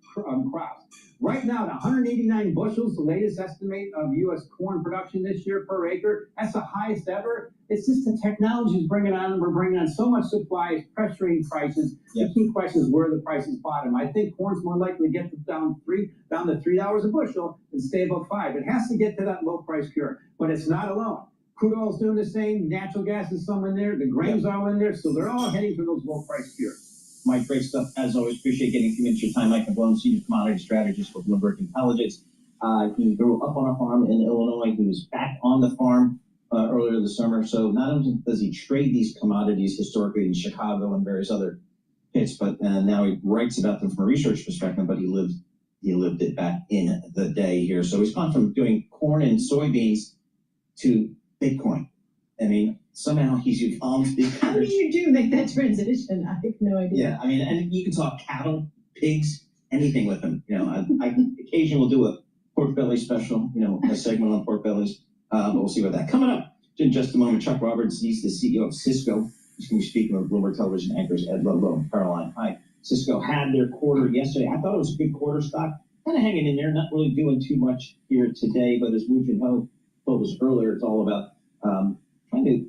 crops. Right now, at 189 bushels, the latest estimate of U.S. corn production this year per acre, that's the highest ever. It's just the technology is bringing on, we're bringing on so much supply, it's pressuring prices. Yep. The key question is where the prices bottom. I think corn's more likely to get down to $3 a bushel and stay above $5. It has to get to that low price cure, but it's not alone. Crude oil's doing the same, natural gas is some in there, the grains are in there, so they're all heading for those low price cures. Mike, great stuff. As always, appreciate getting a few minutes of your time. Mike McGlone, Senior Commodity Strategist for Bloomberg Intelligence. He grew up on a farm in Illinois. He was back on the farm earlier this summer. So not only does he trade these commodities historically in Chicago and various other pits, but now he writes about them from a research perspective, but he lived it back in the day here. So he's gone from doing corn and soybeans to Bitcoin. I mean, somehow he's evolved. How do you make that transition? I have no idea. Yeah, I mean, and you can talk cattle, pigs, anything with him. I occasionally will do a pork belly special, a segment on pork bellies. But we'll see what that. Coming up in just a moment, Chuck Roberts, he's the CEO of Cisco. He's going to be speaking with Bloomberg Television anchors Ed Ludlow and Caroline. Hi. Cisco had their quarter yesterday. I thought it was a good quarter stock. Kind of hanging in there, not really doing too much here today. But as Wu Jin-ho told us earlier, it's all about trying to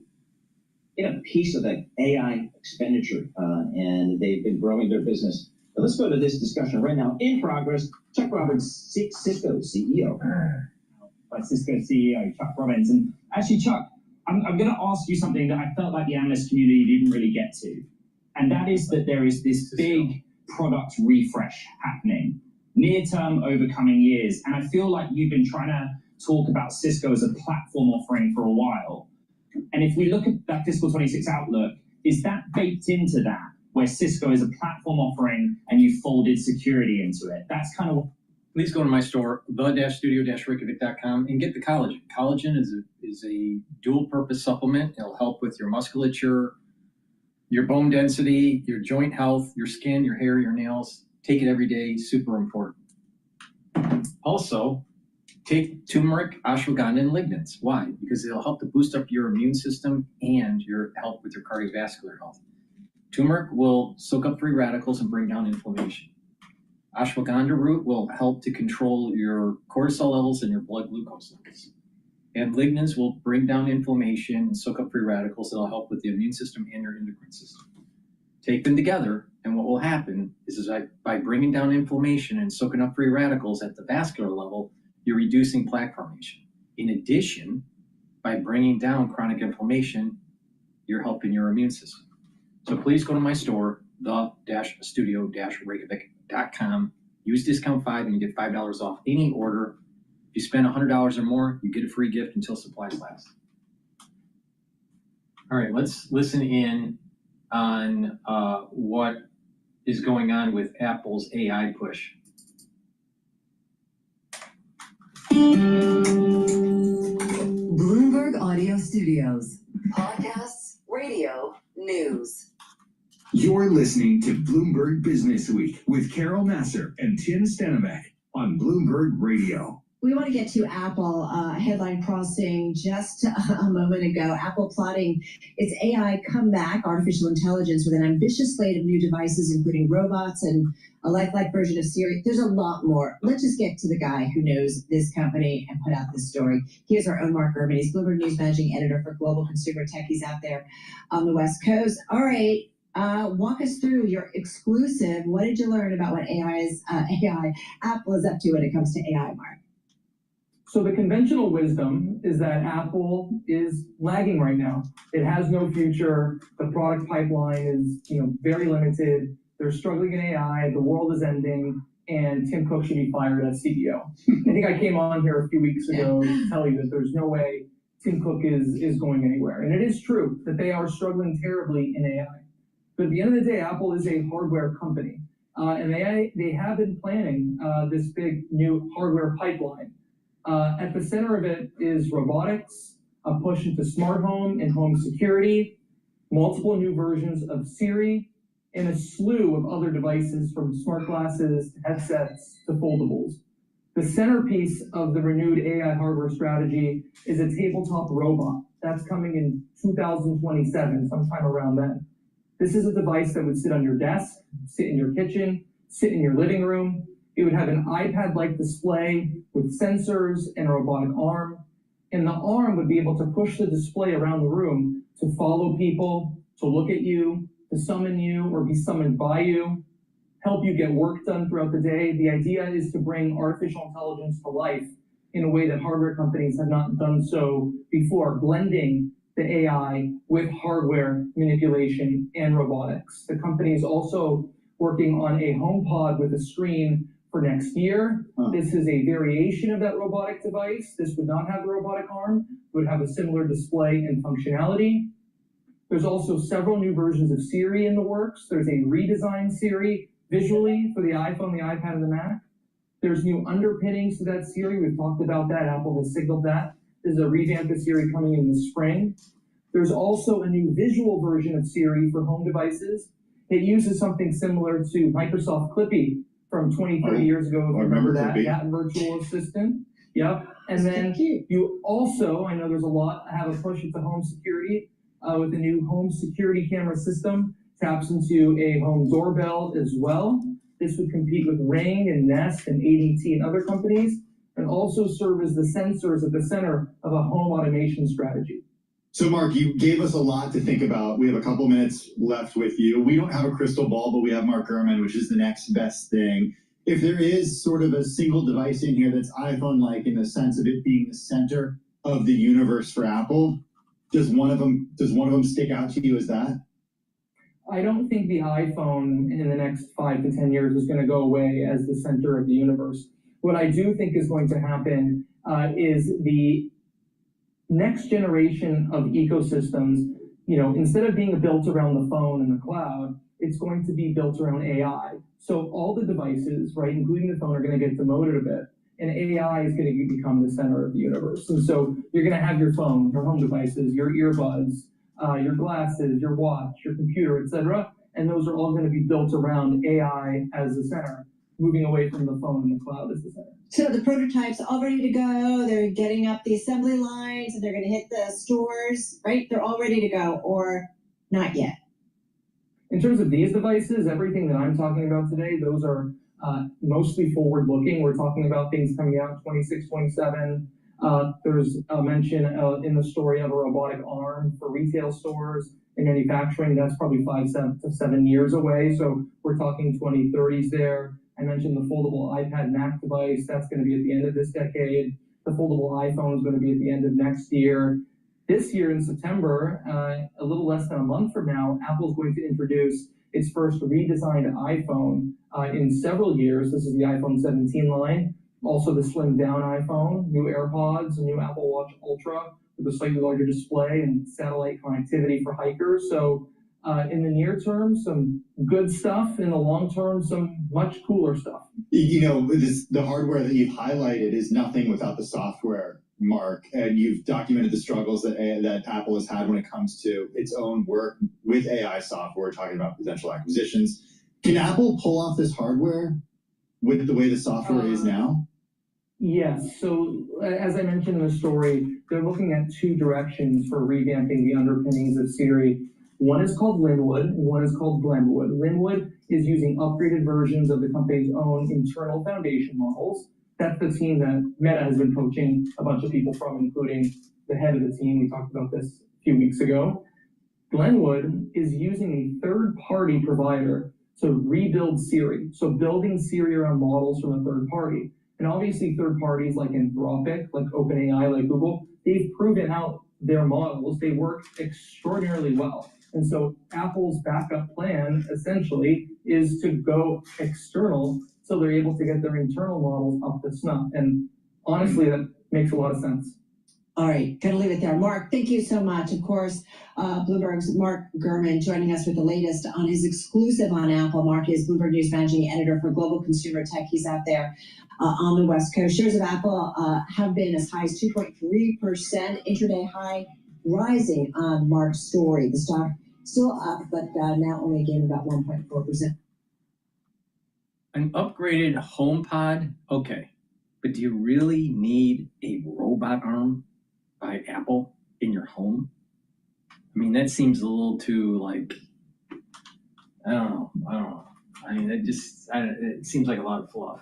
get a piece of that AI expenditure, and they've been growing their business. But let's go to this discussion right now. In progress, Chuck Roberts, Cisco CEO. Cisco CEO, Chuck Robbins. And actually, Chuck, I'm going to ask you something that I felt like the analyst community didn't really get to. And that is that there is this big product refresh happening, near-term over coming years. And I feel like you've been trying to talk about Cisco as a platform offering for a while. And if we look at that fiscal 26 outlook, is that baked into that, where Cisco is a platform offering and you folded security into it? That's kind of... Please go to my store, the-studio-reykjavik.com, and get the collagen. Collagen is a dual-purpose supplement. It'll help with your musculature, your bone density, your joint health, your skin, your hair, your nails. Take it every day, super important. Also, take turmeric, ashwagandha, and lignans. Why? Because it'll help to boost up your immune system and your help with your cardiovascular health. Turmeric will soak up free radicals and bring down inflammation. Ashwagandha root will help to control your cortisol levels and your blood glucose levels. And lignans will bring down inflammation and soak up free radicals that'll help with the immune system and your endocrine system. Take them together, and what will happen is by bringing down inflammation and soaking up free radicals at the vascular level, you're reducing plaque formation. In addition, by bringing down chronic inflammation, you're helping your immune system. So please go to my store, the-studio-reykjavik.com. Use discount 5 and you get $5 off any order. If you spend $100 or more, you get a free gift until supplies last. All right, let's listen in on what is going on with Apple's AI push. Bloomberg Audio Studios. Podcasts, radio, news. You're listening to Bloomberg Business Week with Carol Nasser and Tim Stenemek on Bloomberg Radio. We want to get to Apple, headline crossing just a moment ago. Apple plotting its AI comeback, artificial intelligence, with an ambitious slate of new devices, including robots and a lifelike version of Siri. There's a lot more. Let's just get to the guy who knows this company and put out this story. Here's our own Mark Gurman. He's Bloomberg News Managing Editor for Global Consumer Techies out there on the West Coast. All right. Walk us through your exclusive. What did you learn about what Apple is up to when it comes to AI, Mark? So the conventional wisdom is that Apple is lagging right now. It has no future. The product pipeline is, very limited. They're struggling in AI. The world is ending, and Tim Cook should be fired as CEO. I think I came on here a few weeks ago to tell you that there's no way Tim Cook is going anywhere. And it is true that they are struggling terribly in AI. But at the end of the day, Apple is a hardware company, and they have been planning this big new hardware pipeline. At the center of it is robotics, a push into smart home and home security, multiple new versions of Siri, and a slew of other devices from smart glasses to headsets to foldables. The centerpiece of the renewed AI hardware strategy is a tabletop robot. That's coming in 2027, sometime around then. This is a device that would sit on your desk, sit in your kitchen, sit in your living room. It would have an iPad-like display with sensors and a robotic arm. And the arm would be able to push the display around the room to follow people, to look at you, to summon you or be summoned by you, help you get work done throughout the day. The idea is to bring artificial intelligence to life in a way that hardware companies have not done so before, blending the AI with hardware manipulation and robotics. The company is also working on a HomePod with a screen for next year. This is a variation of that robotic device. This would not have the robotic arm, it would have a similar display and functionality. There's also several new versions of Siri in the works. There's a redesigned Siri visually for the iPhone, the iPad, and the Mac. There's new underpinnings to that Siri. We've talked about that. Apple has signaled that. There's a revamp of Siri coming in the spring. There's also a new visual version of Siri for home devices. It uses something similar to Microsoft Clippy from 20, 30 years ago. If you remember that virtual assistant. Yep. And then you also, I know there's a lot, have a push into home security with the new home security camera system. Taps into a home doorbell as well. This would compete with Ring and Nest and ADT and other companies, and also serve as the sensors at the center of a home automation strategy. So Mark, you gave us a lot to think about. We have a couple minutes left with you. We don't have a crystal ball, but we have Mark Gurman, which is the next best thing. If there is sort of a single device in here that's iPhone-like in the sense of it being the center of the universe for Apple, does one of them stick out to you as that? I don't think the iPhone in the next 5 to 10 years is going to go away as the center of the universe. What I do think is going to happen is the next generation of ecosystems, instead of being built around the phone and the cloud, it's going to be built around AI. So all the devices, right, including the phone, are going to get demoted a bit, and AI is going to become the center of the universe. And so you're going to have your phone, your home devices, your earbuds, your glasses, your watch, your computer, etc. And those are all going to be built around AI as the center, moving away from the phone and the cloud as the center. So the prototypes are all ready to go. They're getting up the assembly lines and they're going to hit the stores, right? They're all ready to go, or not yet? In terms of these devices, everything that I'm talking about today, those are mostly forward-looking. We're talking about things coming out 26, 27. There's a mention in the story of a robotic arm for retail stores and manufacturing. That's probably 5 to 7 years away. So we're talking 2030s there. I mentioned the foldable iPad Mac device. That's going to be at the end of this decade. The foldable iPhone is going to be at the end of next year. This year in September, a little less than a month from now, Apple's going to introduce its first redesigned iPhone in several years. This is the iPhone 17 line. Also the slimmed down iPhone, new AirPods, a new Apple Watch Ultra with a slightly larger display and satellite connectivity for hikers. So in the near term, some good stuff. In the long term, some much cooler stuff. You know, the hardware that you've highlighted is nothing without the software, Mark. And you've documented the struggles that Apple has had when it comes to its own work with AI software, talking about potential acquisitions. Can Apple pull off this hardware with the way the software is now? Yes. So as I mentioned in the story, they're looking at two directions for revamping the underpinnings of Siri. One is called Linwood, and one is called Glenwood. Linwood is using upgraded versions of the company's own internal foundation models. That's the team that Meta has been poaching a bunch of people from, including the head of the team. We talked about this a few weeks ago. Glenwood is using a third-party provider to rebuild Siri. So building Siri around models from a third party. And obviously third parties like Anthropic, like OpenAI, like Google, they've proven out their models. They work extraordinarily well. And so Apple's backup plan essentially is to go external so they're able to get their internal models up to snuff. And honestly, that makes a lot of sense. All right, gonna leave it there. Mark, thank you so much. Of course, Bloomberg's Mark Gurman joining us with the latest on his exclusive on Apple. Mark is Bloomberg News Managing Editor for Global Consumer Tech. He's out there on the West Coast. Shares of Apple have been as high as 2.3%, intraday high, rising on Mark's story. The stock still up, but now only a gain of about 1.4%. An upgraded HomePod, okay. But do you really need a robot arm by Apple in your home? I mean, that seems a little too, like, I don't know. I mean, it seems like a lot of fluff.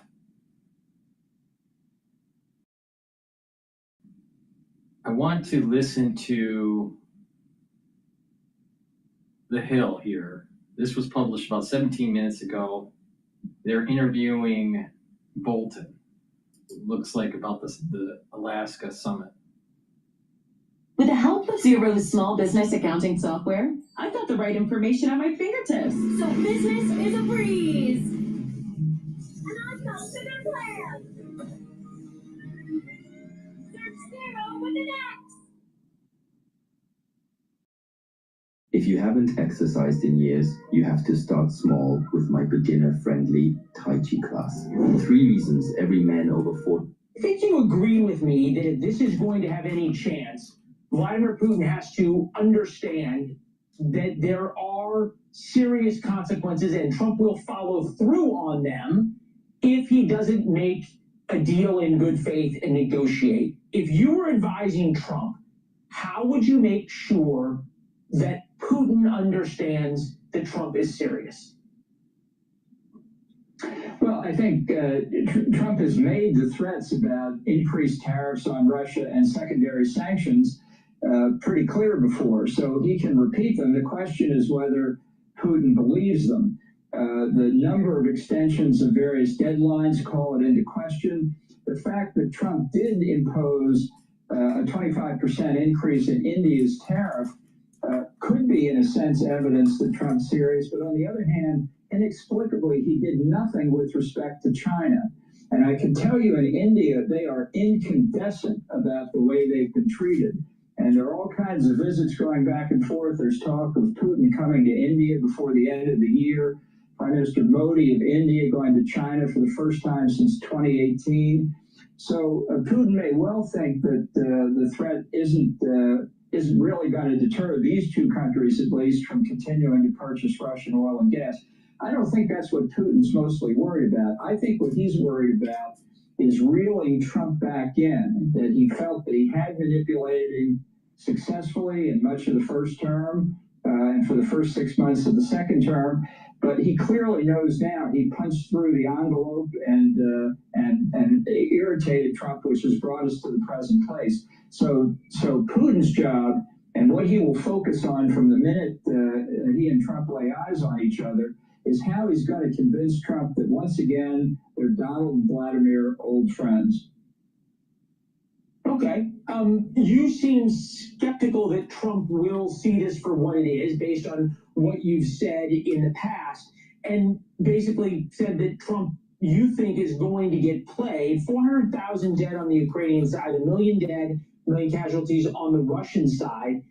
I want to listen to The Hill here. This was published about 17 minutes ago. They're interviewing Bolton. It looks like about the Alaska summit. With the help of Xero's small business accounting software, I've got the right information at my fingertips. So business is a breeze. And I've got a bigger plan. Search Xero with an X. If you haven't exercised in years, you have to start small with my beginner-friendly Tai Chi class. 3 reasons every man over 40. I think you agree with me that if this is going to have any chance, Vladimir Putin has to understand that there are serious consequences and Trump will follow through on them if he doesn't make a deal in good faith and negotiate. If you were advising Trump, how would you make sure that Putin understands that Trump is serious? Well, I think Trump has made the threats about increased tariffs on Russia and secondary sanctions pretty clear before, so he can repeat them. The question is whether Putin believes them. The number of extensions of various deadlines call it into question. The fact that Trump did impose a 25% increase in India's tariff could be, in a sense, evidence that Trump's serious, but on the other hand, inexplicably, he did nothing with respect to China. And I can tell you in India, they are incandescent about the way they've been treated. And there are all kinds of visits going back and forth. There's talk of Putin coming to India before the end of the year. Prime Minister Modi of India going to China for the first time since 2018. So Putin may well think that the threat isn't really going to deter these two countries, at least, from continuing to purchase Russian oil and gas. I don't think that's what Putin's mostly worried about. I think what he's worried about is reeling Trump back in, that he felt that he had manipulated him successfully in much of the first term and for the first 6 months of the second term. But he clearly knows now he punched through the envelope and irritated Trump, which has brought us to the present place. So Putin's job and what he will focus on from the minute he and Trump lay eyes on each other is how he's going to convince Trump that once again they're Donald and Vladimir old friends. Okay. You seem skeptical that Trump will see this for what it is based on what you've said in the past, and basically said that Trump, you think, is going to get played. 400,000 dead on the Ukrainian side, 1 million dead, 1 million casualties on the Russian side.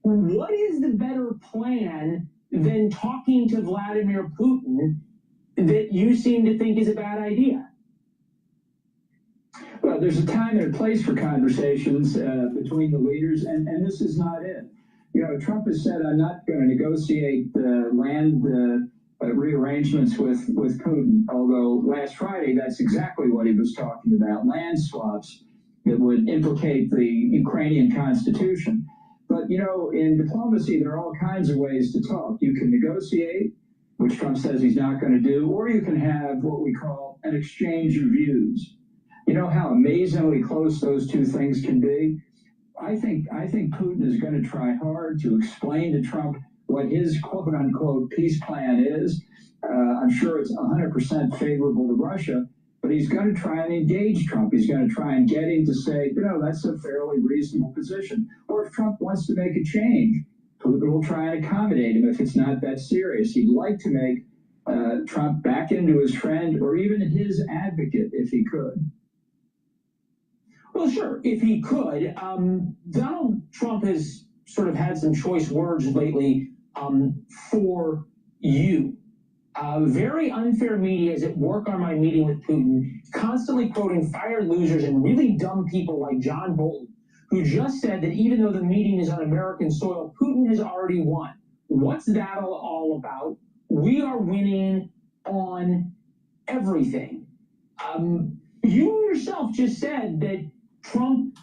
What is the better plan than talking to Vladimir Putin that you seem to think is a bad idea? Well, there's a time and a place for conversations between the leaders, and this is not it. You know, Trump has said, I'm not going to negotiate land rearrangements with Putin, although last Friday, that's exactly what he was talking about, land swaps that would implicate the Ukrainian constitution. But, you know, in diplomacy, there are all kinds of ways to talk. You can negotiate, which Trump says he's not going to do, or you can have what we call an exchange of views. You know how amazingly close those two things can be? I think Putin is going to try hard to explain to Trump what his quote-unquote peace plan is. I'm sure it's 100% favorable to Russia, but he's going to try and engage Trump. He's going to try and get him to say, you know, that's a fairly reasonable position. Or if Trump wants to make a change, Putin will try and accommodate him if it's not that serious. He'd like to make Trump back into his friend or even his advocate if he could. Well, sure, if he could. Donald Trump has sort of had some choice words lately for you. Very unfair media is at work on my meeting with Putin, constantly quoting fired losers and really dumb people like John Bolton, who just said that even though the meeting is on American soil, Putin has already won. What's that all about? We are winning on everything. You yourself just said that Trump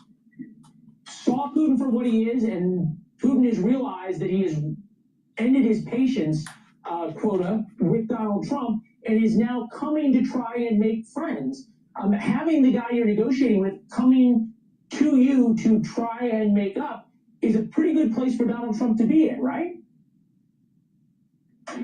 saw Putin for what he is, and Putin has realized that he has ended his patience quota with Donald Trump and is now coming to try and make friends. Having the guy you're negotiating with coming to you to try and make up is a pretty good place for Donald Trump to be in, right?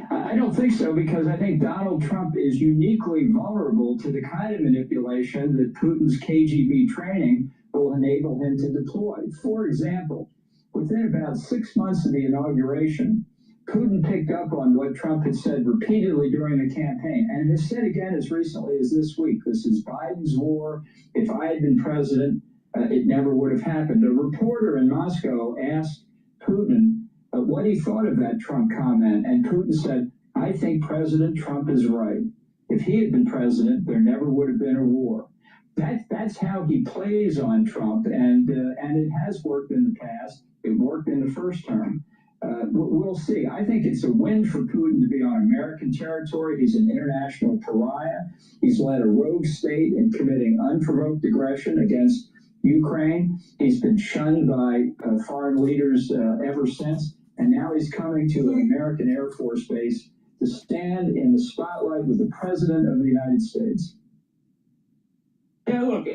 I don't think so, because I think Donald Trump is uniquely vulnerable to the kind of manipulation that Putin's KGB training will enable him to deploy. For example, within about 6 months of the inauguration, Putin picked up on what Trump had said repeatedly during the campaign, and has said again as recently as this week, this is Biden's war. If I had been president, it never would have happened. A reporter in Moscow asked Putin what he thought of that Trump comment, and Putin said, I think President Trump is right. If he had been president, there never would have been a war. That's how he plays on Trump, and it has worked in the past. It worked in the first term. We'll see. I think it's a win for Putin to be on American territory. He's an international pariah. He's led a rogue state in committing unprovoked aggression against Ukraine. He's been shunned by foreign leaders ever since. And now he's coming to an American Air Force base to stand in the spotlight with the President of the United States. Yeah, look,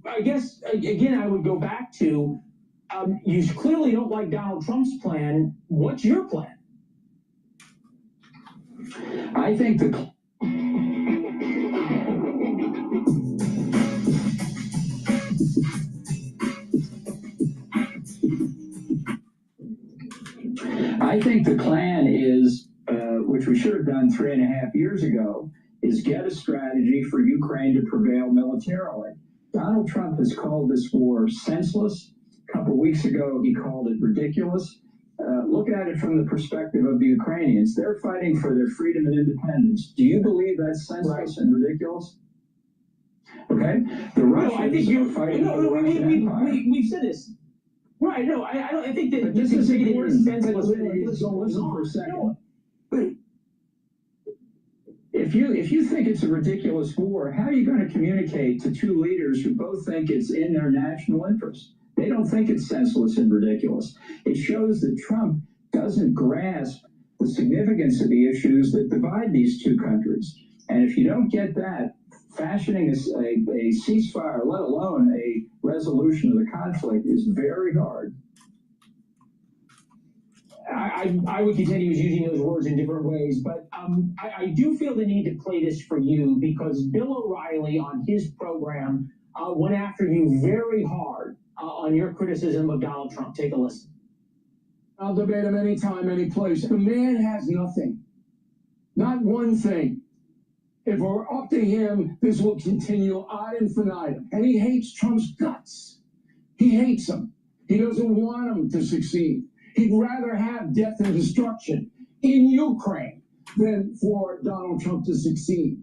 I guess, again, I would go back to, you clearly don't like Donald Trump's plan. What's your plan? I think the plan is, which we should have done 3.5 years ago, is get a strategy for Ukraine to prevail militarily. Donald Trump has called this war senseless. A couple weeks ago, he called it ridiculous. Look at it from the perspective of the Ukrainians. They're fighting for their freedom and independence. Do you believe that's senseless and ridiculous? Okay? The Russians I think you're fighting for the Russian Empire. We've said this. Right, no, I think that This is important. senseless. Listen for a second. If you think it's a ridiculous war, how are you going to communicate to two leaders who both think it's in their national interest? They don't think it's senseless and ridiculous. It shows that Trump doesn't grasp the significance of the issues that divide these two countries. And if you don't get that, fashioning a ceasefire, let alone a resolution of the conflict, is very hard. I would continue using those words in different ways, but I do feel the need to play this for you because Bill O'Reilly on his program went after you very hard on your criticism of Donald Trump. Take a listen. I'll debate him anytime, any place. The man has nothing. Not one thing. If we're up to him, this will continue ad infinitum. And he hates Trump's guts. He hates him. He doesn't want him to succeed. He'd rather have death and destruction in Ukraine than for Donald Trump to succeed.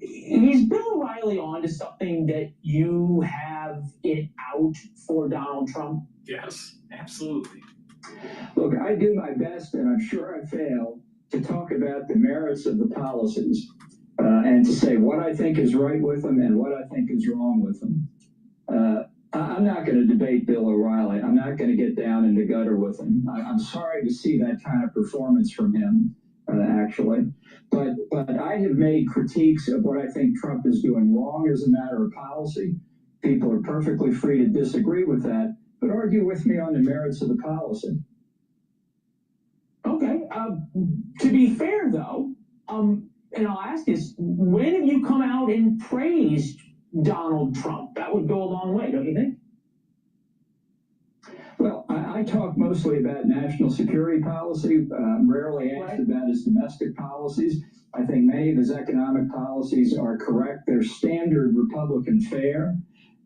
Is Bill O'Reilly on to something that you have it out for Donald Trump? Yes, absolutely. Look, I do my best, and I'm sure I fail, to talk about the merits of the policies and to say what I think is right with them and what I think is wrong with them. I'm not going to debate Bill O'Reilly. I'm not going to get down in the gutter with him. I'm sorry to see that kind of performance from him, actually. But I have made critiques of what I think Trump is doing wrong as a matter of policy. People are perfectly free to disagree with that, but argue with me on the merits of the policy. Okay. To be fair, though, and I'll ask this, when have you come out and praised Donald Trump? That would go a long way, don't you think? Well, I talk mostly about national security policy. Rarely asked about his domestic policies. I think many of his economic policies are correct. They're standard Republican fare.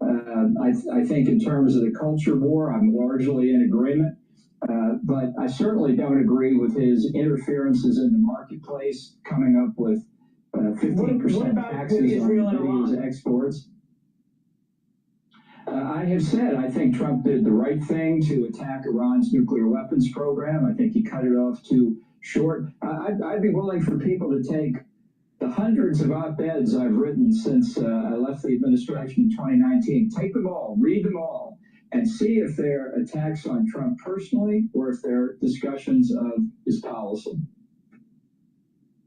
I think in terms of the culture war, I'm largely in agreement. But I certainly don't agree with his interferences in the marketplace, coming up with 15% taxes on his exports. I have said I think Trump did the right thing to attack Iran's nuclear weapons program. I think he cut it off too short. I'd be willing for people to take the hundreds of op-eds I've written since I left the administration in 2019, take them all, read them all, and see if they're attacks on Trump personally or if they're discussions of his policy.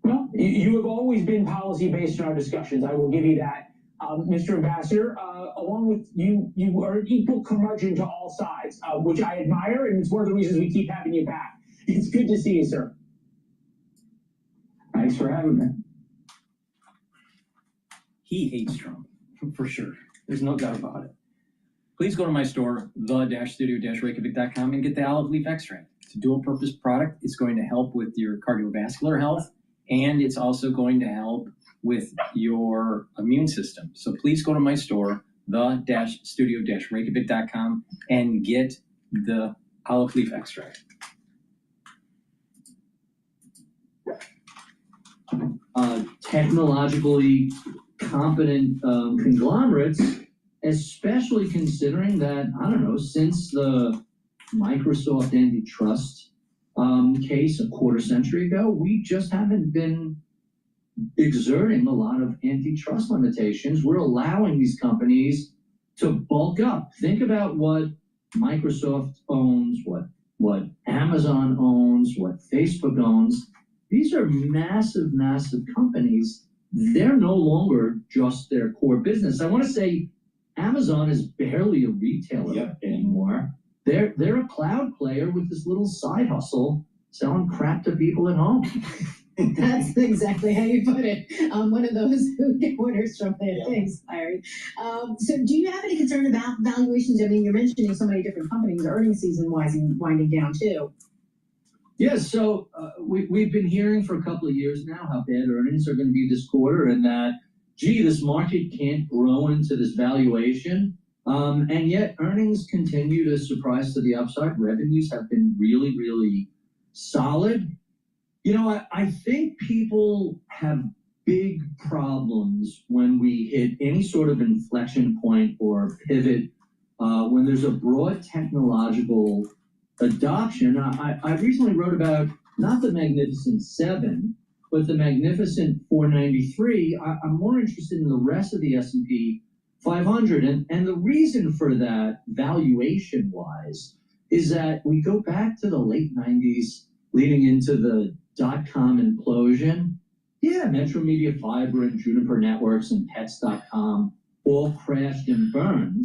Well, you have always been policy-based in our discussions. I will give you that. Mr. Ambassador, along with you, you are an equal curmudgeon to all sides, which I admire, and it's one of the reasons we keep having you back. It's good to see you, sir. Thanks for having me. He hates Trump, for sure. There's no doubt about it. Please go to my store, the-studio-reykjavik.com, and get the olive leaf extract. It's a dual-purpose product. It's going to help with your cardiovascular health, and it's also going to help with your immune system. So please go to my store, the-studio-reykjavik.com, and get the olive leaf extract. Technologically competent conglomerates, especially considering that, I don't know, since the Microsoft antitrust case a quarter century ago, we just haven't been exerting a lot of antitrust limitations. We're allowing these companies to bulk up. Think about what Microsoft owns, what Amazon owns, what Facebook owns. These are massive, massive companies. They're no longer just their core business. I want to say Amazon is barely a retailer anymore. They're a cloud player with this little side hustle selling crap to people at home. That's exactly how you put it. One of those who get orders from there. Thanks, Larry. So do you have any concern about valuations? I mean, you're mentioning so many different companies, earnings season winding down too. Yes, so we've been hearing for a couple of years now how bad earnings are going to be this quarter and that, gee, this market can't grow into this valuation. And yet earnings continue to surprise to the upside. Revenues have been really, really solid. You know, I think people have big problems when we hit any sort of inflection point or pivot, when there's a broad technological adoption. I recently wrote about not the Magnificent Seven, but the Magnificent 493. I'm more interested in the rest of the S&P 500. And the reason for that, valuation-wise, is that we go back to the late 90s, leading into the dot-com implosion. Yeah, Metro Media Fiber and Juniper Networks and Pets.com all crashed and burned.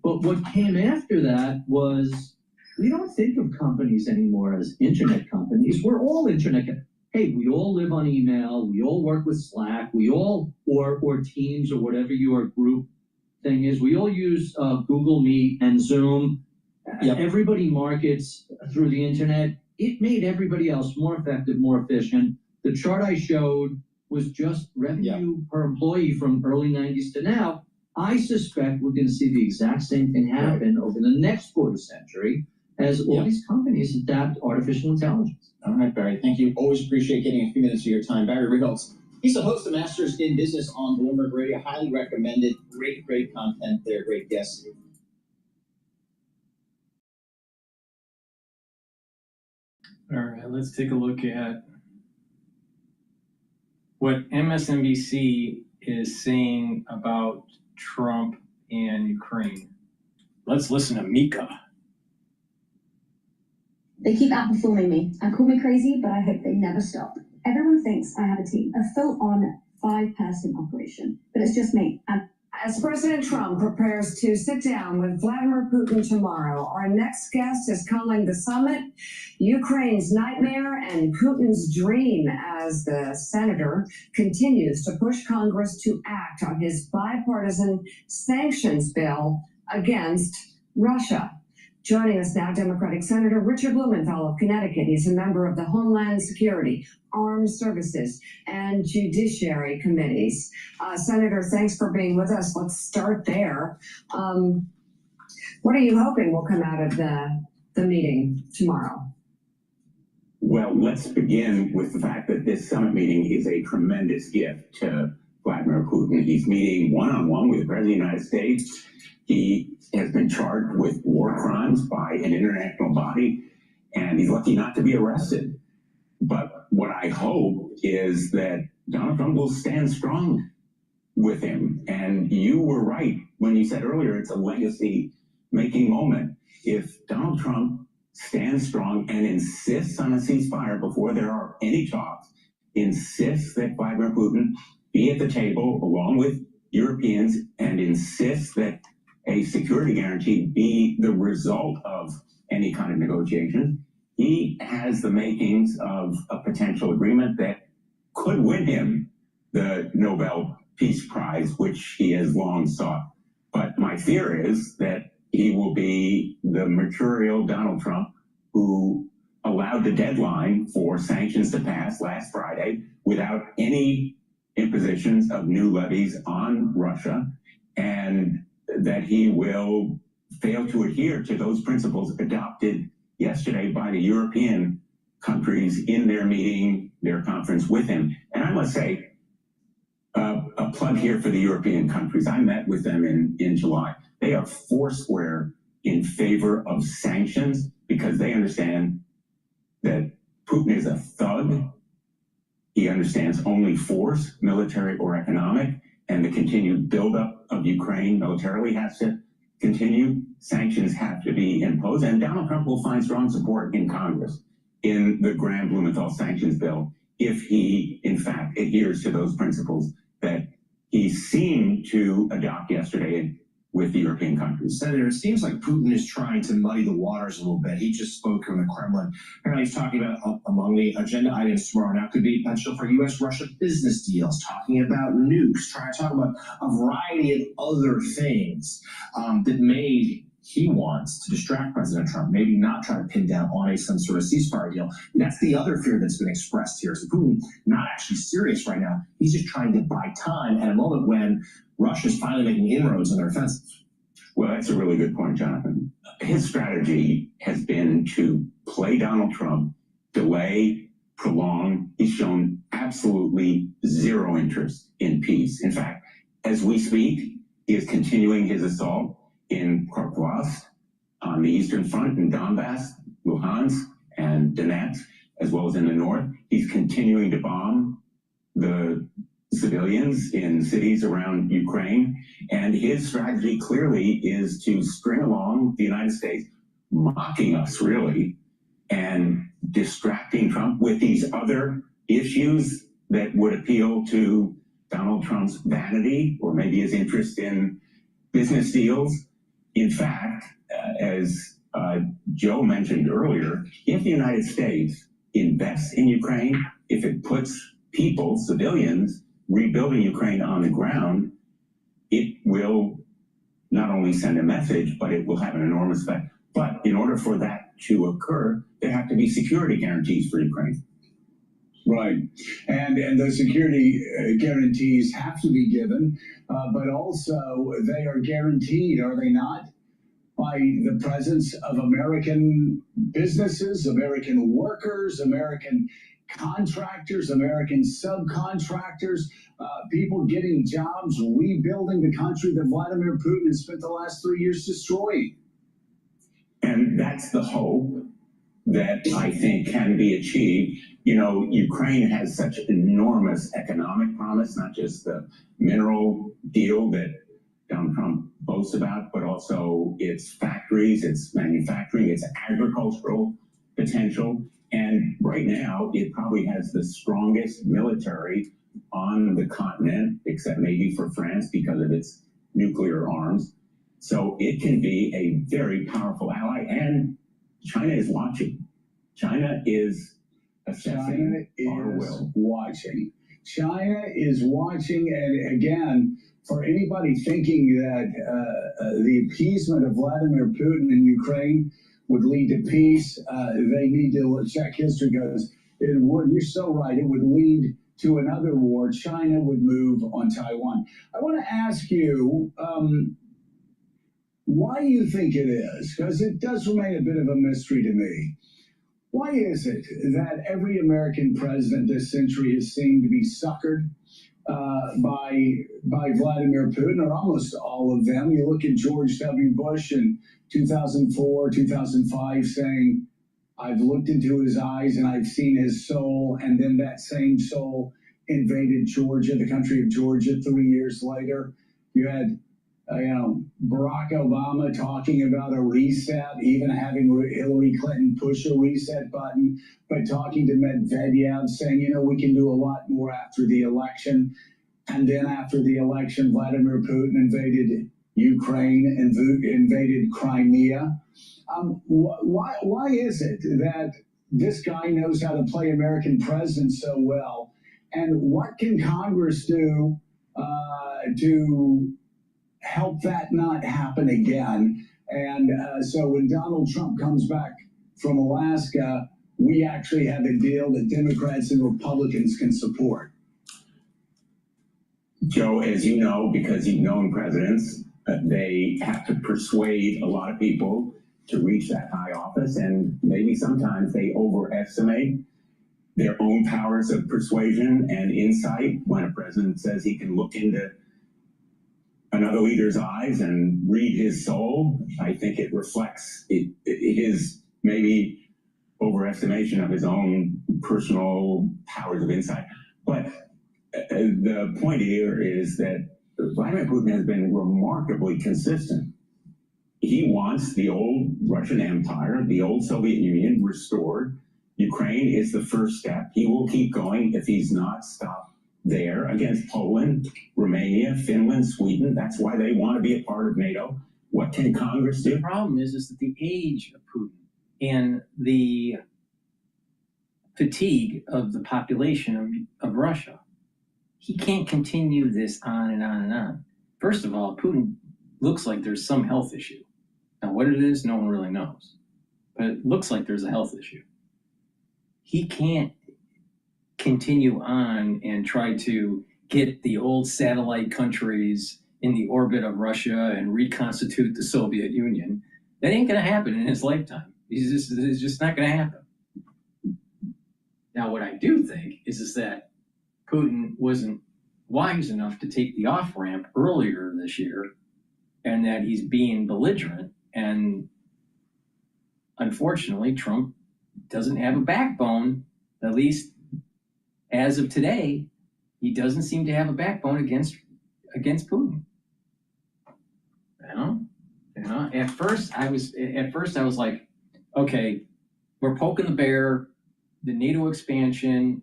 But what came after that was, we don't think of companies anymore as internet companies. We're all internet. Hey, we all live on email. We all work with Slack. We all, or Teams or whatever your group thing is. We all use Google Meet and Zoom. Yep. Everybody markets through the internet. It made everybody else more effective, more efficient. The chart I showed was just revenue per employee from early 90s to now. I suspect we're going to see the exact same thing happen over the next quarter century as all these companies adapt artificial intelligence. All right, Barry, thank you. Always appreciate getting a few minutes of your time. Barry Reynolds, he's the host of Masters in Business on Bloomberg Radio. Highly recommended. Great content there. Great guests. All right, let's take a look at what MSNBC is saying about Trump and Ukraine. Let's listen to Mika. They keep outperforming me and call me crazy, but I hope they never stop. Everyone thinks I have a team, a full-on 5-person operation, but it's just me. As President Trump prepares to sit down with Vladimir Putin tomorrow, our next guest is calling the summit Ukraine's nightmare and Putin's dream as the senator continues to push Congress to act on his bipartisan sanctions bill against Russia. Joining us now, Democratic Senator Richard Blumenthal of Connecticut. He's a member of the Homeland Security, Armed Services, and Judiciary Committees. Senator, thanks for being with us. Let's start there. What are you hoping will come out of the meeting tomorrow? Well, let's begin with the fact that this summit meeting is a tremendous gift to Vladimir Putin. He's meeting one-on-one with the President of the United States. He has been charged with war crimes by an international body, and he's lucky not to be arrested. But what I hope is that Donald Trump will stand strong with him. And you were right when you said earlier it's a legacy-making moment. If Donald Trump stands strong and insists on a ceasefire before there are any talks, insists that Vladimir Putin be at the table along with Europeans, and insists that a security guarantee be the result of any kind of negotiation, he has the makings of a potential agreement that could win him the Nobel Peace Prize, which he has long sought. But my fear is that he will be the mercurial Donald Trump who allowed the deadline for sanctions to pass last Friday without any impositions of new levies on Russia, and that he will fail to adhere to those principles adopted yesterday by the European countries in their meeting, their conference with him. And I must say, a plug here for the European countries. I met with them in July. They are foursquare in favor of sanctions because they understand that Putin is a thug. He understands only force, military or economic, and the continued buildup of Ukraine militarily has to continue. Sanctions have to be imposed, and Donald Trump will find strong support in Congress in the Graham-Blumenthal sanctions bill if he, in fact, adheres to those principles that he seemed to adopt yesterday with the European countries. Senator, it seems like Putin is trying to muddy the waters a little bit. He just spoke from the Kremlin. Apparently he's talking about among the agenda items tomorrow now could be potential for U.S.-Russia business deals, talking about nukes, trying to talk about a variety of other things that he wants to distract President Trump, maybe not try to pin down on some sort of ceasefire deal. And that's the other fear that's been expressed here. So Putin not actually serious right now. He's just trying to buy time at a moment when Russia's finally making inroads on their offensive. Well, that's a really good point, Jonathan. His strategy has been to play Donald Trump, delay, prolong. He's shown absolutely zero interest in peace. In fact, as we speak, he is continuing his assault in Kharkov on the Eastern Front, in Donbass, Luhansk, and Donetsk, as well as in the north. He's continuing to bomb the civilians in cities around Ukraine. And his strategy clearly is to string along the United States mocking us, really, and distracting Trump with these other issues that would appeal to Donald Trump's vanity or maybe his interest in business deals. In fact, as Joe mentioned earlier, if the United States invests in Ukraine, if it puts people, civilians, rebuilding Ukraine on the ground, it will not only send a message, but it will have an enormous effect. But in order for that to occur, there have to be security guarantees for Ukraine. Right. And those security guarantees have to be given, but also they are guaranteed, are they not, by the presence of American businesses, American workers, American contractors, American subcontractors, people getting jobs, rebuilding the country that Vladimir Putin has spent the last 3 years destroying. And that's the hope that I think can be achieved. You know, Ukraine has such enormous economic promise, not just the mineral deal that Donald Trump boasts about, but also its factories, its manufacturing, its agricultural potential. And right now, it probably has the strongest military on the continent, except maybe for France because of its nuclear arms. So it can be a very powerful ally, and China is watching. China is assessing our will. Watching. China is watching, and again, for anybody thinking that the appeasement of Vladimir Putin in Ukraine would lead to peace, they need to check history, because it would. You're so right. It would lead to another war. China would move on Taiwan. I want to ask you why you think it is, because it does remain a bit of a mystery to me. Why is it that every American president this century is seen to be suckered by Vladimir Putin, or almost all of them? You look at George W. Bush in 2004, 2005, saying, "I've looked into his eyes and I've seen his soul," and then that same soul invaded Georgia, the country of Georgia, 3 years later. You had Barack Obama talking about a reset, even having Hillary Clinton push a reset button, but talking to Medvedev, saying, we can do a lot more after the election. And then after the election, Vladimir Putin invaded Ukraine and invaded Crimea. Why is it that this guy knows how to play American president so well? And what can Congress do to help that not happen again? And so when Donald Trump comes back from Alaska, we actually have a deal that Democrats and Republicans can support. Joe, as you know, because you've known presidents, they have to persuade a lot of people to reach that high office, and maybe sometimes they overestimate their own powers of persuasion and insight. When a president says he can look into another leader's eyes and read his soul, I think it reflects his maybe overestimation of his own personal powers of insight. But the point here is that Vladimir Putin has been remarkably consistent. He wants the old Russian Empire, the old Soviet Union restored. Ukraine is the first step. He will keep going if he's not stopped there against Poland, Romania, Finland, Sweden. That's why they want to be a part of NATO. What can Congress do? The problem is that the age of Putin and the fatigue of the population of Russia, he can't continue this on and on and on. First of all, Putin looks like there's some health issue. Now, what it is, no one really knows. But it looks like there's a health issue. He can't continue on and try to get the old satellite countries in the orbit of Russia and reconstitute the Soviet Union. That ain't going to happen in his lifetime. It's just not going to happen. Now, what I do think is that Putin wasn't wise enough to take the off-ramp earlier this year, and that he's being belligerent. And unfortunately, Trump doesn't have a backbone, at least as of today. He doesn't seem to have a backbone against Putin. At first I was like, okay, we're poking the bear. The NATO expansion,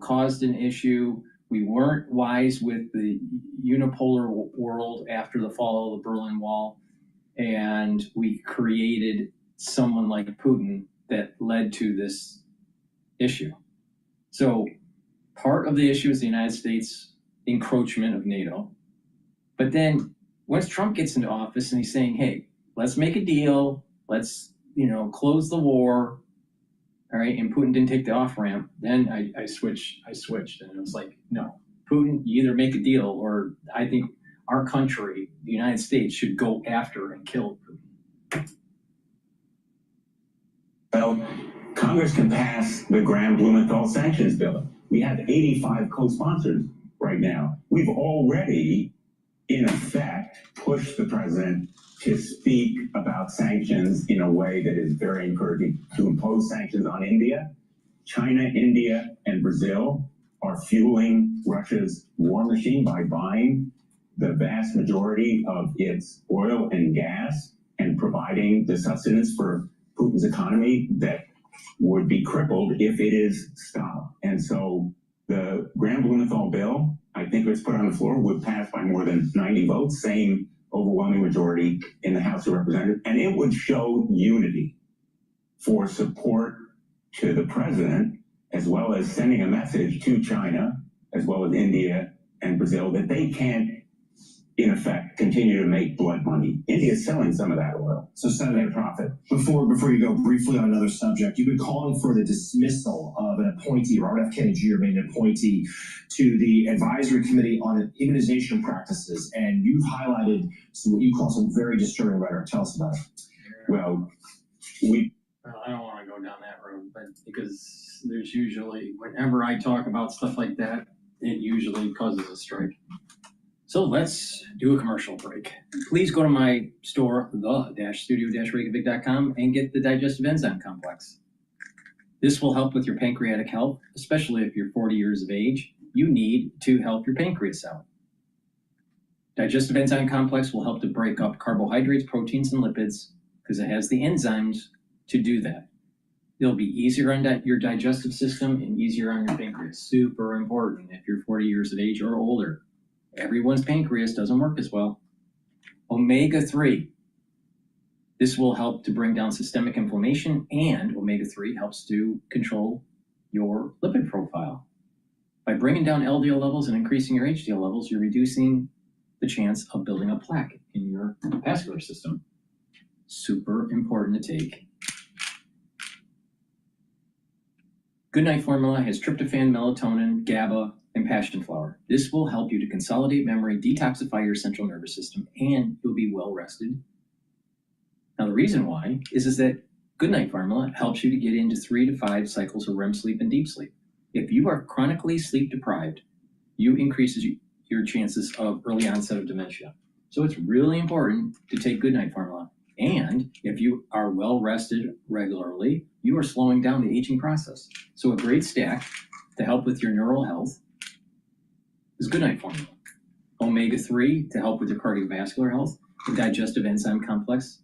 caused an issue. We weren't wise with the unipolar world after the fall of the Berlin Wall, and we created someone like Putin that led to this issue. So part of the issue is the United States encroachment of NATO. But then once Trump gets into office and he's saying, hey, let's make a deal, let's, close the war, all right, and Putin didn't take the off-ramp, then I switched, and it was like, no, Putin, you either make a deal, or I think our country, the United States, should go after and kill Putin. Well, Congress can pass the Graham-Blumenthal sanctions bill. We have 85 co-sponsors right now. We've already, in effect, pushed the president to speak about sanctions in a way that is very encouraging, to impose sanctions on India. China, India, and Brazil are fueling Russia's war machine by buying the vast majority of its oil and gas and providing the sustenance for Putin's economy that would be crippled if it is stopped. And so the Graham-Blumenthal bill, I think it's put on the floor, would pass by more than 90 votes, same overwhelming majority in the House of Representatives, and it would show unity for support to the president, as well as sending a message to China, as well as India and Brazil, that they can't, in effect, continue to make blood money. India's selling some of that oil. So, Senator, profit. Before you go briefly on another subject, you've been calling for the dismissal of an appointee. Robert F. Kennedy Jr. made an appointee to the Advisory Committee on Immunization Practices, and you've highlighted what you call some very disturbing rhetoric. Tell us about it. Well, I don't want to go down that road, but because there's usually, whenever I talk about stuff like that, it usually causes a strike. So let's do a commercial break. Please go to my store, the-studio-reykjavik.com, and get the digestive enzyme complex. This will help with your pancreatic health, especially if you're 40 years of age. You need to help your pancreas out. Digestive enzyme complex will help to break up carbohydrates, proteins, and lipids because it has the enzymes to do that. It'll be easier on your digestive system and easier on your pancreas. Super important if you're 40 years of age or older. Everyone's pancreas doesn't work as well. Omega-3. This will help to bring down systemic inflammation, and omega-3 helps to control your lipid profile. By bringing down LDL levels and increasing your HDL levels, you're reducing the chance of building up plaque in your vascular system. Super important to take. Goodnight formula has tryptophan, melatonin, GABA, and passion flower. This will help you to consolidate memory, detoxify your central nervous system, and you'll be well rested. Now, the reason why is that Goodnight formula helps you to get into 3 to 5 cycles of REM sleep and deep sleep. If you are chronically sleep deprived, you increases your chances of early onset of dementia. So it's really important to take Goodnight formula. And if you are well rested regularly, you are slowing down the aging process. So a great stack to help with your neural health is Goodnight formula. Omega-3 to help with your cardiovascular health, the digestive enzyme complex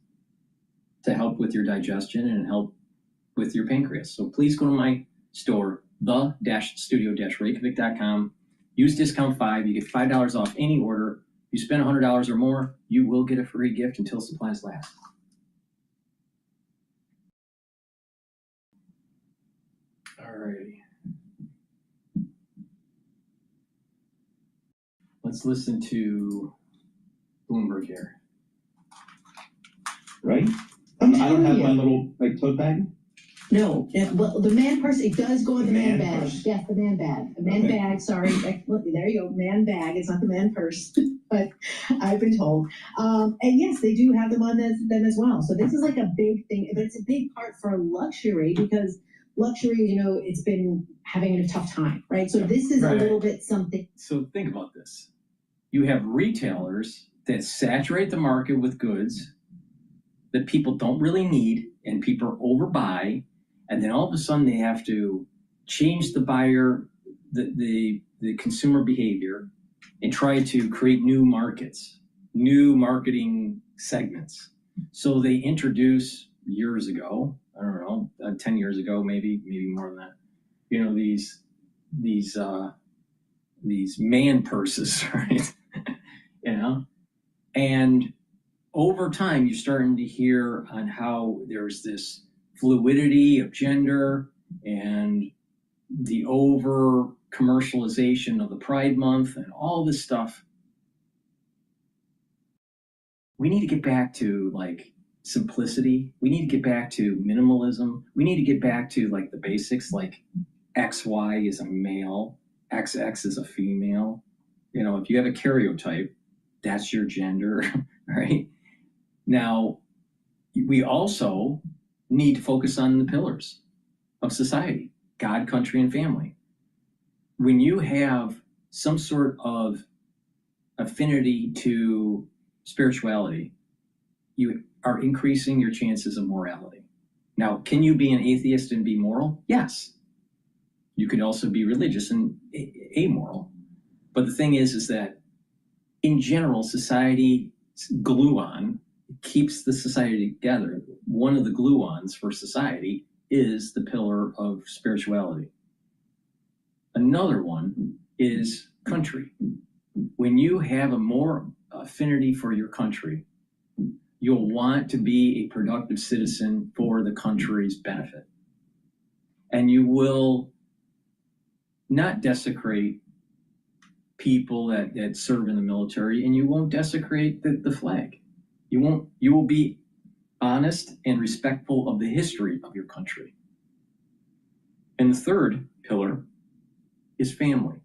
to help with your digestion and help with your pancreas. So please go to my store, the-studio-reykjavik.com. Use discount 5. You get $5 off any order. You spend $100 or more, you will get a free gift until supplies last. Alrighty. Let's listen to Bloomberg here. Right? I don't have my little tote bag. No, well, the man purse, it does go in the man bag. Purse. Yes, the man bag. The man bag, sorry. There you go, man bag. It's not the man purse, but I've been told. And yes, they do have them on them as well. So this is like a big thing, but it's a big part for luxury because luxury, it's been having a tough time, right? So this is a little bit something. So think about this. You have retailers that saturate the market with goods that people don't really need and people overbuy. And then all of a sudden they have to change the buyer, the consumer behavior and try to create new markets. new marketing segments. So they introduce years ago, I don't know, 10 years ago, maybe more than that, you know, these man purses, right? You know, and over time, you're starting to hear on how there's this fluidity of gender and the over commercialization of the Pride Month and all this stuff. We need to get back to like simplicity. We need to get back to minimalism. We need to get back to like the basics, like XY is a male, XX is a female. You know, if you have a karyotype, that's your gender, right? Now, we also need to focus on the pillars of society: God, country, and family. When you have some sort of affinity to spirituality, you are increasing your chances of morality. Now, can you be an atheist and be moral? Yes. You can also be religious and amoral. But the thing is that in general, society gluon keeps the society together. One of the gluons for society is the pillar of spirituality. Another one is country. When you have a more affinity for your country, you'll want to be a productive citizen for the country's benefit. And you will not desecrate people that serve in the military, and you won't desecrate the flag. You will be honest and respectful of the history of your country. And the third pillar is family.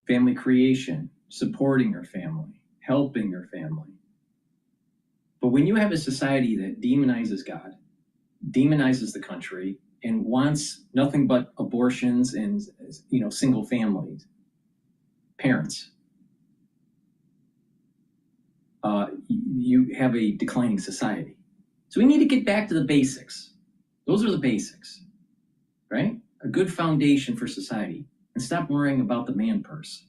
Family creation, supporting your family, helping your family. But when you have a society that demonizes God, demonizes the country, and wants nothing but abortions and, you know, single families, parents, you have a declining society. So we need to get back to the basics. Those are the basics, right? A good foundation for society, and stop worrying about the man purse.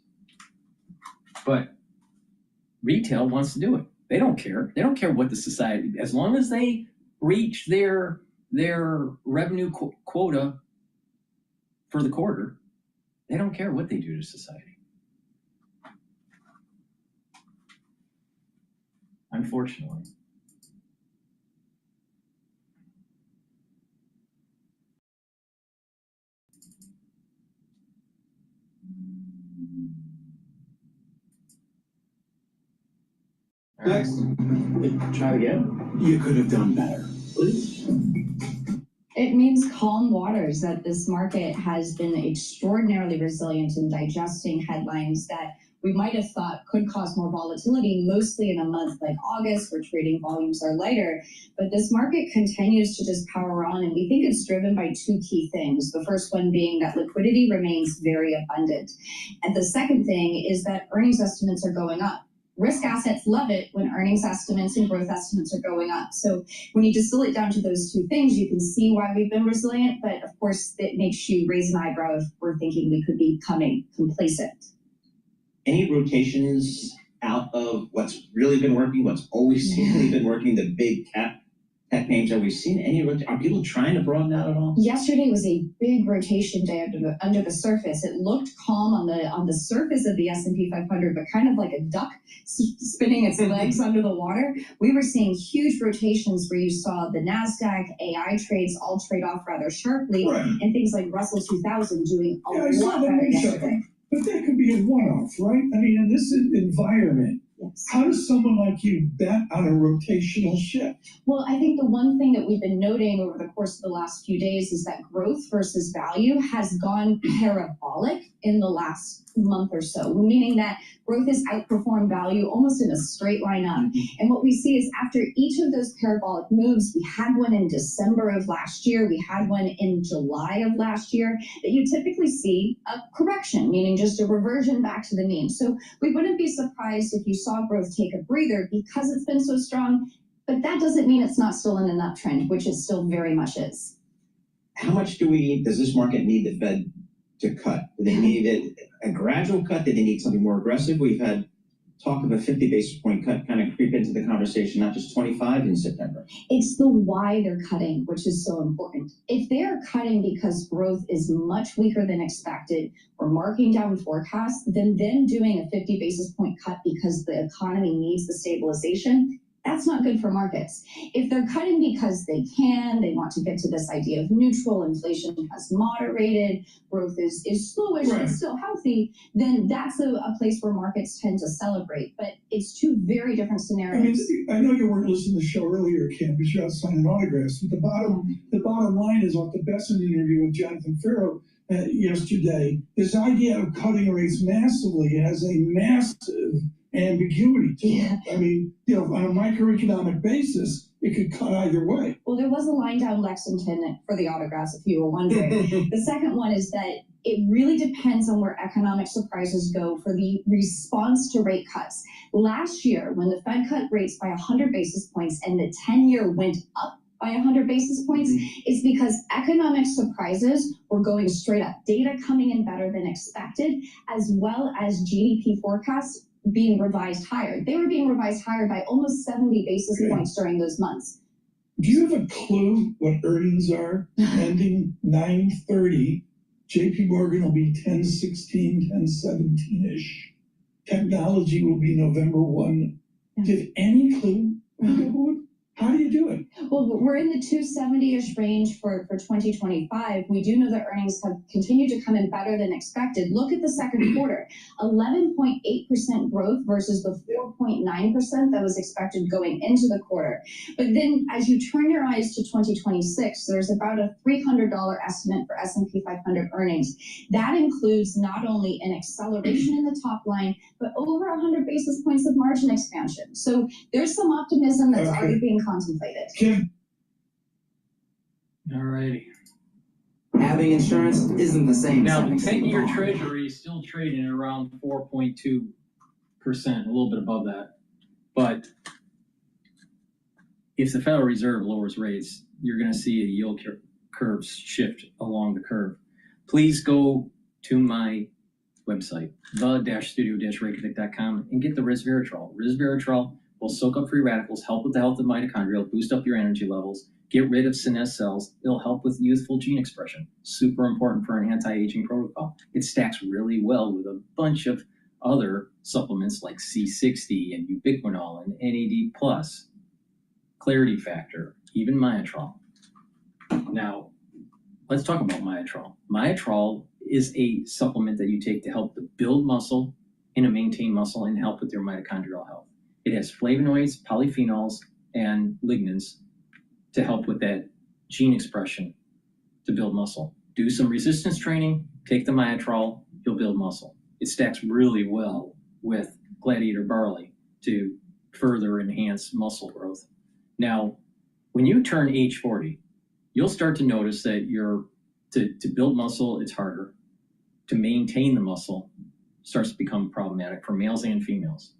But retail wants to do it. They don't care. They don't care what the society, as long as they reach their revenue quota for the quarter, they don't care what they do to society. Unfortunately. Next. Try again. You could have done better. Please. It means calm waters, that this market has been extraordinarily resilient in digesting headlines that we might have thought could cause more volatility, mostly in a month like August, where trading volumes are lighter. But this market continues to just power on, and we think it's driven by two key things. The first one being that liquidity remains very abundant. And the second thing is that earnings estimates are going up. Risk assets love it when earnings estimates and growth estimates are going up. So when you distill it down to those two things, you can see why we've been resilient. But of course, it makes you raise an eyebrow if we're thinking we could be becoming complacent. Any rotations out of what's really been working, what's always seemingly been working, the big tech names? Have we seen any are people trying to broaden out at all? Yesterday was a big rotation day under the surface. It looked calm on the surface of the S&P 500, but kind of like a duck spinning its legs under the water. We were seeing huge rotations where you saw the NASDAQ, AI trades all trade off rather sharply, right, and things like Russell 2000 doing a lot better yesterday. But that could be a one-off, right? I mean, in this environment, yes, how does someone like you bet on a rotational shift? Well, I think the one thing that we've been noting over the course of the last few days is that growth versus value has gone parabolic in the last month or so, meaning that growth has outperformed value almost in a straight line up. And what we see is after each of those parabolic moves, we had one in December of last year, we had one in July of last year, that you typically see a correction, meaning just a reversion back to the mean. So we wouldn't be surprised if you saw growth take a breather because it's been so strong, but that doesn't mean it's not still in an uptrend, which it still very much is. How much does this market need the Fed to cut? Do they need a gradual cut? Do they need something more aggressive? We've had talk of a 50 basis point cut kind of creep into the conversation, not just 25 in September? It's the why they're cutting, which is so important. If they're cutting because growth is much weaker than expected, or marking down forecasts, then doing a 50 basis point cut because the economy needs the stabilization, that's not good for markets. If they're cutting because they want to get to this idea of neutral, inflation has moderated, growth is slowish but still healthy, then that's a place where markets tend to celebrate. But it's two very different scenarios. I know you weren't listening to the show earlier, Kim, because you're out signing autographs, but the bottom line is, off the Besson interview with Jonathan Farrow yesterday, this idea of cutting rates massively has a massive ambiguity to it. I mean, on a microeconomic basis, it could cut either way. Well, there was a line down Lexington for the autographs, if you were wondering. The second one is that it really depends on where economic surprises go for the response to rate cuts. Last year, when the Fed cut rates by 100 basis points and the 10-year went up by 100 basis points, it's because economic surprises were going straight up. Data coming in better than expected, as well as GDP forecasts being revised higher. They were being revised higher by almost 70 basis points during those months. Do you have a clue what earnings are ending 9/30? JP Morgan will be 10/16, 10/17-ish. Technology will be November 1. Do you have any clue? How do you do it? Well, we're in the 270-ish range for 2025. We do know that earnings have continued to come in better than expected. Look at the second quarter, 11.8% growth versus the 4.9% that was expected going into the quarter. But then as you turn your eyes to 2026, there's about a $300 estimate for S&P 500 earnings. That includes not only an acceleration in the top line, but over 100 basis points of margin expansion. So there's some optimism that's already being contemplated. All righty. Having insurance isn't the same. Now, the 10-year Treasury is still trading at around 4.2%, a little bit above that. But if the Federal Reserve lowers rates, you're going to see a yield curve shift along the curve. Please go to my website, the-studio-reykjavik.com, and get the resveratrol. Resveratrol will soak up free radicals, help with the health of mitochondria, boost up your energy levels, get rid of senesced cells. It'll help with youthful gene expression. Super important for an anti-aging protocol. It stacks really well with a bunch of other supplements like C60 and ubiquinol and NAD+, Clarity Factor, even Myotrol. Now, let's talk about Myotrol. Myotrol is a supplement that you take to help to build muscle and to maintain muscle and help with your mitochondrial health. It has flavonoids, polyphenols, and lignans to help with that gene expression to build muscle. Do some resistance training, take the Myotrol, you'll build muscle. It stacks really well with gladiator barley to further enhance muscle growth. Now, when you turn age 40, you'll start to notice that to build muscle, it's harder. To maintain the muscle starts to become problematic for males and females.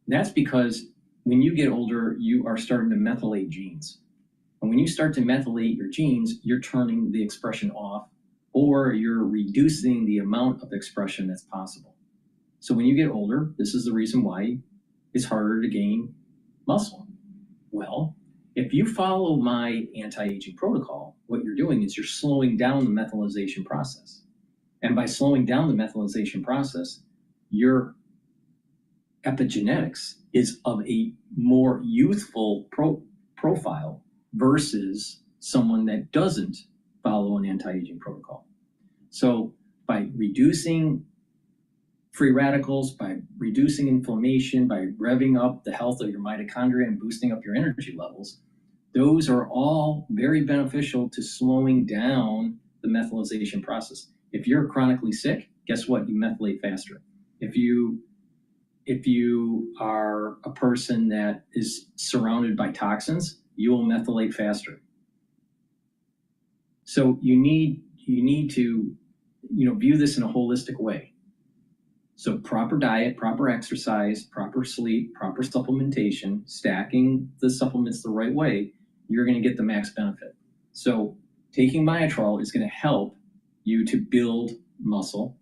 That's because when you get older, you are starting to methylate genes. And when you start to methylate your genes, you're turning the expression off, or you're reducing the amount of expression that's possible. So when you get older, this is the reason why it's harder to gain muscle. Well, if you follow my anti-aging protocol, what you're doing is you're slowing down the methylation process. And by slowing down the methylation process, your epigenetics is of a more youthful profile versus someone that doesn't follow an anti-aging protocol. So by reducing free radicals, by reducing inflammation, by revving up the health of your mitochondria and boosting up your energy levels, those are all very beneficial to slowing down the methylation process. If you're chronically sick, guess what? You methylate faster. If you are a person that is surrounded by toxins, you will methylate faster. So you need to view this in a holistic way. So proper diet, proper exercise, proper sleep, proper supplementation, stacking the supplements the right way, you're going to get the max benefit. So taking Myotrol is going to help you to build muscle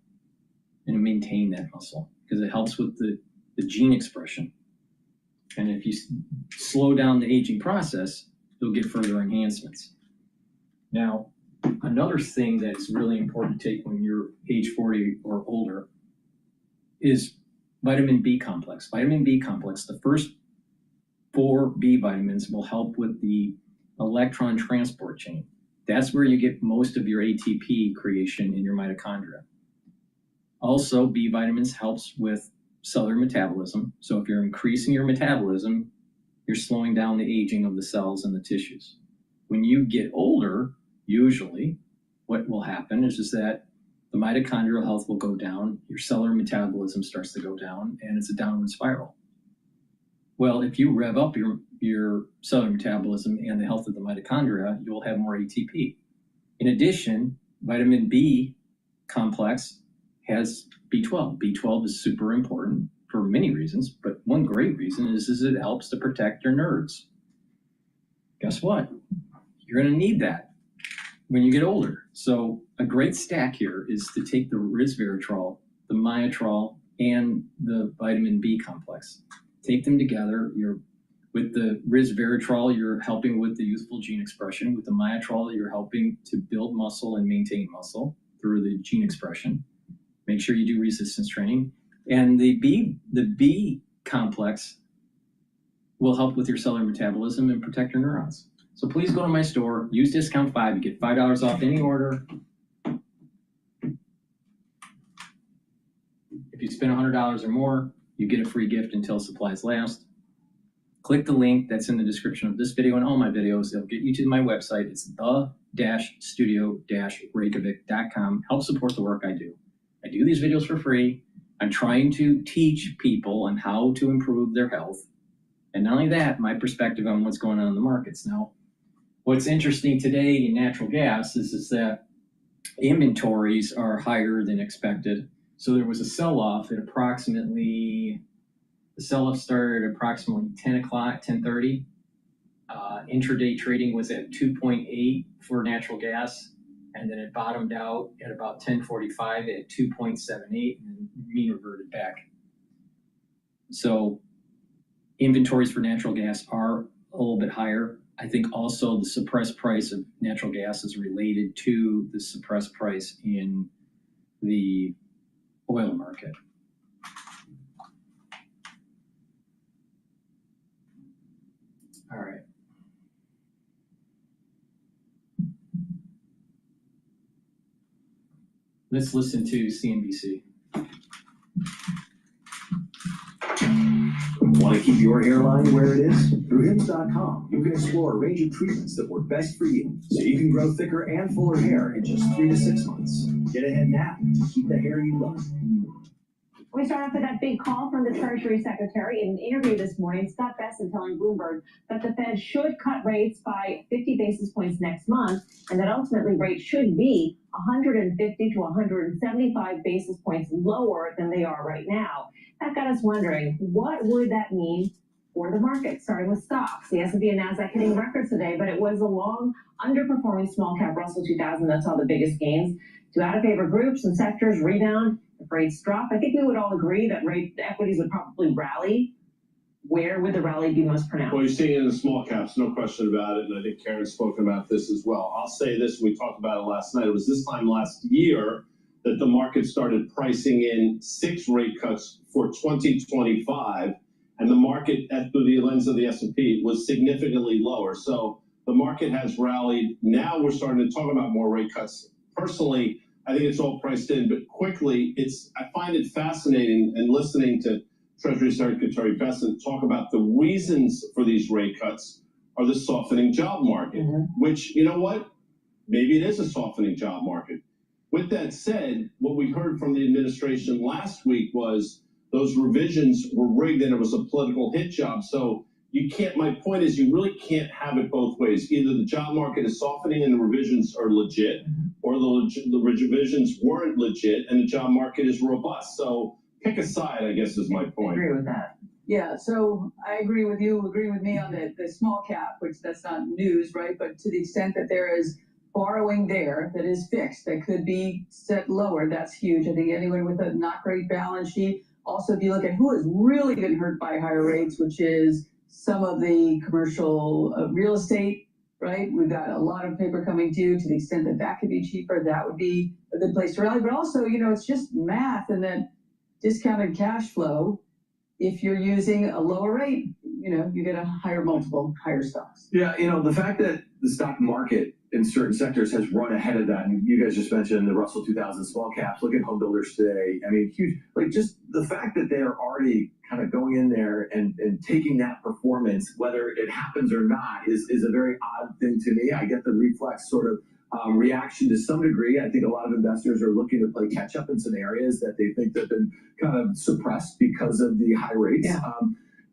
and to maintain that muscle because it helps with the the gene expression. And if you slow down the aging process, you'll get further enhancements. Now, another thing that's really important to take when you're age 40 or older is vitamin B complex. Vitamin B complex, the first 4 B vitamins will help with the electron transport chain. That's where you get most of your ATP creation in your mitochondria. Also, B vitamins helps with cellular metabolism. So if you're increasing your metabolism, you're slowing down the aging of the cells and the tissues. When you get older, usually what will happen is that the mitochondrial health will go down, your cellular metabolism starts to go down, and it's a downward spiral. Well, if you rev up your cellular metabolism and the health of the mitochondria, you will have more ATP. In addition, vitamin B complex has B12. B12 is super important for many reasons, but one great reason is it helps to protect your nerves. Guess what? You're going to need that when you get older. So a great stack here is to take the resveratrol, the myotrol, and the vitamin B complex. Take them together. With the resveratrol, you're helping with the youthful gene expression. With the myotrol, you're helping to build muscle and maintain muscle through the gene expression. Make sure you do resistance training. And the B complex will help with your cellular metabolism and protect your neurons. So please go to my store, use discount 5, you get $5 off any order. If you spend $100 or more, you get a free gift until supplies last. Click the link that's in the description of this video and all my videos. It'll get you to my website. It's the-studio-reykjavik.com. Help support the work I do. I do these videos for free. I'm trying to teach people on how to improve their health. And not only that, my perspective on what's going on in the markets. Now, what's interesting today in natural gas is that inventories are higher than expected. So there was a sell-off at approximately, the sell-off started at approximately 10 o'clock, 10:30. Intraday trading was at 2.8 for natural gas. And then it bottomed out at about 10:45 at 2.78 and mean reverted back. So inventories for natural gas are a little bit higher. I think also the suppressed price of natural gas is related to the suppressed price in the oil market. All right. Let's listen to CNBC. Want to keep your hairline where it is? Through Hims.com, you can explore a range of treatments that work best for you, so you can grow thicker and fuller hair in just 3 to 6 months. Get ahead now to keep the hair you love. We start off with that big call from the Treasury Secretary. In an interview this morning, Scott Bessent telling Bloomberg that the Fed should cut rates by 50 basis points next month, and that ultimately rates should be 150 to 175 basis points lower than they are right now. That got us wondering, what would that mean for the market, starting with stocks? The S&P and NASDAQ hitting records today, but it was a long underperforming small cap Russell 2000 that saw the biggest gains. To out-of-favor groups and sectors rebound, if rates drop, I think we would all agree that equities would probably rally. Where would the rally be most pronounced? Well, you're seeing it in the small caps, no question about it, and I think Karen's spoken about this as well. I'll say this, we talked about it last night. It was this time last year that the market started pricing in 6 rate cuts for 2025, and the market, through the lens of the S&P, was significantly lower. So the market has rallied. Now we're starting to talk about more rate cuts. Personally, I think it's all priced in, but quickly, I find it fascinating and listening to Treasury Secretary Bessent talk about the reasons for these rate cuts are the softening job market, which, you know what? Maybe it is a softening job market. With that said, what we heard from the administration last week was those revisions were rigged and it was a political hit job. So you can't, my point is you really can't have it both ways. Either the job market is softening and the revisions are legit, or the revisions weren't legit and the job market is robust. So pick a side, I guess, is my point. I agree with that. Yeah, so I agree with you, agree with me on the small cap, which that's not news, right? But to the extent that there is borrowing there that is fixed, that could be set lower, that's huge. I think anyone with a not great balance sheet Also, if you look at who is really getting hurt by higher rates, which is some of the commercial real estate, right? We've got a lot of paper coming due. To the extent that that could be cheaper, that would be a good place to rally. But also, it's just math, and then discounted cash flow. If you're using a lower rate, you get a higher multiple, higher stocks. Yeah, the fact that the stock market in certain sectors has run ahead of that, and you guys just mentioned the Russell 2000 small caps. Look at home builders today. I mean, huge. Like, just the fact that they are already kind of going in there and taking that performance, whether it happens or not, is a very odd thing to me. I get the reflex sort of reaction to some degree. I think a lot of investors are looking to play catch up in some areas that they think have been kind of suppressed because of the high rates. Yeah.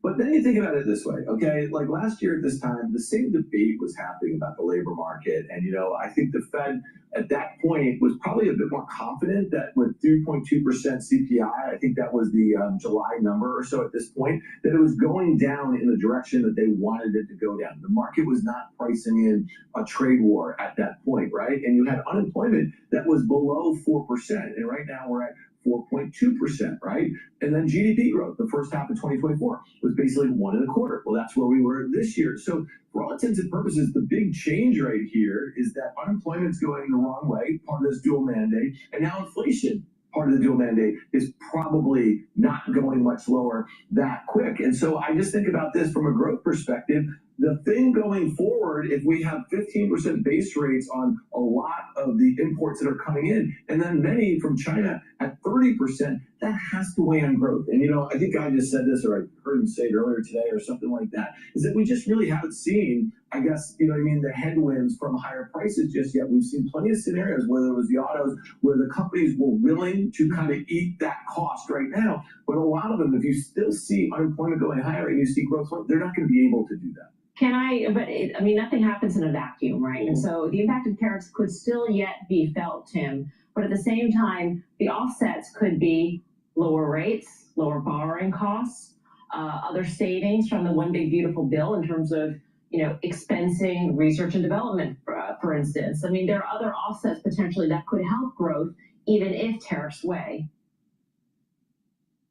But then you think about it this way, okay? Like last year at this time, the same debate was happening about the labor market. And, I think the Fed at that point was probably a bit more confident that with 3.2% CPI, I think that was the July number or so at this point, that it was going down in the direction that they wanted it to go down. The market was not pricing in a trade war at that point, right? And you had unemployment that was below 4%. And right now we're at 4.2%, right? And then GDP growth, the first half of 2024, was basically 1.25%. Well, that's where we were this year. So for all intents and purposes, the big change right here is that unemployment's going the wrong way, part of this dual mandate, and now inflation, part of the dual mandate, is probably not going much lower that quick. And so I just think about this from a growth perspective. The thing going forward, if we have 15% base rates on a lot of the imports that are coming in, and then many from China at 30%, that has to weigh on growth. And, I think I just said this, or I heard him say it earlier today, or something like that, is that we just really haven't seen, I guess, the headwinds from higher prices just yet. We've seen plenty of scenarios, whether it was the autos, where the companies were willing to kind of eat that cost right now. But a lot of them, if you still see unemployment going higher and you see growth, they're not going to be able to do that. Nothing happens in a vacuum, right? And so the impact of tariffs could still yet be felt, Tim. But at the same time, the offsets could be lower rates, lower borrowing costs, other savings from the One Big Beautiful Bill in terms of, expensing research and development, for instance. There are other offsets potentially that could help growth, even if tariffs weigh.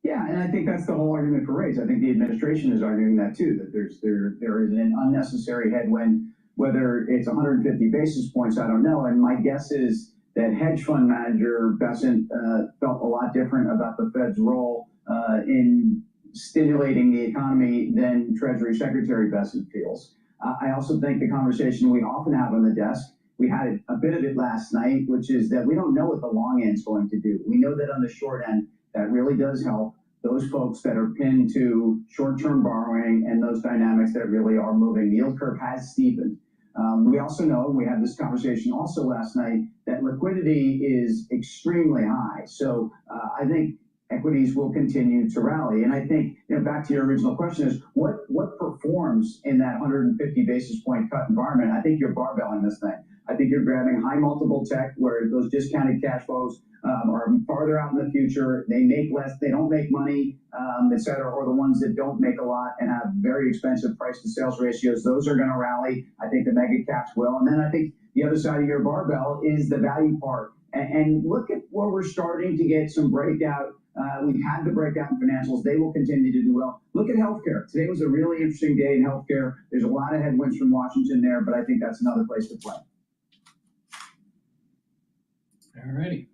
Yeah, and I think that's the whole argument for rates. I think the administration is arguing that too, that there is an unnecessary headwind, whether it's 150 basis points, I don't know. And my guess is that hedge fund manager Bessent felt a lot different about the Fed's role in stimulating the economy than Treasury Secretary Bessent feels. I also think the conversation we often have on the desk, we had a bit of it last night, which is that we don't know what the long end's going to do. We know that on the short end, that really does help those folks that are pinned to short-term borrowing and those dynamics that really are moving. The yield curve has steepened. We also know, we had this conversation also last night, that liquidity is extremely high. So I think equities will continue to rally. And I think, back to your original question is, what performs in that 150 basis point cut environment? I think you're barbelling this thing. I think you're grabbing high multiple tech where those discounted cash flows are farther out in the future. They make less, they don't make money, et cetera, or the ones that don't make a lot and have very expensive price to sales ratios. Those are going to rally. I think the mega caps will. And then I think the other side of your barbell is the value part. And look at where we're starting to get some breakout. We've had the breakout in financials. They will continue to do well. Look at healthcare. Today was a really interesting day in healthcare. There's a lot of headwinds from Washington there, but I think that's another place to play. All righty.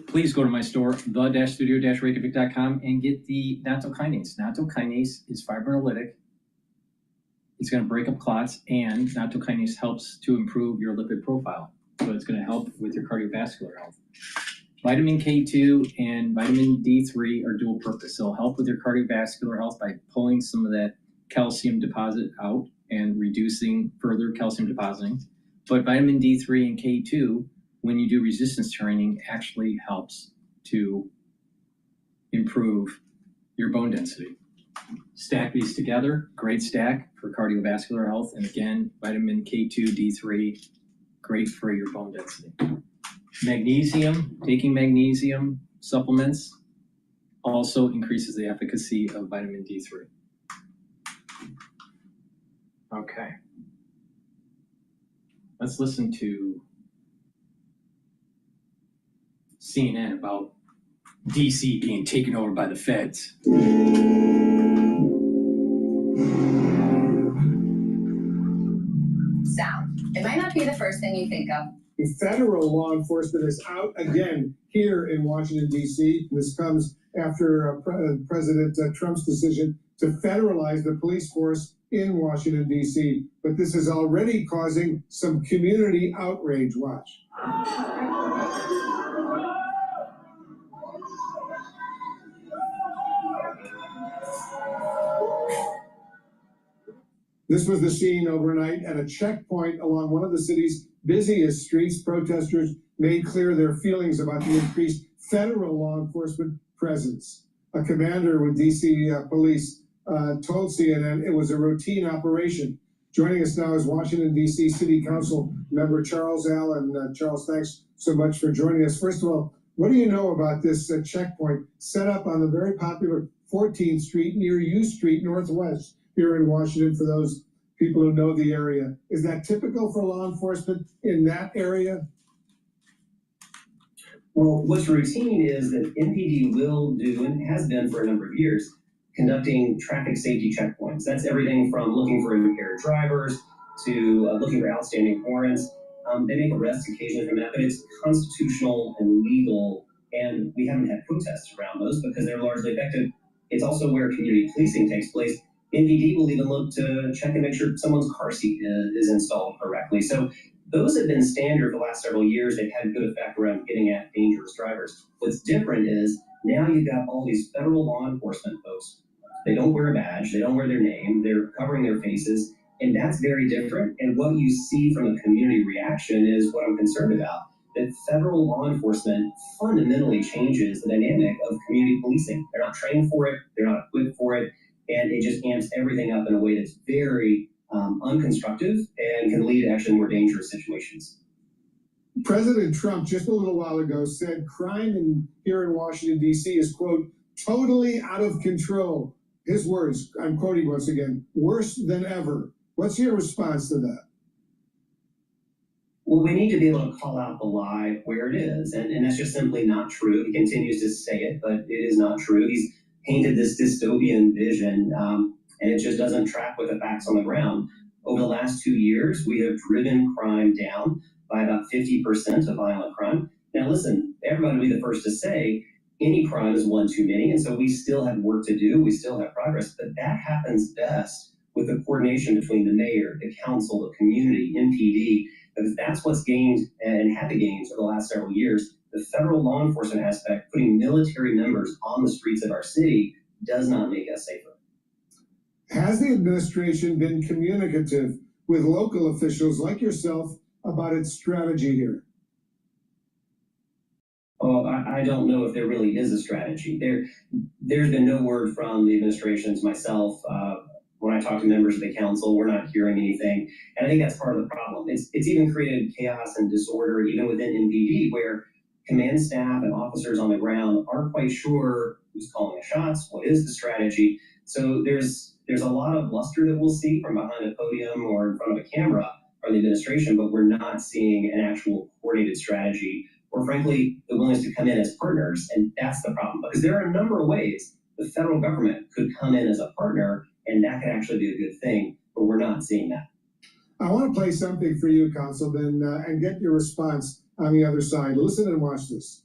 Please go to my store, the-studio-reykjavik.com, and get the nattokinase. Nattokinase is fibrinolytic. It's going to break up clots, and nattokinase helps to improve your lipid profile. So it's going to help with your cardiovascular health. Vitamin K2 and vitamin D3 are dual purpose. They'll help with your cardiovascular health by pulling some of that calcium deposit out and reducing further calcium depositing. But vitamin D3 and K2, when you do resistance training, actually helps to improve your bone density. Stack these together, great stack for cardiovascular health. And again, vitamin K2, D3, great for your bone density. Magnesium, taking magnesium supplements also increases the efficacy of vitamin D3. Okay. Let's listen to CNN about DC being taken over by the feds. Sound. It might not be the first thing you think of. The federal law enforcement is out again here in Washington, D.C. This comes after President Trump's decision to federalize the police force in Washington, D.C. But this is already causing some community outrage. Watch. This was the scene overnight at a checkpoint along one of the city's busiest streets. Protesters made clear their feelings about the increased federal law enforcement presence. A commander with DC police told CNN it was a routine operation. Joining us now is Washington, D.C. City Council member Charles Allen. Charles, thanks so much for joining us. First of all, what do you know about this checkpoint set up on the very popular 14th Street near U Street Northwest here in Washington, for those people who know the area? Is that typical for law enforcement in that area? Well, what's routine is that MPD will do, and has been for a number of years, conducting traffic safety checkpoints. That's everything from looking for impaired drivers to looking for outstanding warrants. They make arrests occasionally from that, but it's constitutional and legal, and we haven't had protests around those because they're largely effective. It's also where community policing takes place. MPD will even look to check and make sure someone's car seat is installed correctly. So those have been standard for the last several years. They've had good effect around getting at dangerous drivers. What's different is now you've got all these federal law enforcement folks. They don't wear a badge. They don't wear their name. They're covering their faces. And that's very different. And what you see from the community reaction is what I'm concerned about. That federal law enforcement fundamentally changes the dynamic of community policing. They're not trained for it. They're not equipped for it. And it just amps everything up in a way that's very unconstructive and can lead to actually more dangerous situations. President Trump just a little while ago said crime here in Washington, D.C. is, quote, totally out of control. His words, I'm quoting once again, worse than ever. What's your response to that? Well, we need to be able to call out the lie where it is. And that's just simply not true. He continues to say it, but it is not true. He's painted this dystopian vision, and it just doesn't track with the facts on the ground. Over the last 2 years, we have driven crime down by about 50% of violent crime. Now, listen, everybody will be the first to say any crime is one too many, and so we still have work to do. We still have progress, but that happens best with the coordination between the mayor, the council, the community, MPD, because that's what's gained and had to gain over the last several years. The federal law enforcement aspect, putting military members on the streets of our city, does not make us safer. Has the administration been communicative with local officials like yourself about its strategy here? Oh, I don't know if there really is a strategy. There's been no word from the administrations, myself. When I talk to members of the council, we're not hearing anything. And I think that's part of the problem. It's even created chaos and disorder even within MPD, where command staff and officers on the ground aren't quite sure who's calling the shots, what is the strategy. So there's a lot of bluster that we'll see from behind a podium or in front of a camera from the administration, but we're not seeing an actual coordinated strategy or, frankly, the willingness to come in as partners. And that's the problem, because there are a number of ways the federal government could come in as a partner, and that could actually be a good thing, but we're not seeing that. I want to play something for you, Councilman, and get your response on the other side. Listen and watch this.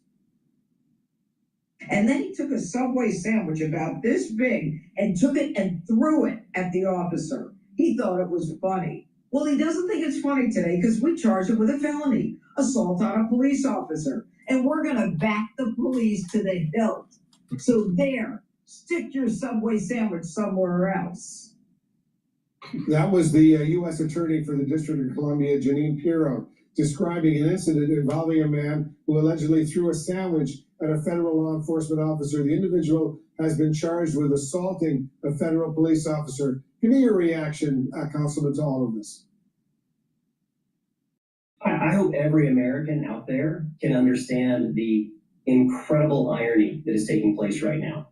And then he took a Subway sandwich about this big and took it and threw it at the officer. He thought it was funny. Well, he doesn't think it's funny today because we charged him with a felony, assault on a police officer. And we're going to back the police to the hilt. So there, stick your Subway sandwich somewhere else. That was the U.S. Attorney for the District of Columbia, Janine Pirro, describing an incident involving a man who allegedly threw a sandwich at a federal law enforcement officer. The individual has been charged with assaulting a federal police officer. Give me your reaction, Councilman, to all of this. I hope every American out there can understand the incredible irony that is taking place right now.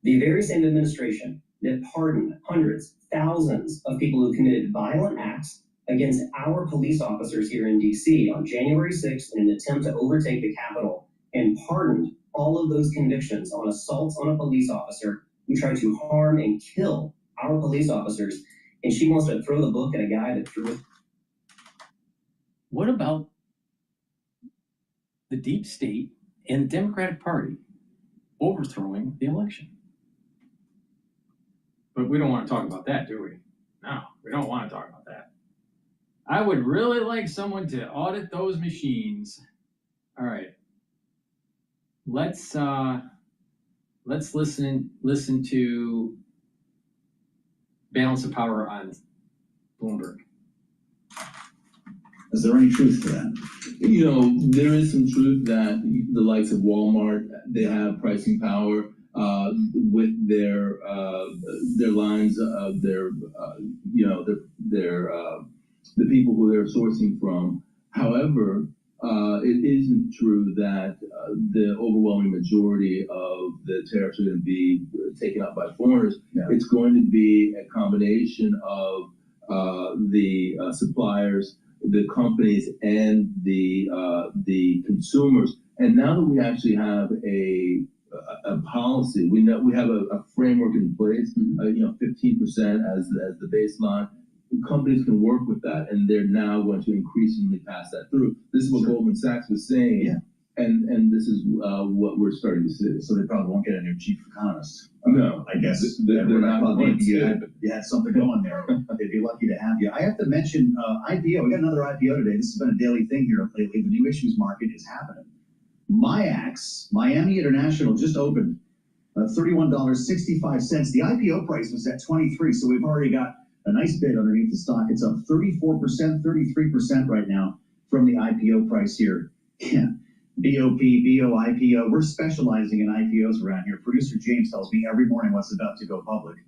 The very same administration that pardoned hundreds, thousands of people who committed violent acts against our police officers here in D.C. on January 6th in an attempt to overtake the Capitol and pardoned all of those convictions on assaults on a police officer who tried to harm and kill our police officers. And she wants to throw the book at a guy that threw it. What about the deep state and the Democratic Party overthrowing the election? But we don't want to talk about that, do we? No, we don't want to talk about that. I would really like someone to audit those machines. All right. Let's listen to balance of power on Bloomberg. Is there any truth to that? You know, there is some truth that the likes of Walmart, they have pricing power with their lines of the people who they're sourcing from. However, it isn't true that the overwhelming majority of the tariffs are going to be taken up by foreigners. Yeah. It's going to be a combination of the suppliers, the companies, and the consumers. And now that we actually have a policy, we have a framework in place. 15% as the baseline. Companies can work with that, and they're now going to increasingly pass that through. This is what Goldman Sachs was saying, yeah. And this is what we're starting to see. So they probably won't get any chief economists. No, I guess they're not. Probably you had something going there. They'd be lucky to have you. I have to mention IPO. We got another IPO today. This has been a daily thing here lately. The new issues market is happening. MIAX, Miami International, just opened $31.65. The IPO price was at 23, so we've already got a nice bid underneath the stock. It's up 34%, 33% right now from the IPO price here. Yeah. BOP, BO, IPO. We're specializing in IPOs around here. Producer James tells me every morning what's about to go public.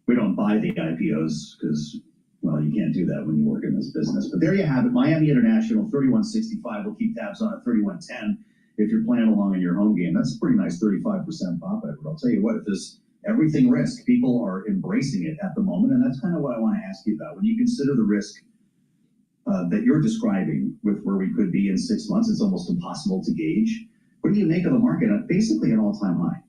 We don't buy the IPOs because, well, you can't do that when you work in this business. But there you have it. Miami International, 31.65. We'll keep tabs on it, 31.10. If you're playing along in your home game, that's a pretty nice 35% pop. But I'll tell you what, if this everything risk, people are embracing it at the moment, and that's kind of what I want to ask you about. When you consider the risk that you're describing with where we could be in 6 months, it's almost impossible to gauge. What do you make of the market at basically an all-time high?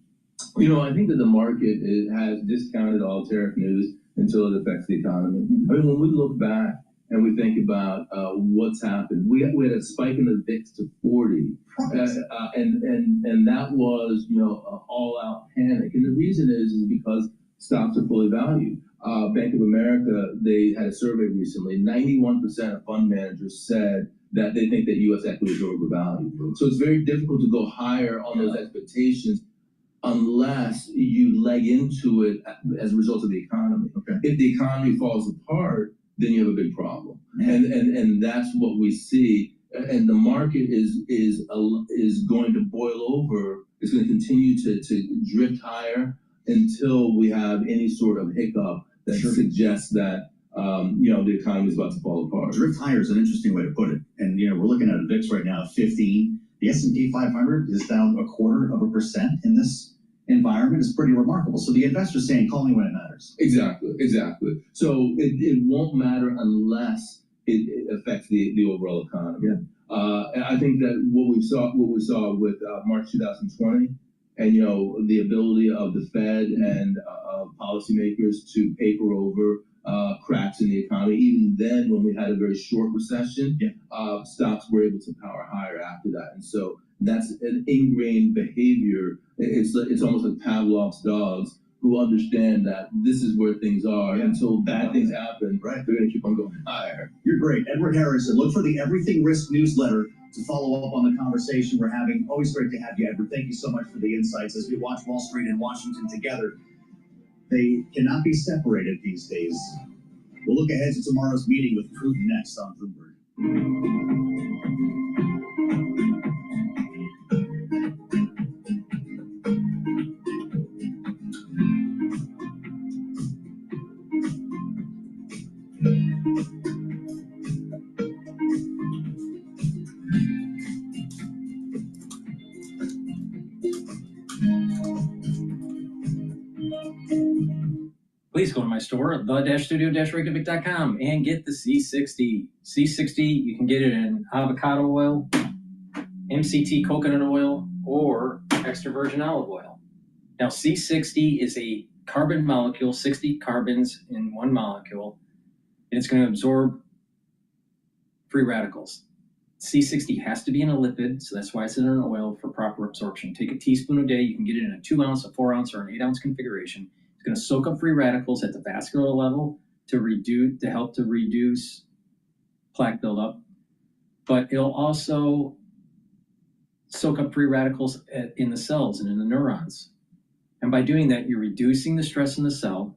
You know, I think that the market has discounted all tariff news until it affects the economy. I mean, when we look back and we think about what's happened, we had a spike in the VIX to 40, and that was, all-out panic. And the reason is because stocks are fully valued. Bank of America, they had a survey recently. 91% of fund managers said that they think that U.S. equities are overvalued. So it's very difficult to go higher on those expectations unless you leg into it as a result of the economy. Okay. If the economy falls apart, then you have a big problem. And that's what we see. And the market is going to boil over. It's going to continue to drift higher until we have any sort of hiccup that suggests that the economy is about to fall apart. Drift higher is an interesting way to put it. And we're looking at a VIX right now of 15. The S&P 500 is down 0.25% in this environment. Is pretty remarkable. So the investor's saying, call me when it matters. Exactly. So it won't matter unless it affects the overall economy. Yeah. I think that what we saw with March 2020, and the ability of the Fed and policymakers to paper over cracks in the economy. Even then, when we had a very short recession, stocks were able to power higher after that. And so that's an ingrained behavior. It's almost like Pavlov's dogs, who understand that this is where things are. Until bad things happen, they're going to keep on going higher. You're great. Edward Harrison. Look for the Everything Risk newsletter to follow up on the conversation we're having. Always great to have you, Edward. Thank you so much for the insights as we watch Wall Street and Washington together. They cannot be separated these days. We'll look ahead to tomorrow's meeting with Putin next on Bloomberg. Please go to my store at the-studio-reykjavik.com and get the C60. C60, you can get it in avocado oil, MCT coconut oil, or extra virgin olive oil. Now, C60 is a carbon molecule, 60 carbons in one molecule, and it's going to absorb free radicals. C60 has to be in a lipid, so that's why it's in an oil for proper absorption. Take a teaspoon a day. You can get it in a 2 ounce, a 4 ounce, or an 8 ounce configuration. It's going to soak up free radicals at the vascular level to help to reduce plaque buildup, but it'll also soak up free radicals in the cells and in the neurons. And by doing that, you're reducing the stress in the cell,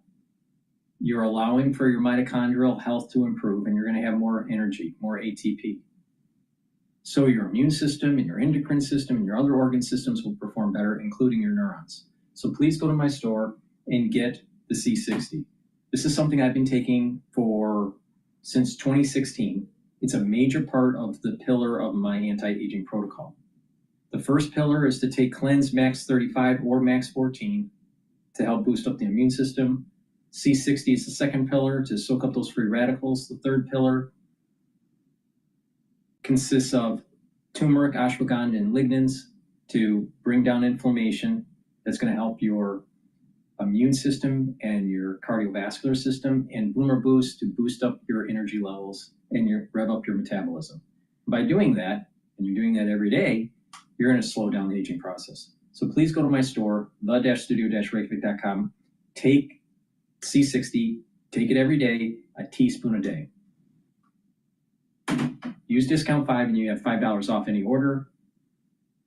you're allowing for your mitochondrial health to improve, and you're going to have more energy, more ATP. So your immune system and your endocrine system and your other organ systems will perform better, including your neurons. So please go to my store and get the C60. This is something I've been taking since 2016. It's a major part of the pillar of my anti-aging protocol. The first pillar is to take Cleanse Max 35 or Max 14 to help boost up the immune system. C60 is the second pillar to soak up those free radicals. The third pillar consists of turmeric, ashwagandha, and lignans to bring down inflammation. That's going to help your immune system and your cardiovascular system, and Bloomer Boost to boost up your energy levels and rev up your metabolism. By doing that, and you're doing that every day, you're going to slow down the aging process. So please go to my store, the-studio-reykjavik.com, take C60, take it every day, a teaspoon a day. Use discount 5 and you have $5 off any order.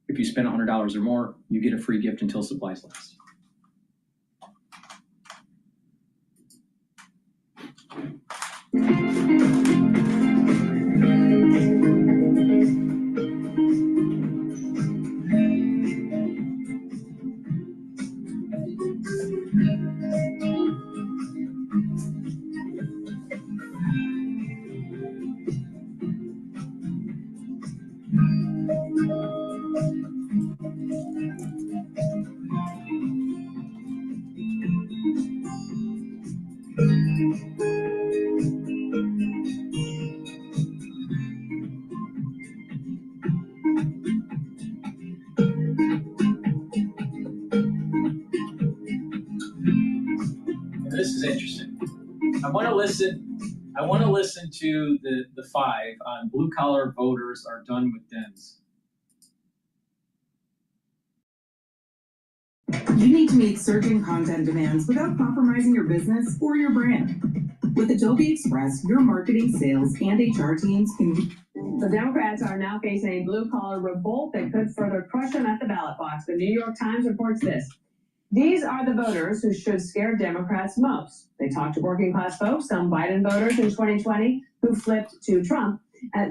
If you spend $100 or more, you get a free gift until supplies last. This is interesting. I want to listen to the 5 on blue collar voters are done with Dems. You need to meet surging content demands without compromising your business or your brand. With Adobe Express, your marketing, sales, and HR teams can... The Democrats are now facing a blue-collar revolt that could further crush them at the ballot box. The New York Times reports this. These are the voters who should scare Democrats most. They talked to working-class folks, some Biden voters in 2020 who flipped to Trump.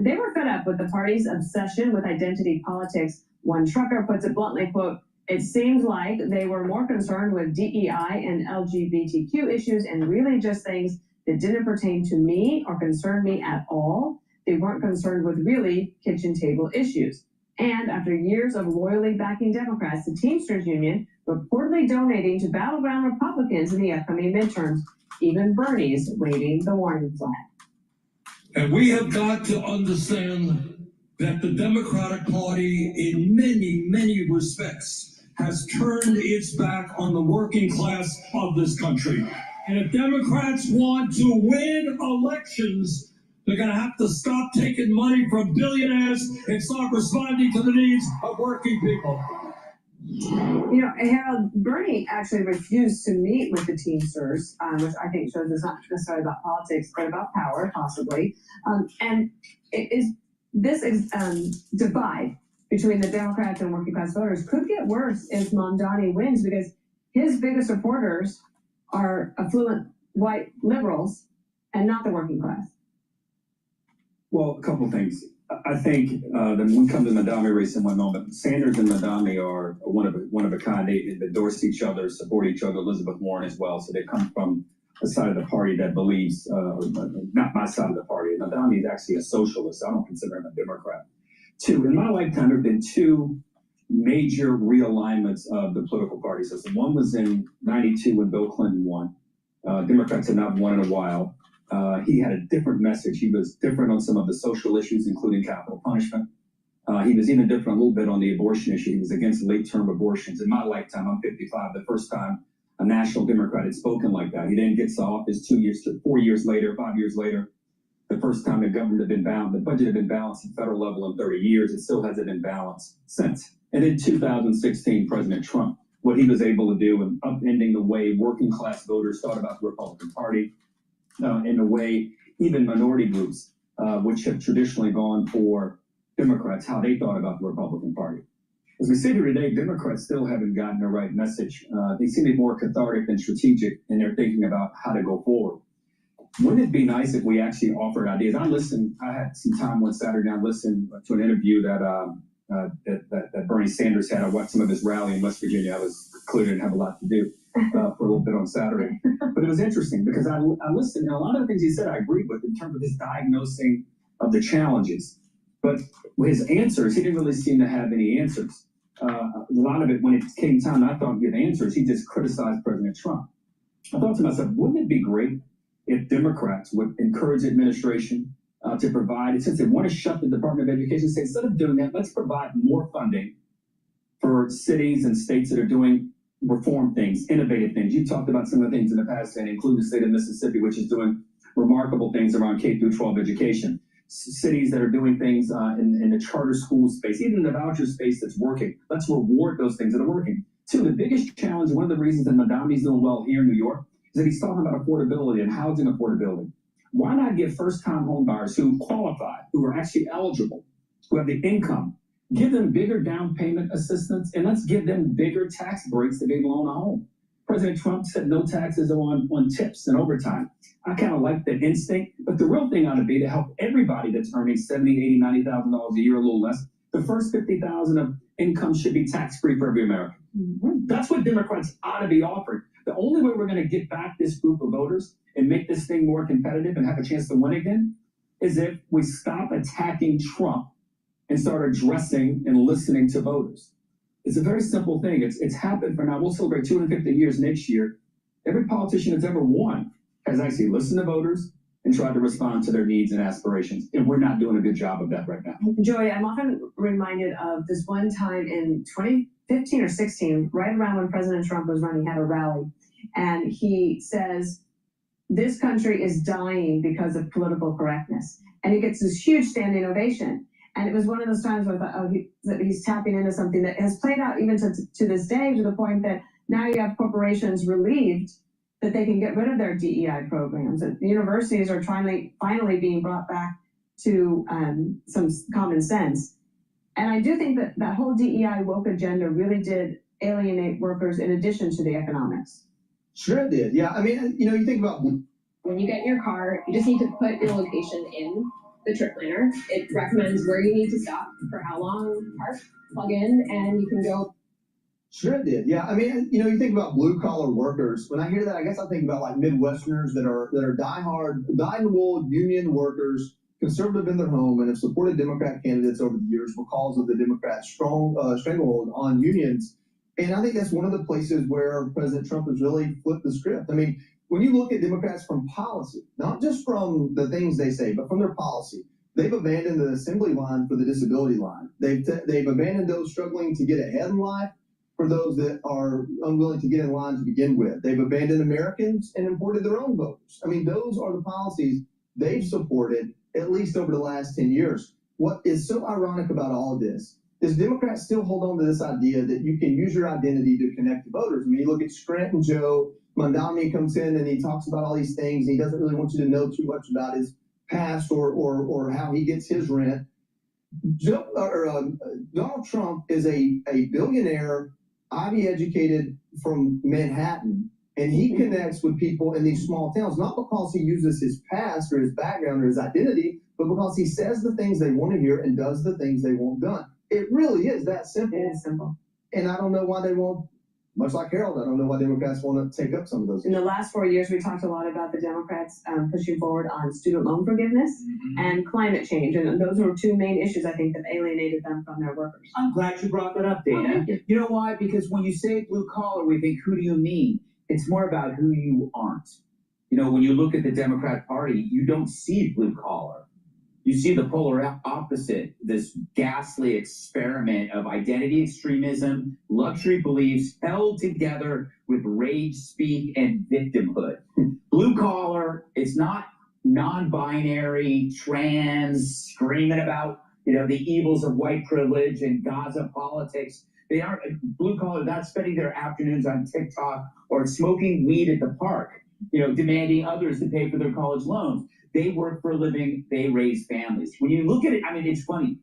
They were fed up with the party's obsession with identity politics. One trucker puts it bluntly, quote, "It seems like they were more concerned with DEI and LGBTQ issues and really just things that didn't pertain to me or concern me at all. They weren't concerned with really kitchen table issues." And after years of loyally backing Democrats, the Teamsters Union reportedly donating to battleground Republicans in the upcoming midterms. Even Bernie's waving the warning flag. And we have got to understand that the Democratic Party, in many, many respects, has turned its back on the working class of this country. And if Democrats want to win elections, they're going to have to stop taking money from billionaires and start responding to the needs of working people. You know, Harold, Bernie actually refused to meet with the Teamsters, which I think shows it's not necessarily about politics, but about power, possibly. And this divide between the Democrats and working class voters could get worse if Mamdani wins, because his biggest supporters are affluent white liberals and not the working class. Well, a couple things. I think that when we come to the Madami race in one moment, Sanders and Madami are one of a kind. They endorse each other, support each other. Elizabeth Warren as well. So they come from a side of the party that believes, not my side of the party. Madami is actually a socialist. I don't consider him a Democrat. In my lifetime, there have been 2 major realignments of the political party system. One was in '92 when Bill Clinton won. Democrats had not won in a while. He had a different message. He was different on some of the social issues, including capital punishment. He was even different a little bit on the abortion issue. He was against late-term abortions. In my lifetime, I'm 55, the first time a national Democrat had spoken like that. He then gets to office 2 years, 4 years later, 5 years later. The first time the government had been balanced, the budget had been balanced at federal level in 30 years. It still hasn't been balanced since. And in 2016, President Trump, what he was able to do in upending the way working class voters thought about the Republican Party, in the way even minority groups, which have traditionally gone for Democrats, how they thought about the Republican Party. As we sit here today, Democrats still haven't gotten the right message. They seem to be more cathartic than strategic in their thinking about how to go forward. Wouldn't it be nice if we actually offered ideas? I had some time one Saturday, I listened to an interview that Bernie Sanders had. I watched some of his rally in West Virginia. I was clearly didn't have a lot to do for a little bit on Saturday. But it was interesting because I listened, and a lot of the things he said I agreed with in terms of his diagnosing of the challenges. But his answers, he didn't really seem to have any answers. A lot of it, when it came time, I thought he'd give answers, he just criticized President Trump. I thought to myself, wouldn't it be great if Democrats would encourage the administration to provide, since they want to shut the Department of Education, say instead of doing that, let's provide more funding for cities and states that are doing reform things, innovative things. You talked about some of the things in the past, and including the state of Mississippi, which is doing remarkable things around K through 12 education. Cities that are doing things in the charter school space, even in the voucher space that's working. Let's reward those things that are working. Two, the biggest challenge, one of the reasons that Madami's doing well here in New York, is that he's talking about affordability and housing affordability. Why not give first-time home buyers who qualify, who are actually eligible, who have the income, give them bigger down payment assistance, and let's give them bigger tax breaks to be able to own a home. President Trump said no taxes on tips and overtime. I kind of like that instinct, but the real thing ought to be to help everybody that's earning $70,000, $80,000, $90,000 a year, a little less. The first $50,000 of income should be tax-free for every American. That's what Democrats ought to be offering. The only way we're going to get back this group of voters and make this thing more competitive and have a chance to win again is if we stop attacking Trump and start addressing and listening to voters. It's a very simple thing. It's happened for now. We'll celebrate 250 years next year. Every politician that's ever won has actually listened to voters and tried to respond to their needs and aspirations. And we're not doing a good job of that right now. Joy, I'm often reminded of this one time in 2015 or 16, right around when President Trump was running, he had a rally. And he says, this country is dying because of political correctness. And he gets this huge standing ovation. And it was one of those times where I thought, that he's tapping into something that has played out even to this day, to the point that now you have corporations relieved that they can get rid of their DEI programs. And universities are finally being brought back to some common sense. And I do think that that whole DEI woke agenda really did alienate workers in addition to the economics. Sure it did. Yeah, I mean, you think about when you get in your car, you just need to put your location in the trip planner. It recommends where you need to stop, for how long, park, plug in, and you can go. Sure it did. Yeah, I mean, you think about blue collar workers. When I hear that, I guess I think about like Midwesterners that are diehard, dyed-in-the-wool union workers, conservative in their home, and have supported Democrat candidates over the years because of the Democrats' strong stranglehold on unions. And I think that's one of the places where President Trump has really flipped the script. I mean, when you look at Democrats from policy, not just from the things they say, but from their policy, they've abandoned the assembly line for the disability line. They've abandoned those struggling to get ahead in life for those that are unwilling to get in line to begin with. They've abandoned Americans and imported their own voters. I mean, those are the policies they've supported, at least over the last 10 years. What is so ironic about all of this is Democrats still hold on to this idea that you can use your identity to connect to voters. I mean, you look at Scranton Joe, Mandami comes in and he talks about all these things. And he doesn't really want you to know too much about his past or how he gets his rent. Donald Trump is a billionaire, Ivy educated from Manhattan, and he connects with people in these small towns, not because he uses his past or his background or his identity, but because he says the things they want to hear and does the things they want done. It really is that simple. It is simple. And I don't know why they won't, much like Harold, I don't know why Democrats want to take up some of those. In the last 4 years, we talked a lot about the Democrats pushing forward on student loan forgiveness and climate change. And those were two main issues, I think, that alienated them from their workers. I'm glad you brought that up, Dana. You know why? Because when you say blue collar, we think, who do you mean? It's more about who you aren't. When you look at the Democrat Party, you don't see blue collar. you see the polar opposite, this ghastly experiment of identity extremism, luxury beliefs held together with rage speak and victimhood. Blue collar, it's not non-binary, trans, screaming about, the evils of white privilege and Gaza politics. They aren't blue collar, not spending their afternoons on TikTok or smoking weed at the park, demanding others to pay for their college loans. They work for a living, they raise families. When you look at it, it's funny.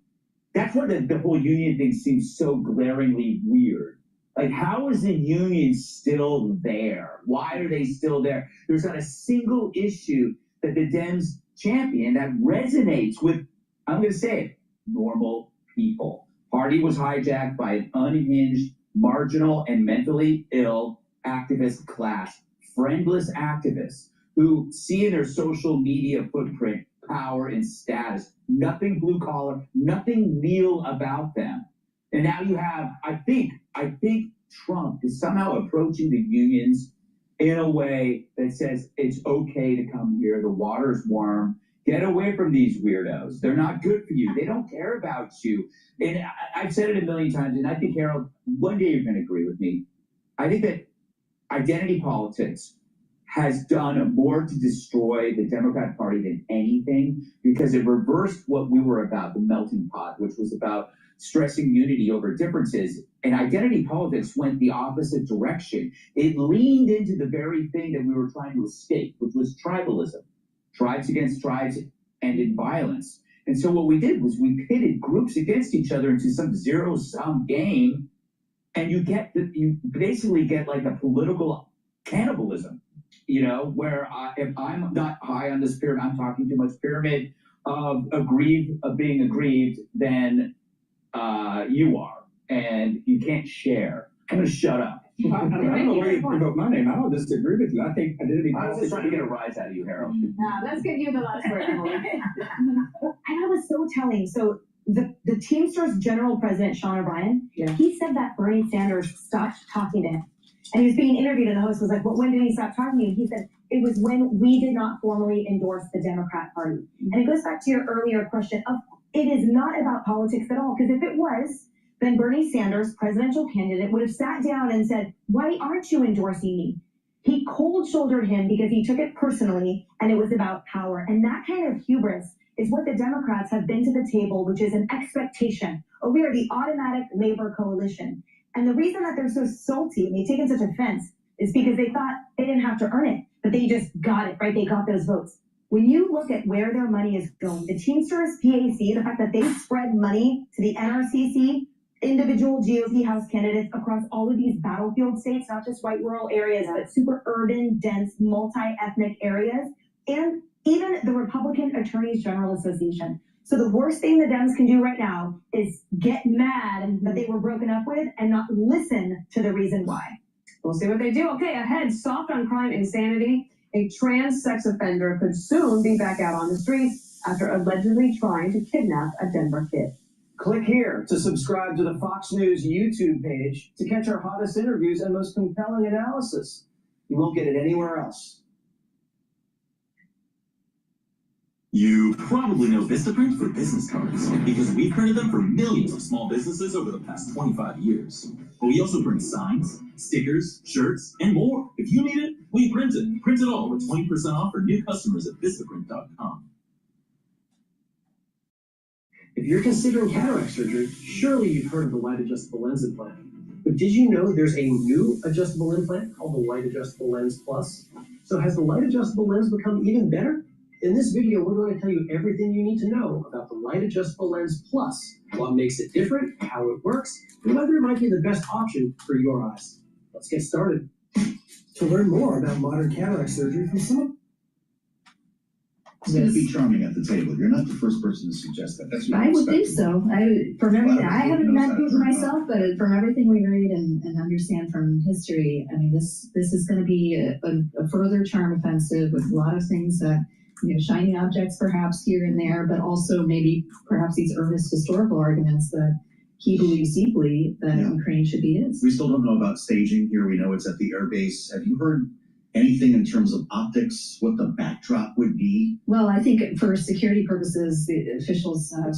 That's where the whole union thing seems so glaringly weird. Like, how is the union still there? Why are they still there? There's not a single issue that the Dems champion that resonates with, I'm going to say it, normal people. Party was hijacked by an unhinged, marginal, and mentally ill activist class, friendless activists who see in their social media footprint power and status, nothing blue collar, nothing real about them. And now you have, I think Trump is somehow approaching the unions in a way that says it's okay to come here, the water's warm, get away from these weirdos. They're not good for you. They don't care about you. And I've said it a million times, and I think, Harold, one day you're going to agree with me. I think that identity politics has done more to destroy the Democrat Party than anything, because it reversed what we were about, the melting pot, which was about stressing unity over differences. And identity politics went the opposite direction. It leaned into the very thing that we were trying to escape, which was tribalism. Tribes against tribes ended violence. And so what we did was we pitted groups against each other into some zero-sum game, and you basically get like a political cannibalism, where if I'm not high on this pyramid, I'm talking too much pyramid of being aggrieved, then you are, and you can't share. I'm going to shut up. I don't know why you provoked my name. I don't disagree with you. I think identity I was politics. just trying to get a rise out of you, Harold. Let's give you the last word, Emily. I know, it was so telling. So the Teamsters General President, Sean O'Brien, he said that Bernie Sanders stopped talking to him. And he was being interviewed, and the host was like, well, when did he stop talking to you? And he said, it was when we did not formally endorse the Democrat Party. And it goes back to your earlier question of, it is not about politics at all, because if it was, then Bernie Sanders, presidential candidate, would have sat down and said, why aren't you endorsing me? He cold-shouldered him because he took it personally, and it was about power. And that kind of hubris is what the Democrats have been to the table, which is an expectation. Oh, we are the automatic labor coalition. And the reason that they're so salty and they've taken such offense is because they thought they didn't have to earn it, but they just got it, right? They got those votes. When you look at where their money is going, the Teamsters PAC, the fact that they spread money to the NRCC, individual GOP House candidates across all of these battlefield states, not just white rural areas, but super urban, dense, multi-ethnic areas, and even the Republican Attorneys General Association. So the worst thing the Dems can do right now is get mad that they were broken up with and not listen to the reason why. We'll see what they do. Okay, ahead, soft on crime insanity. A trans sex offender could soon be back out on the streets after allegedly trying to kidnap a Denver kid. Click here to subscribe to the Fox News YouTube page to catch our hottest interviews and most compelling analysis. You won't get it anywhere else. You probably know Vistaprint for business cards because we've printed them for millions of small businesses over the past 25 years. But we also print signs, stickers, shirts, and more. If you need it, we print it. Print it all with 20% off for new customers at Vistaprint.com. If you're considering cataract surgery, surely you've heard of the Light Adjustable Lens implant. But did you know there's a new adjustable implant called the Light Adjustable Lens Plus? So has the Light Adjustable Lens become even better? In this video, we're going to tell you everything you need to know about the Light Adjustable Lens Plus, what makes it different, how it works, and whether it might be the best option for your eyes. Let's get started. To learn more about modern cataract surgery from someone. It's going to be charming at the table. You're not the first person to suggest that. That's what I would think so. I haven't met Putin myself, but from everything we read and understand from history, I mean, this is going to be a further charm offensive with a lot of things that, shiny objects perhaps here and there, but also maybe perhaps these earnest historical arguments that he believes deeply that Ukraine should be his. We still don't know about staging here. We know it's at the air base. Have you heard anything in terms of optics, what the backdrop would be? Well, I think for security purposes, the officials have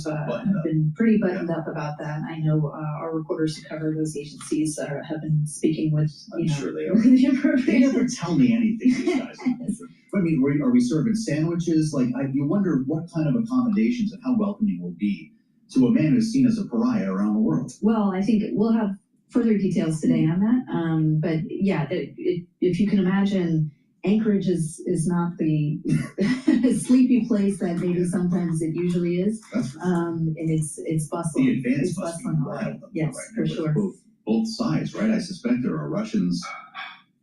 been pretty buttoned up about that. I know our reporters who cover those agencies have been speaking with, I'm sure they are. They never tell me anything, these guys. I mean, are we serving sandwiches? Like, you wonder what kind of accommodations and how welcoming will be to a man who's seen as a pariah around the world. Well, I think we'll have further details today on that. But yeah, if you can imagine, Anchorage is not the sleepy place that maybe sometimes it usually is. And it's bustling. The advance It's must be bustling. wild. Yes, Right, for sure. Both sides, right? I suspect there are Russians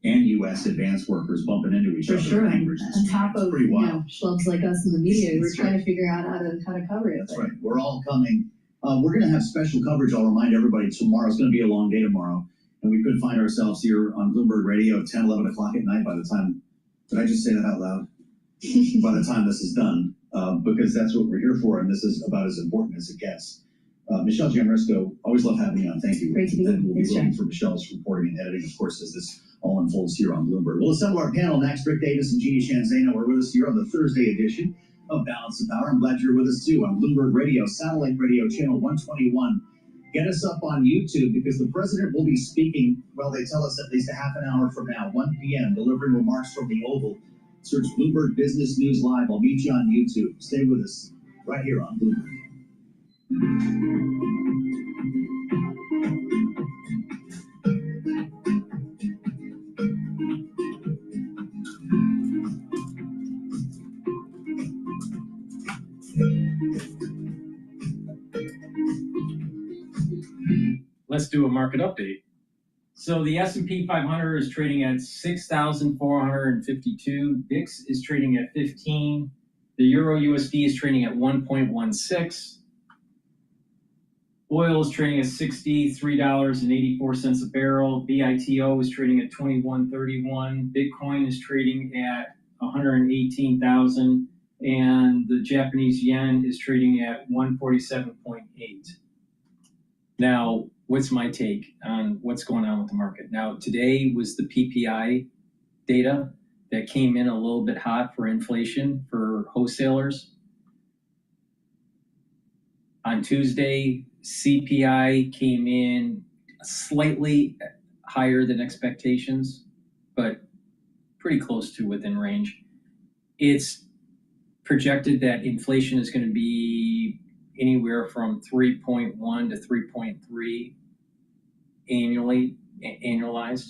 and U.S. advance workers bumping into each For other. sure. In Anchorage this On week. top It's of pretty wild. schlubs like us in the media, we're That's trying right. to figure out how to cover it. That's right. We're all coming. We're going to have special coverage. I'll remind everybody tomorrow's going to be a long day tomorrow. And we could find ourselves here on Bloomberg Radio at 10, 11 o'clock at night by the time. Did I just say that out loud? By the time this is done, because that's what we're here for. And this is about as important as it gets. Michelle Gianrisco, always love having you on. Thank you. Great to be And we'll be here. looking for Michelle's reporting and editing, of course, as this all unfolds here on Bloomberg. We'll assemble our panel next. Rick Davis and Jeannie Shanzano are with us here on the Thursday edition of Balance of Power. I'm glad you're with us too on Bloomberg Radio, satellite radio channel 121. Get us up on YouTube because the president will be speaking, well, they tell us at least a half an hour from now, 1 p.m., delivering remarks from the Oval. Search Bloomberg Business News Live. I'll meet you on YouTube. Stay with us right here on Bloomberg. Let's do a market update. So the S&P 500 is trading at 6,452. VIX is trading at 15. The Euro USD is trading at 1.16. Oil is trading at $63.84 a barrel. BITO is trading at 21.31. Bitcoin is trading at 118,000. And the Japanese yen is trading at 147.8. Now, what's my take on what's going on with the market? Now, today was the PPI data that came in a little bit hot for inflation for wholesalers. On Tuesday, CPI came in slightly higher than expectations, but pretty close to within range. It's projected that inflation is going to be anywhere from 3.1 to 3.3 annualized.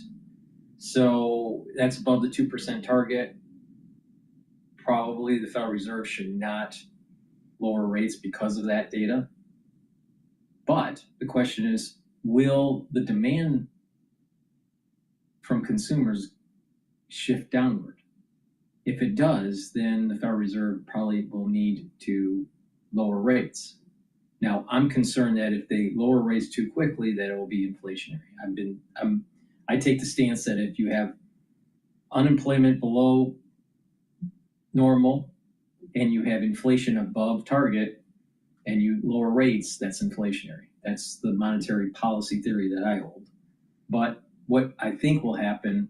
So that's above the 2% target. Probably the Federal Reserve should not lower rates because of that data. But the question is, will the demand from consumers shift downward? If it does, then the Federal Reserve probably will need to lower rates. Now, I'm concerned that if they lower rates too quickly, that it will be inflationary. I take the stance that if you have unemployment below normal and you have inflation above target and you lower rates, that's inflationary. That's the monetary policy theory that I hold. But what I think will happen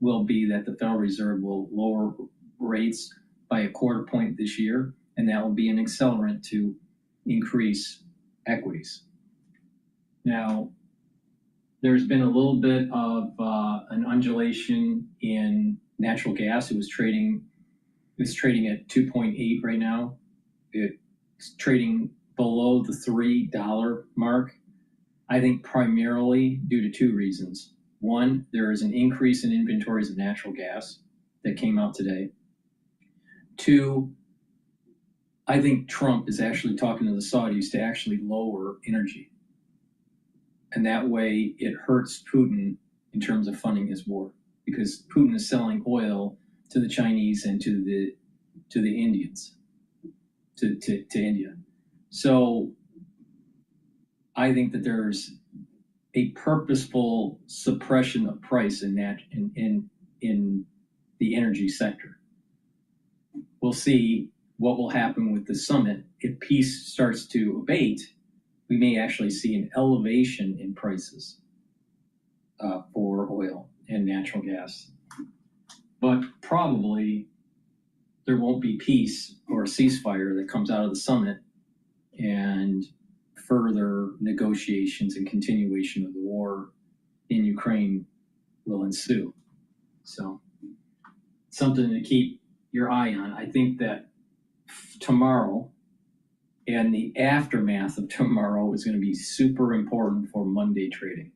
will be that the Federal Reserve will lower rates by a quarter point this year, and that will be an accelerant to increase equities. Now, there's been a little bit of an undulation in natural gas. It's trading at 2.8 right now. It's trading below the $3 mark. I think primarily due to two reasons. One, there is an increase in inventories of natural gas that came out today. Two, I think Trump is actually talking to the Saudis to actually lower energy. And that way it hurts Putin in terms of funding his war, because Putin is selling oil to the Chinese and to the Indians, to India. So I think that there's a purposeful suppression of price in the energy sector. We'll see what will happen with the summit. If peace starts to abate, we may actually see an elevation in prices for oil and natural gas. but probably there won't be peace or a ceasefire that comes out of the summit, and further negotiations and continuation of the war in Ukraine will ensue. So something to keep your eye on. I think that tomorrow and the aftermath of tomorrow is going to be super important for Monday trading.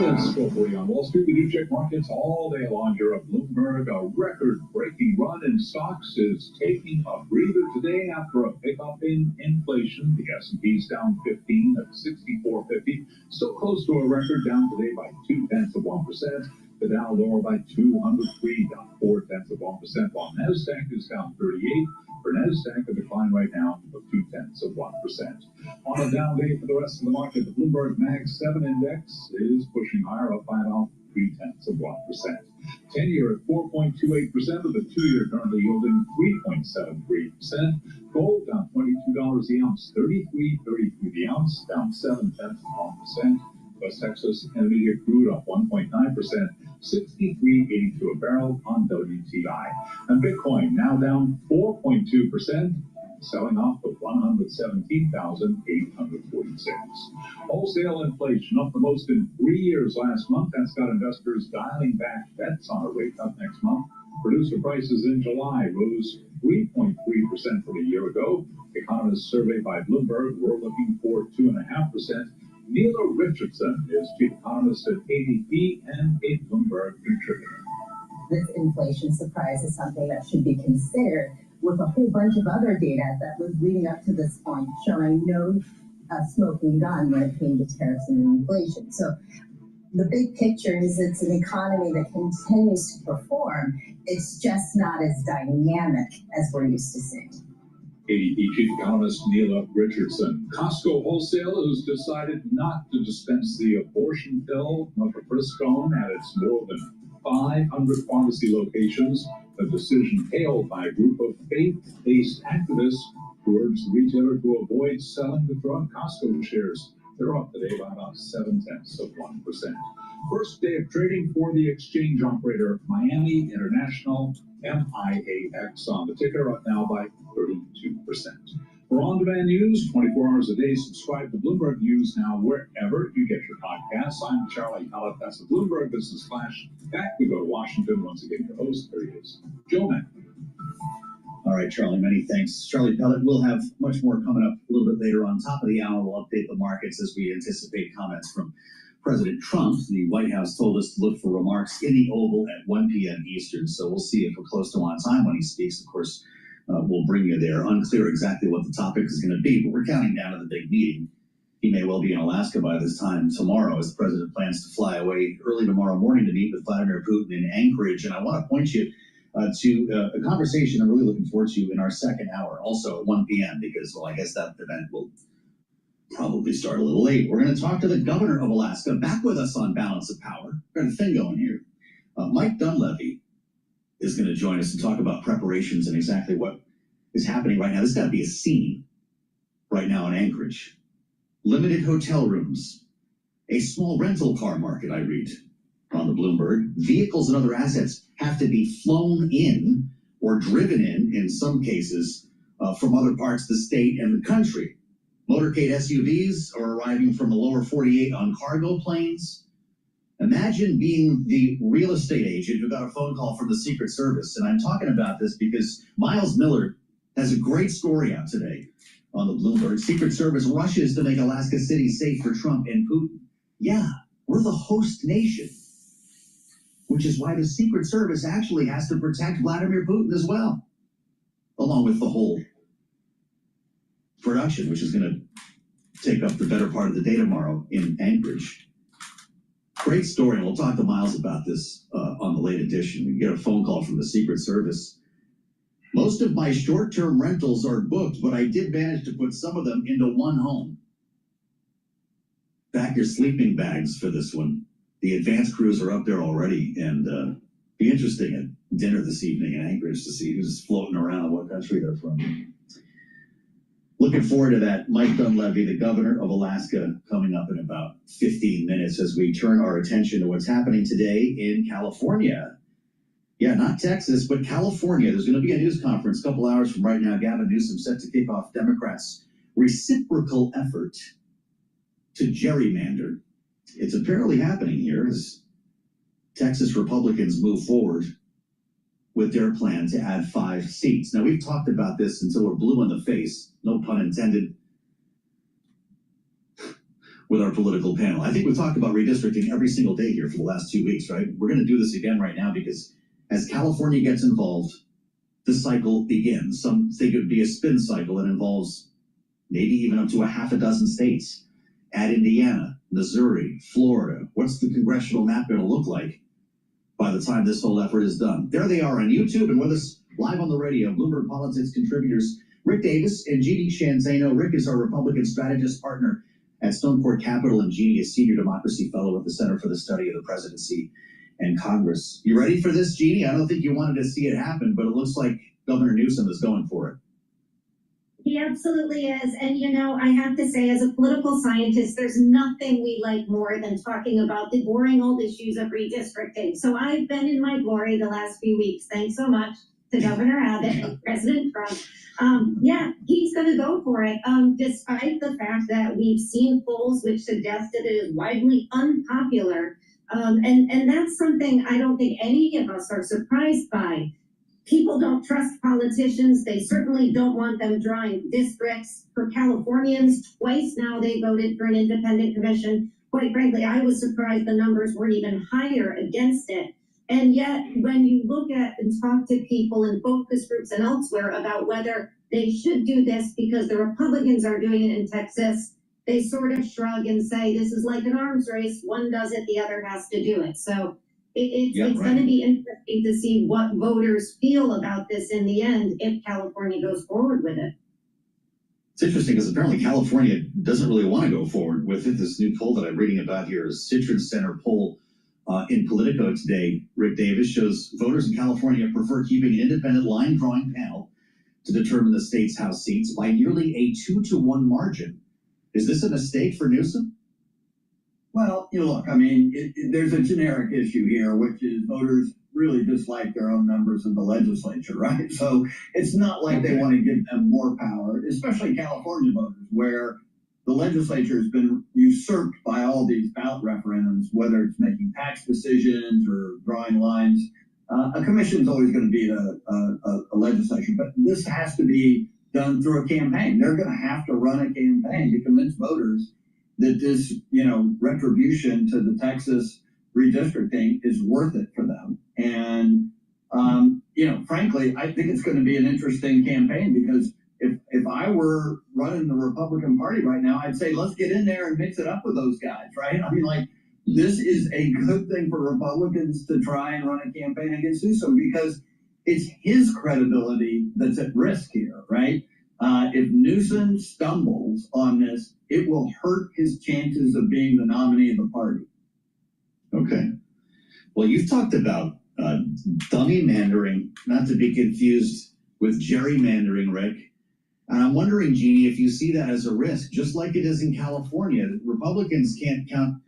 It's 12:40 on Wall Street. We do check markets all day long here at Bloomberg. A record-breaking run in stocks is taking a breather today after a pickup in inflation. The S&P's down 15 at 64.50. Still close to a record, down today by 0.2%. The Dow lower by 203, down 0.4%, while NASDAQ is down 38. For NASDAQ, a decline right now of 0.2%. On a down day for the rest of the market, the Bloomberg Mag 7 Index is pushing higher, up by about 0.3%. 10-year at 4.28%, with the 2-year currently yielding 3.73%. Gold down $22 the ounce, 33.33 the ounce, down 0.7%. West Texas Intermediate crude up 1.9%, 63.82 a barrel on WTI. And Bitcoin now down 4.2%, selling off at 117,846. Wholesale inflation up the most in 3 years last month. That's got investors dialing back bets on a rate cut next month. Producer prices in July rose 3.3% from a year ago. Economists surveyed by Bloomberg were looking for 2.5%. Neela Richardson is chief economist at ADP and a Bloomberg contributor. This inflation surprise is something that should be considered with a whole bunch of other data that was leading up to this point, showing no smoking gun when it came to tariffs and inflation. So the big picture is it's an economy that continues to perform. It's just not as dynamic as we're used to seeing. ADP chief economist Neela Richardson. Costco Wholesale has decided not to dispense the abortion pill, mifepristone, at its more than 500 pharmacy locations. A decision hailed by a group of faith-based activists who urged the retailer to avoid selling the drug. Costco shares, they're up today by about 0.7%. First day of trading for the exchange operator Miami International, MIAX on the ticker, up now by 32%. For on-demand news, 24 hours a day, subscribe to Bloomberg News now wherever you get your podcasts. I'm Charlie Pellet. That's the Bloomberg Business Flash. Back we go to Washington once again. Your host, there he is, Joe Mack. All right, Charlie, many thanks. Charlie Pellet. We'll have much more coming up a little bit later on. Top of the hour, we'll update the markets as we anticipate comments from President Trump. The White House told us to look for remarks in the Oval at 1 p.m. Eastern, so we'll see if we're close to on time when he speaks. Of course, we'll bring you there. Unclear exactly what the topic is going to be, but we're counting down to the big meeting. He may well be in Alaska by this time tomorrow, as the president plans to fly away early tomorrow morning to meet with Vladimir Putin in Anchorage. And I want to point you to a conversation I'm really looking forward to in our second hour, also at 1 p.m., because, well, I guess that event will probably start a little late. We're going to talk to the governor of Alaska, back with us on Balance of Power. We've got a thing going here. Mike Dunleavy is going to join us and talk about preparations and exactly what is happening right now. This has got to be a scene right now in Anchorage. Limited hotel rooms, a small rental car market, I read on the Bloomberg. Vehicles and other assets have to be flown in or driven in some cases, from other parts of the state and the country. Motorcade SUVs are arriving from the lower 48 on cargo planes. Imagine being the real estate agent who got a phone call from the Secret Service. And I'm talking about this because Miles Miller has a great story out today on the Bloomberg. Secret Service rushes to make Alaska City safe for Trump and Putin. Yeah, we're the host nation, which is why the Secret Service actually has to protect Vladimir Putin as well, along with the whole production, which is going to take up the better part of the day tomorrow in Anchorage. Great story, and we'll talk to Miles about this on the late edition. We get a phone call from the Secret Service. Most of my short-term rentals are booked, but I did manage to put some of them into one home. Pack your sleeping bags for this one. The advanced crews are up there already, and be interesting at dinner this evening in Anchorage to see who's floating around and what country they're from. Looking forward to that. Mike Dunleavy, the governor of Alaska, coming up in about 15 minutes as we turn our attention to what's happening today in California. Yeah, not Texas, but California. There's going to be a news conference a couple hours from right now. Gavin Newsom set to kick off Democrats' reciprocal effort to gerrymander. It's apparently happening here as Texas Republicans move forward with their plan to add 5 seats. Now, we've talked about this until we're blue in the face, no pun intended, with our political panel. I think we've talked about redistricting every single day here for the last 2 weeks, right? We're going to do this again right now because as California gets involved, the cycle begins. Some think it would be a spin cycle that involves maybe even up to a half a dozen states. Add Indiana, Missouri, Florida. What's the congressional map going to look like by the time this whole effort is done? There they are on YouTube and with us live on the radio, Bloomberg Politics contributors Rick Davis and Jeannie Shanzano. Rick is our Republican strategist partner at Stoneport Capital, and Jeannie is Senior Democracy Fellow at the Center for the Study of the Presidency and Congress. You ready for this, Jeannie? I don't think you wanted to see it happen, but it looks like Governor Newsom is going for it. He absolutely is. And, you know, I have to say, as a political scientist, there's nothing we like more than talking about the boring old issues of redistricting. So I've been in my glory the last few weeks. Thanks so much to Governor Abbott and President Trump. Yeah, he's going to go for it, despite the fact that we've seen polls which suggest that it is widely unpopular. And that's something I don't think any of us are surprised by. People don't trust politicians. They certainly don't want them drawing districts. For Californians, twice now they voted for an independent commission. Quite frankly, I was surprised the numbers weren't even higher against it. And yet, when you look at and talk to people in focus groups and elsewhere about whether they should do this because the Republicans are doing it in Texas, they sort of shrug and say, this is like an arms race. One does it, the other has to do it. So it's going to be interesting to see what voters feel about this in the end if California goes forward with it. It's interesting because apparently California doesn't really want to go forward with it. This new poll that I'm reading about here is Citron Center poll in Politico today. Rick Davis shows voters in California prefer keeping an independent line drawing panel to determine the state's House seats by nearly a 2-to-1 margin. Is this a mistake for Newsom? Well, you look, I mean, there's a generic issue here, which is voters really dislike their own members of the legislature, right? So it's not like they want to give them more power, especially California voters, where the legislature has been usurped by all these ballot referendums, whether it's making tax decisions or drawing lines. A commission is always going to beat a legislature, but this has to be done through a campaign. They're going to have to run a campaign to convince voters that this, retribution to the Texas redistricting is worth it for them. And, frankly, I think it's going to be an interesting campaign because if I were running the Republican Party right now, I'd say, let's get in there and mix it up with those guys, right? I mean, this is a good thing for Republicans to try and run a campaign against Newsom because it's his credibility that's at risk here, right? If Newsom stumbles on this, it will hurt his chances of being the nominee of the party. Okay. Well, you've talked about dummy-mandering, not to be confused with gerrymandering, Rick. And I'm wondering, Jeannie, if you see that as a risk, just like it is in California. Republicans can't count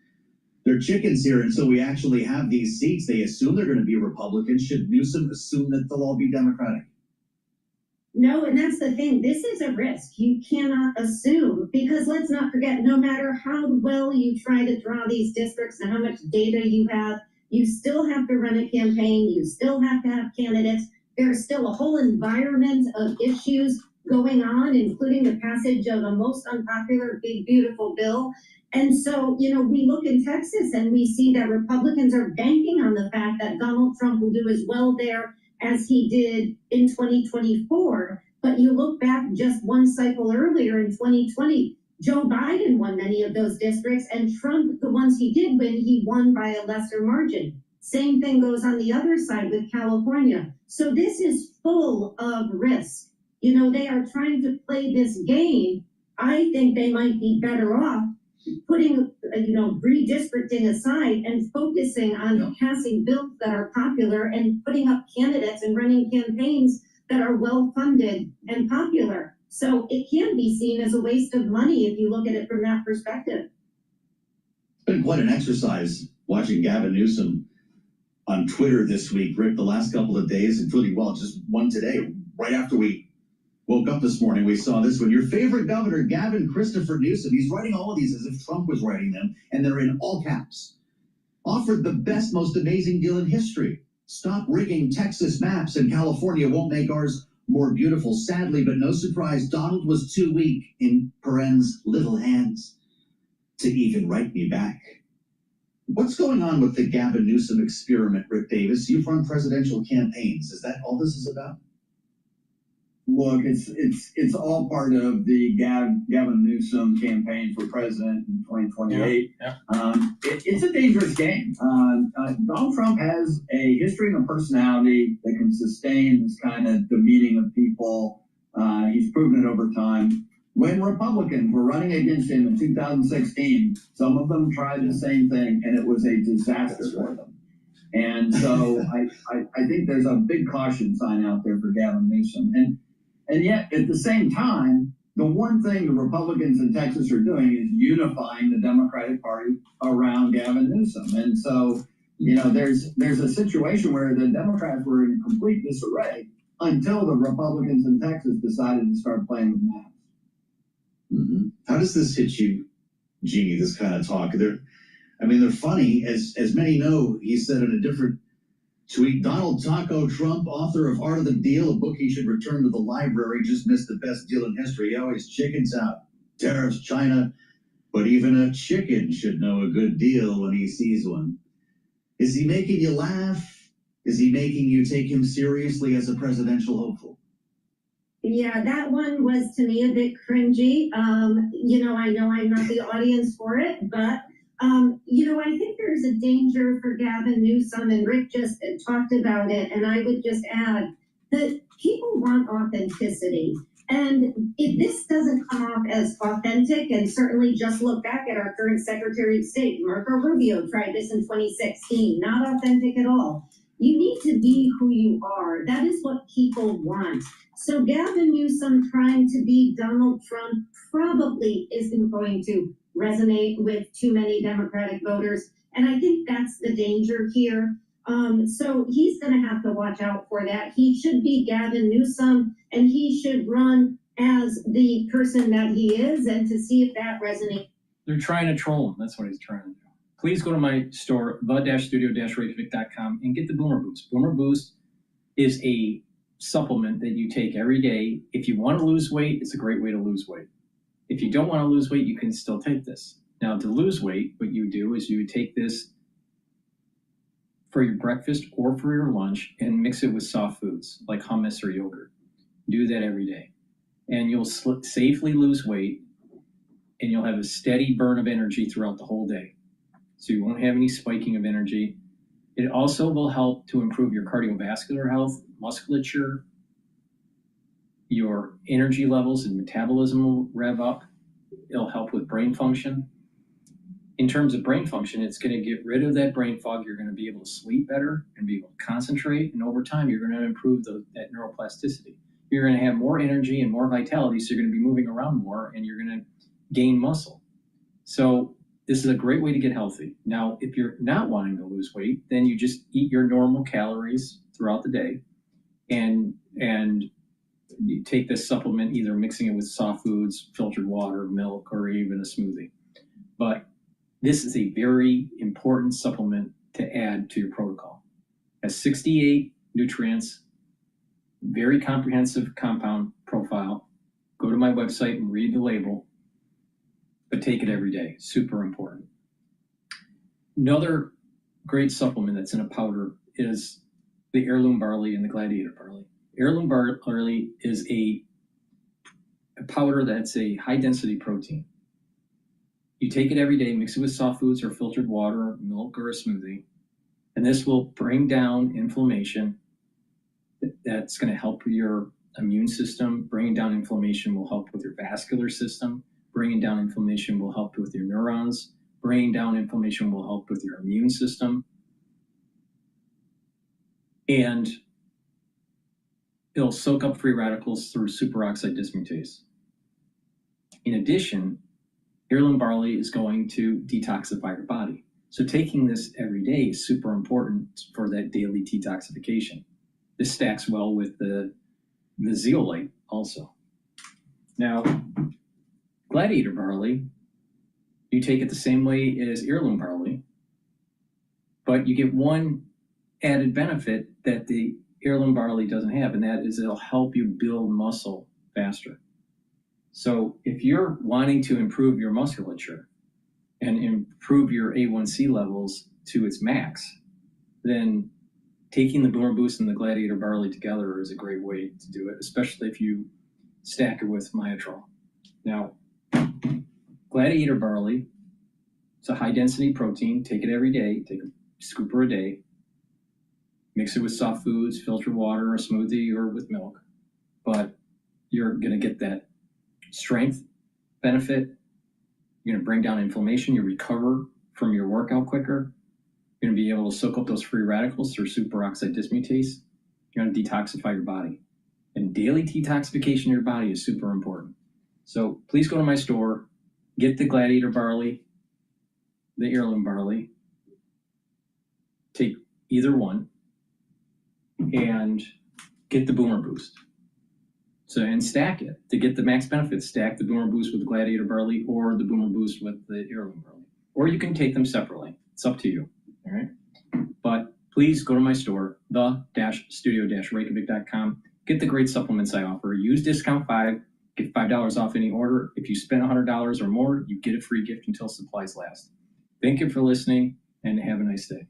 They're chickens here until we actually have these seats. They assume they're going to be Republicans. Should Newsom assume that they'll all be Democratic? No, and that's the thing. This is a risk. You cannot assume, because let's not forget, no matter how well you try to draw these districts and how much data you have, you still have to run a campaign. You still have to have candidates. There's still a whole environment of issues going on, including the passage of a most unpopular big beautiful bill. And so, you know, we look in Texas and we see that Republicans are banking on the fact that Donald Trump will do as well there as he did in 2024. But you look back just one cycle earlier in 2020, Joe Biden won many of those districts, and Trump, the ones he did win, he won by a lesser margin. Same thing goes on the other side with California. So this is full of risk. You know, they are trying to play this game. I think they might be better off putting, redistricting aside and focusing on passing bills that are popular and putting up candidates and running campaigns that are well-funded and popular. So it can be seen as a waste of money if you look at it from that perspective. It's been quite an exercise watching Gavin Newsom on Twitter this week, Rick, the last couple of days, including, just one today, right after we woke up this morning, we saw this one. Your favorite governor, Gavin Christopher Newsom, he's writing all of these as if Trump was writing them, and they're in all caps. Offered the best, most amazing deal in history. Stop rigging Texas maps, and California won't make ours more beautiful. Sadly, but no surprise, Donald was too weak in Perren's little hands to even write me back. What's going on with the Gavin Newsom experiment, Rick Davis? You've run presidential campaigns. Is that all this is about? Look, it's all part of the Gavin Newsom campaign for president in 2028. Yeah. It's a dangerous game. Donald Trump has a history and a personality that can sustain this kind of demeaning of people. He's proven it over time. When Republicans were running against him in 2016, some of them tried the same thing, and it was a disaster for them. And so I think there's a big caution sign out there for Gavin Newsom. And yet, at the same time, the one thing the Republicans in Texas are doing is unifying the Democratic Party around Gavin Newsom. And so, there's a situation where the Democrats were in complete disarray until the Republicans in Texas decided to start playing with maps. Mm-hmm. How does this hit you, Jeannie, this kind of talk? They're funny. As many know, he said in a different tweet, Donald Taco Trump, author of Art of the Deal, a book he should return to the library, just missed the best deal in history. He always chickens out. Tariffs, China, but even a chicken should know a good deal when he sees one. Is he making you laugh? Is he making you take him seriously as a presidential hopeful? Yeah, that one was to me a bit cringy. I know I'm not the audience for it, but I think there's a danger for Gavin Newsom, and Rick just talked about it, and I would just add that people want authenticity. And if this doesn't come off as authentic, and certainly just look back at our current Secretary of State, Marco Rubio tried this in 2016, not authentic at all. You need to be who you are. That is what people want. So Gavin Newsom trying to be Donald Trump probably isn't going to resonate with too many Democratic voters. And I think that's the danger here. So he's going to have to watch out for that. He should be Gavin Newsom, and he should run as the person that he is, and to see if that resonates. They're trying to troll him. That's what he's trying to do. Please go to my store, the-studio-reykjavik.com, and get the Boomer Boost. Boomer Boost is a supplement that you take every day. If you want to lose weight, it's a great way to lose weight. If you don't want to lose weight, you can still take this. Now, to lose weight, what you do is you take this for your breakfast or for your lunch and mix it with soft foods like hummus or yogurt. Do that every day. And you'll safely lose weight, and you'll have a steady burn of energy throughout the whole day. So you won't have any spiking of energy. It also will help to improve your cardiovascular health, musculature, your energy levels and metabolism will rev up. It'll help with brain function. In terms of brain function, it's going to get rid of that brain fog. You're going to be able to sleep better and be able to concentrate. And over time, you're going to improve that neuroplasticity. You're going to have more energy and more vitality, so you're going to be moving around more, and you're going to gain muscle. So this is a great way to get healthy. Now, if you're not wanting to lose weight, then you just eat your normal calories throughout the day, and you take this supplement, either mixing it with soft foods, filtered water, milk, or even a smoothie. But this is a very important supplement to add to your protocol. It has 68 nutrients, very comprehensive compound profile. Go to my website and read the label, but take it every day. Super important. Another great supplement that's in a powder is the heirloom barley and the gladiator barley. Heirloom barley is a powder that's a high density protein. You take it every day, mix it with soft foods or filtered water, milk, or a smoothie, and this will bring down inflammation. That's going to help your immune system. Bringing down inflammation will help with your vascular system. Bringing down inflammation will help with your neurons. Bringing down inflammation will help with your immune system. And it'll soak up free radicals through superoxide dismutase. In addition, heirloom barley is going to detoxify your body. So taking this every day is super important for that daily detoxification. This stacks well with the zeolite also. Now, gladiator barley, you take it the same way as heirloom barley, but you get one added benefit that the heirloom barley doesn't have, and that is it'll help you build muscle faster. So if you're wanting to improve your musculature and improve your A1C levels to its max, then taking the Boomer Boost and the Gladiator Barley together is a great way to do it, especially if you stack it with Myotrol. Now, Gladiator Barley, it's a high density protein. Take it every day, take a scooper a day, mix it with soft foods, filtered water, a smoothie, or with milk. But you're gonna get that strength benefit. You're gonna bring down inflammation, you recover from your workout quicker. You're gonna be able to soak up those free radicals through superoxide dismutase. You're gonna detoxify your body. And daily detoxification of your body is super important. So please go to my store, get the Gladiator Barley, the heirloom barley, take either one, and get the Boomer Boost. So, and stack it to get the max benefits. Stack the Boomer Boost with the Gladiator Barley or the Boomer Boost with the heirloom barley. Or you can take them separately. It's up to you, all right? But please go to my store, the-studio-reykjavik.com. Get the great supplements I offer. Use discount 5, get $5 off any order. If you spend $100 or more, you get a free gift until supplies last. Thank you for listening, and have a nice day.